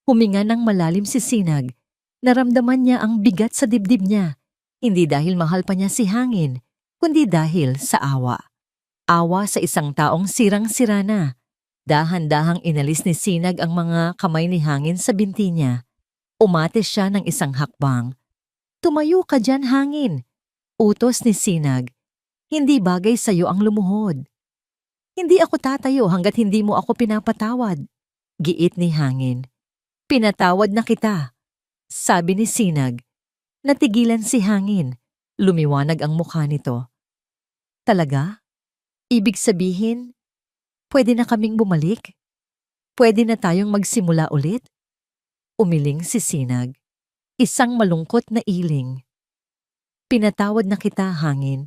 Speaker 1: Huminga ng malalim si Sinag. Naramdaman niya ang bigat sa dibdib niya. Hindi dahil mahal pa niya si Hangin, kundi dahil sa awa. Awa sa isang taong sirang-sira na. Dahan-dahang inalis ni Sinag ang mga kamay ni Hangin sa binti niya. Umatis siya ng isang hakbang. "Tumayo ka dyan, Hangin." Utos ni Sinag. "Hindi bagay sa'yo ang lumuhod." "Hindi ako tatayo hanggat hindi mo ako pinapatawad." Giit ni Hangin. "Pinatawad na kita," sabi ni Sinag. Natigilan si Hangin. Lumiwanag ang mukha nito. "Talaga? Ibig sabihin, pwede na kaming bumalik? Pwede na tayong magsimula ulit?" Umiling si Sinag. Isang malungkot na iling. "Pinatawad na kita, Hangin.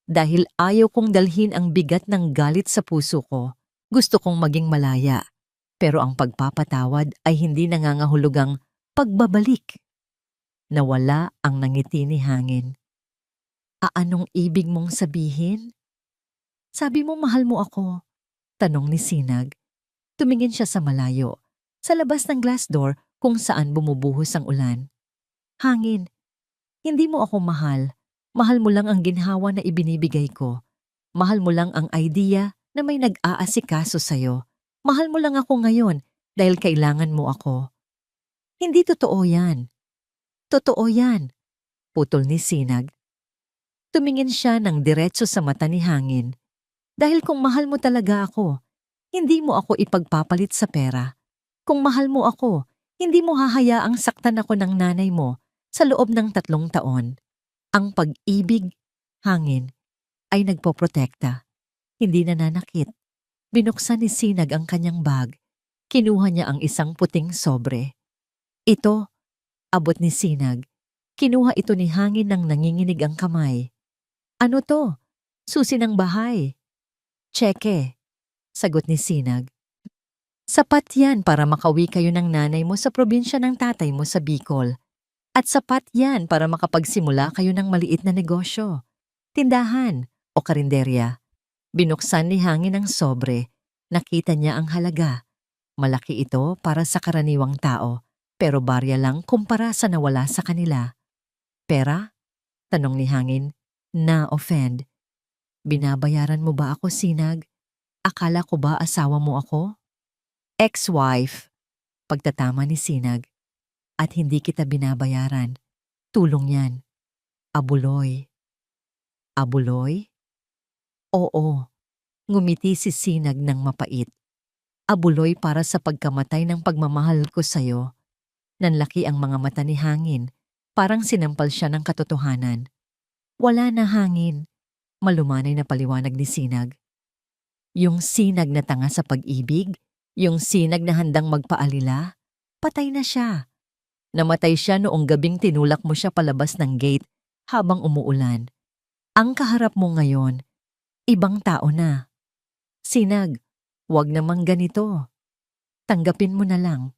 Speaker 1: Dahil ayaw kong dalhin ang bigat ng galit sa puso ko. Gusto kong maging malaya. Pero ang pagpapatawad ay hindi nangangahulugang pagbabalik." Nawala ang nangiti ni Hangin. "Anong ibig mong sabihin?" "Sabi mo mahal mo ako," tanong ni Sinag. Tumingin siya sa malayo, sa labas ng glass door kung saan bumubuhos ang ulan. "Hangin, hindi mo ako mahal. Mahal mo lang ang ginhawa na ibinibigay ko. Mahal mo lang ang idea na may nag-aasikaso sa'yo. Mahal mo lang ako ngayon dahil kailangan mo ako." "Hindi totoo yan." "Totoo yan," putol ni Sinag. Tumingin siya ng diretso sa mata ni Hangin. "Dahil kung mahal mo talaga ako, hindi mo ako ipagpapalit sa pera. Kung mahal mo ako, hindi mo hahayaang saktan ako ng nanay mo sa loob ng 3 taon. Ang pag-ibig, Hangin, ay nagpoprotekta. hindi nananakit. Binuksan ni Sinag ang kanyang bag. Kinuha niya ang isang puting sobre. Ito, abot ni Sinag. Kinuha ito ni Hangin nang nanginginig ang kamay. Ano to? Susi ng bahay. Tseke, sagot ni Sinag. Sapat yan para makauwi kayo ng nanay mo sa probinsya ng tatay mo sa Bicol. At sapat yan para makapagsimula kayo ng maliit na negosyo, tindahan o karinderya. Binuksan ni Hangin ang sobre. Nakita niya ang halaga. Malaki ito para sa karaniwang tao, pero barya lang kumpara sa nawala sa kanila. Pera? Tanong ni Hangin. Na-offend. Binabayaran mo ba ako, Sinag? Akala ko ba asawa mo ako? Ex-wife, pagtatama ni Sinag. At hindi kita binabayaran. Tulong yan. Abuloy. Abuloy? Oo. Ngumiti si Sinag ng mapait. Abuloy para sa pagkamatay ng pagmamahal ko sa'yo. Nanlaki ang mga mata ni Hangin. Parang sinampal siya ng katotohanan. Wala na, Hangin. Malumanay na paliwanag ni Sinag. Yung Sinag na tanga sa pag-ibig, yung Sinag na handang magpaalila, patay na siya. Namatay siya noong gabing tinulak mo siya palabas ng gate habang umuulan. Ang kaharap mo ngayon, ibang tao na. Sinag, wag namang ganito. Tanggapin mo na lang,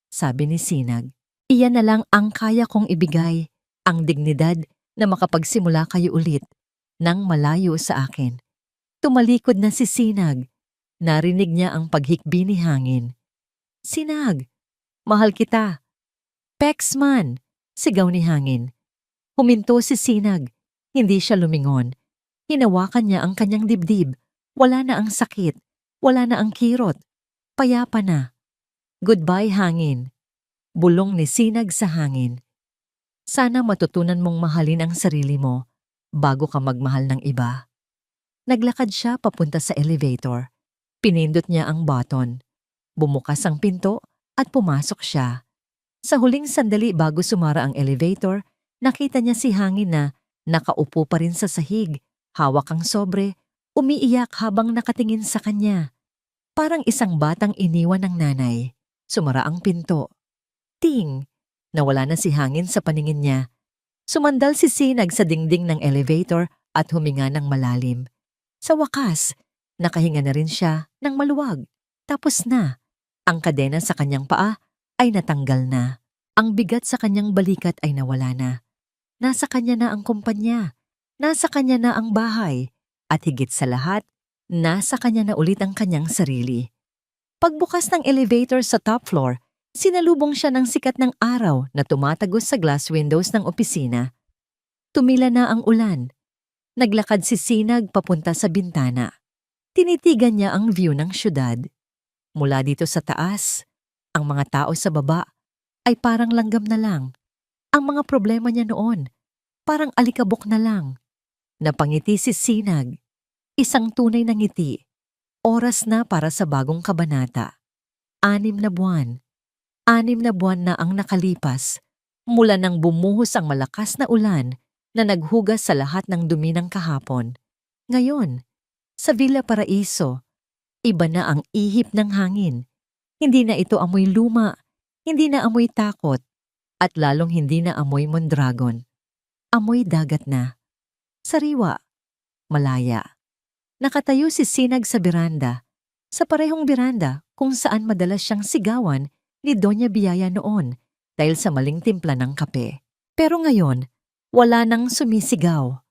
Speaker 1: sabi ni Sinag. Iyan na lang ang kaya kong ibigay, ang dignidad na makapagsimula kayo ulit nang malayo sa akin. Tumalikod na si Sinag. Narinig niya ang paghikbi ni Hangin. Sinag, mahal kita. Pexman, sigaw ni Hangin. Huminto si Sinag. Hindi siya lumingon. Hinawakan niya ang kanyang dibdib. Wala na ang sakit. Wala na ang kirot. Payapa na. Goodbye, Hangin. Bulong ni Sinag sa Hangin. Sana matutunan mong mahalin ang sarili mo bago ka magmahal ng iba. Naglakad siya papunta sa elevator. Pinindot niya ang button. Bumukas ang pinto at pumasok siya. Sa huling sandali bago sumara ang elevator, nakita niya si Hangin na nakaupo pa rin sa sahig, hawak ang sobre, umiiyak habang nakatingin sa kanya. Parang isang batang iniwan ng nanay. Sumara ang pinto. Ting! Nawala na si Hangin sa paningin niya. Sumandal si Sinag sa dingding ng elevator at huminga ng malalim. Sa wakas, nakahinga na rin siya ng maluwag. Tapos na. Ang kadena sa kanyang paa ay natanggal na. Ang bigat sa kanyang balikat ay nawala na. Nasa kanya na ang kumpanya. Nasa kanya na ang bahay. At higit sa lahat, nasa kanya na ulit ang kanyang sarili. Pagbukas ng elevator sa top floor, sinalubong siya ng sikat ng araw na tumatagos sa glass windows ng opisina. Tumila na ang ulan. Naglakad si Sinag papunta sa bintana. Tinitigan niya ang view ng syudad. Mula dito sa taas, ang mga tao sa baba ay parang langgam na lang. Ang mga problema niya noon, parang alikabok na lang. Napangiti si Sinag. Isang tunay na ngiti. Oras na para sa bagong kabanata. 6 na buwan. 6 na buwan na ang nakalipas mula nang bumuhos ang malakas na ulan na naghugas sa lahat ng dumi ng kahapon. Ngayon, sa Villa Paraiso, iba na ang ihip ng hangin. Hindi na ito amoy luma, hindi na amoy takot, at lalong hindi na amoy Mondragon. Amoy dagat na. Sariwa. Malaya. Nakatayo si Sinag sa beranda, sa parehong beranda kung saan madalas siyang sigawan ni Doña Biyaya noon dahil sa maling timpla ng kape. Pero ngayon, wala nang sumisigaw.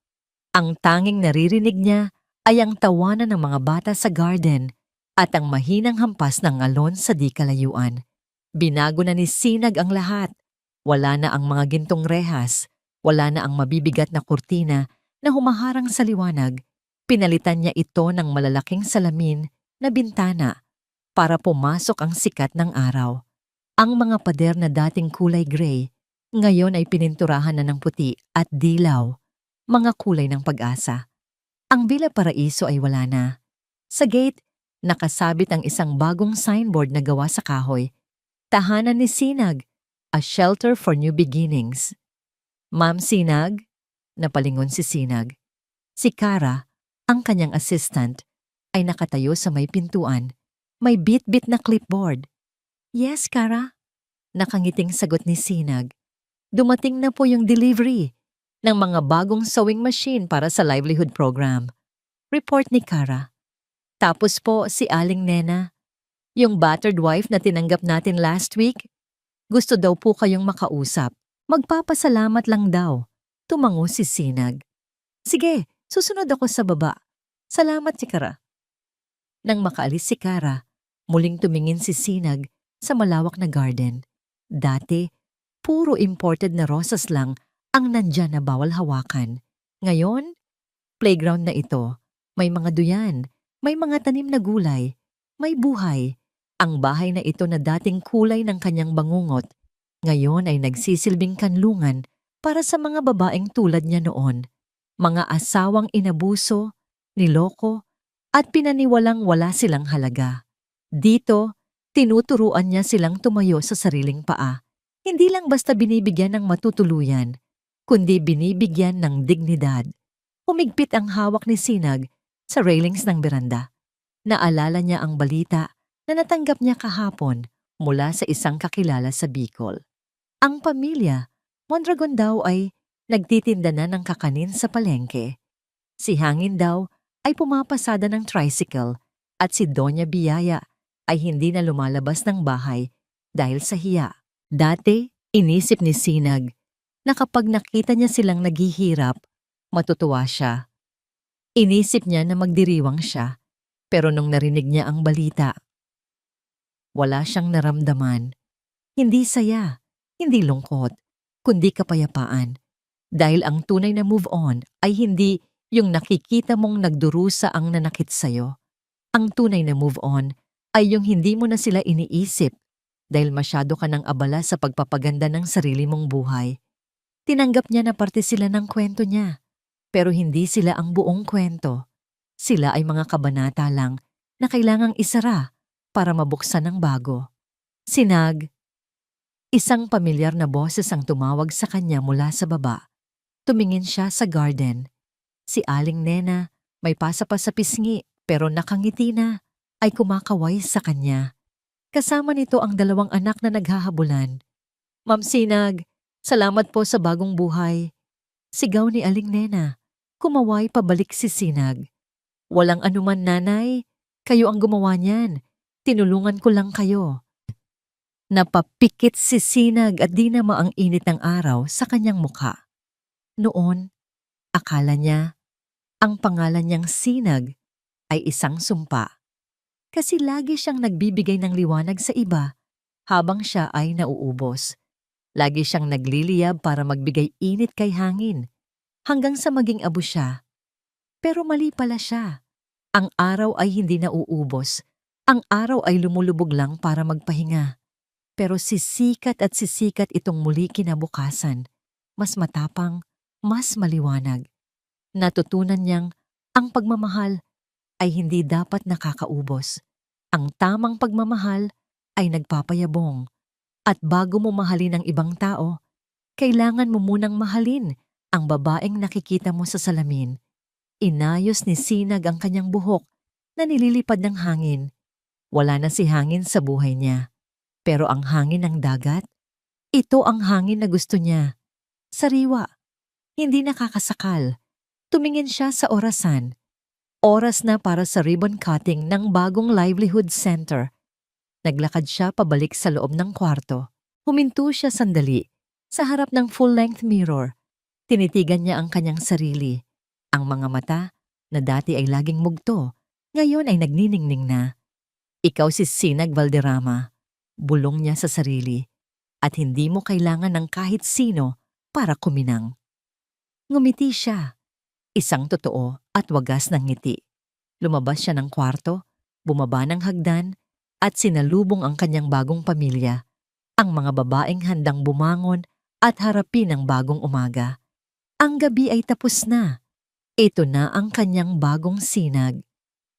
Speaker 1: Ang tanging naririnig niya ay ang tawanan ng mga bata sa garden at ang mahinang hampas ng alon sa di kalayuan. Binago na ni Sinag ang lahat. Wala na ang mga gintong rehas, wala na ang mabibigat na kurtina na humaharang sa liwanag. Pinalitan niya ito ng malalaking salamin na bintana para pumasok ang sikat ng araw. Ang mga pader na dating kulay gray, ngayon ay pininturahan na ng puti at dilaw, mga kulay ng pag-asa. Ang Villa Paraiso ay wala na. Sa gate, nakasabit ang isang bagong signboard na gawa sa kahoy. Tahanan ni Sinag, a shelter for new beginnings. Ma'am Sinag? Napalingon si Sinag. Si Kara, ang kanyang assistant, ay nakatayo sa may pintuan. May bit-bit na clipboard. "Yes, Kara?" Nakangiting sagot ni Sinag. "Dumating na po yung delivery ng mga bagong sewing machine para sa livelihood program." Report ni Kara. "Tapos po si Aling Nena, yung battered wife na tinanggap natin last week, gusto daw po kayong makausap. Magpapasalamat lang daw." Tumango si Sinag. "Sige, susunod ako sa baba. Salamat si Kara." Nang makaalis si Kara, muling tumingin si Sinag sa malawak na garden. Dati, puro imported na rosas lang ang nandyan na bawal hawakan. Ngayon, playground na ito. May mga duyan, may mga tanim na gulay, may buhay. Ang bahay na ito na dating kulay ng kanyang bangungot, ngayon ay nagsisilbing kanlungan para sa mga babaeng tulad niya noon. Mga asawang inabuso, niloko, at pinaniwalang wala silang halaga. Dito, tinuturuan niya silang tumayo sa sariling paa. Hindi lang basta binibigyan ng matutuluyan, kundi binibigyan ng dignidad. Humigpit ang hawak ni Sinag sa railings ng beranda. Naalala niya ang balita na natanggap niya kahapon mula sa isang kakilala sa Bicol. Ang pamilya, Mondragon daw, ay nagtitinda na ng kakanin sa palengke. Si Hangin daw ay pumapasada ng tricycle at si Doña Biyaya ay hindi na lumalabas ng bahay dahil sa hiya. Dati, inisip ni Sinag na kapag nakita niya silang naghihirap, matutuwa siya. Inisip niya na magdiriwang siya, pero nung narinig niya ang balita, wala siyang naramdaman. Hindi saya, hindi lungkot, kundi kapayapaan. Dahil ang tunay na move on ay hindi yung nakikita mong nagdurusa ang nanakit sa'yo. Ang tunay na move on ay yung hindi mo na sila iniisip dahil masyado ka nang abala sa pagpapaganda ng sarili mong buhay. Tinanggap niya na parte sila ng kwento niya, pero hindi sila ang buong kwento. Sila ay mga kabanata lang na kailangang isara para mabuksan ng bago. Sinag. Isang pamilyar na boses ang tumawag sa kanya mula sa baba. Tumingin siya sa garden. Si Aling Nena, may pasa pa sa pisngi pero nakangiti na, ay kumakaway sa kanya. Kasama nito ang 2 anak na naghahabulan. "Ma'am Sinag, salamat po sa bagong buhay." Sigaw ni Aling Nena. Kumaway pabalik si Sinag. "Walang anuman, nanay. Kayo ang gumawa niyan. Tinulungan ko lang kayo." Napapikit si Sinag at di na maang init ng araw sa kanyang mukha. Noon, akala niya, ang pangalan niyang Sinag ay isang sumpa. Kasi lagi siyang nagbibigay ng liwanag sa iba habang siya ay nauubos. Lagi siyang nagliliyab para magbigay init kay Hangin, hanggang sa maging abo siya. Pero mali pala siya. Ang araw ay hindi nauubos. Ang araw ay lumulubog lang para magpahinga. Pero sisikat at sisikat itong muli kinabukasan. Mas matapang, mas maliwanag. Natutunan niyang ang pagmamahal ay hindi dapat nakakaubos. Ang tamang pagmamahal ay nagpapayabong. At bago mo mahalin ang ibang tao, kailangan mo munang mahalin ang babaeng nakikita mo sa salamin. Inayos ni Sinag ang kanyang buhok na nililipad ng hangin. Wala na si Hangin sa buhay niya. Pero ang hangin ng dagat, ito ang hangin na gusto niya. Sariwa, hindi nakakasakal. Tumingin siya sa orasan. Oras na para sa ribbon cutting ng bagong livelihood center. Naglakad siya pabalik sa loob ng kwarto. Huminto siya sandali sa harap ng full-length mirror. Tinitigan niya ang kanyang sarili. Ang mga mata na dati ay laging mugto, ngayon ay nagniningning na. Ikaw si Sinag Valderrama. Bulong niya sa sarili, at hindi mo kailangan ng kahit sino para kuminang. Ngumiti siya, isang totoo at wagas ng ngiti. Lumabas siya ng kwarto, bumaba ng hagdan, at sinalubong ang kanyang bagong pamilya, ang mga babaeng handang bumangon at harapin ang bagong umaga. Ang gabi ay tapos na. Ito na ang kanyang bagong Sinag.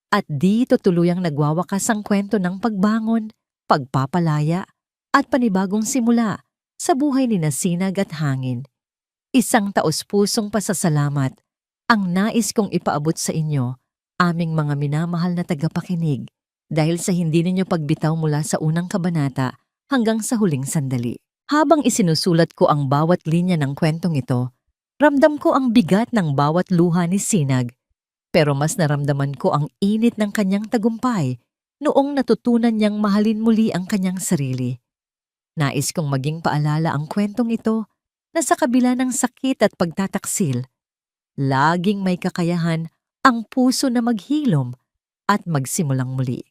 Speaker 1: At dito tuluyang nagwawakas ang kwento ng pagbangon, pagpapalaya, at panibagong simula sa buhay ni Sinag at Hangin. Isang taos-pusong pasasalamat ang nais kong ipaabot sa inyo, aming mga minamahal na tagapakinig dahil sa hindi ninyo pagbitaw mula sa unang kabanata hanggang sa huling sandali. Habang isinusulat ko ang bawat linya ng kwentong ito, ramdam ko ang bigat ng bawat luha ni Sinag, pero mas naramdaman ko ang init ng kanyang tagumpay noong natutunan niyang mahalin muli ang kanyang sarili. Nais kong maging paalala ang kwentong ito na sa kabila ng sakit at pagtataksil, laging may kakayahan ang puso na maghilom at magsimulang muli.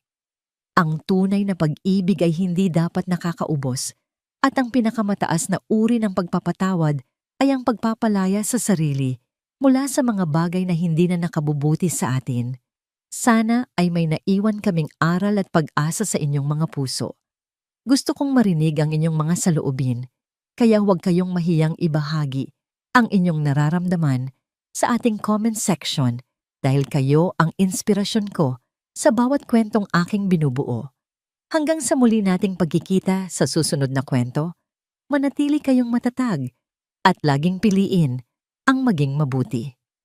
Speaker 1: Ang tunay na pag-ibig ay hindi dapat nakakaubos at ang pinakamataas na uri ng pagpapatawad ay ang pagpapalaya sa sarili mula sa mga bagay na hindi na nakabubuti sa atin. Sana ay may naiwan kaming aral at pag-asa sa inyong mga puso. Gusto kong marinig ang inyong mga saloobin, kaya huwag kayong mahiyang ibahagi ang inyong nararamdaman sa ating comment section dahil kayo ang inspirasyon ko sa bawat kwentong aking binubuo. Hanggang sa muli nating pagkikita sa susunod na kwento, manatili kayong matatag at laging piliin ang maging mabuti.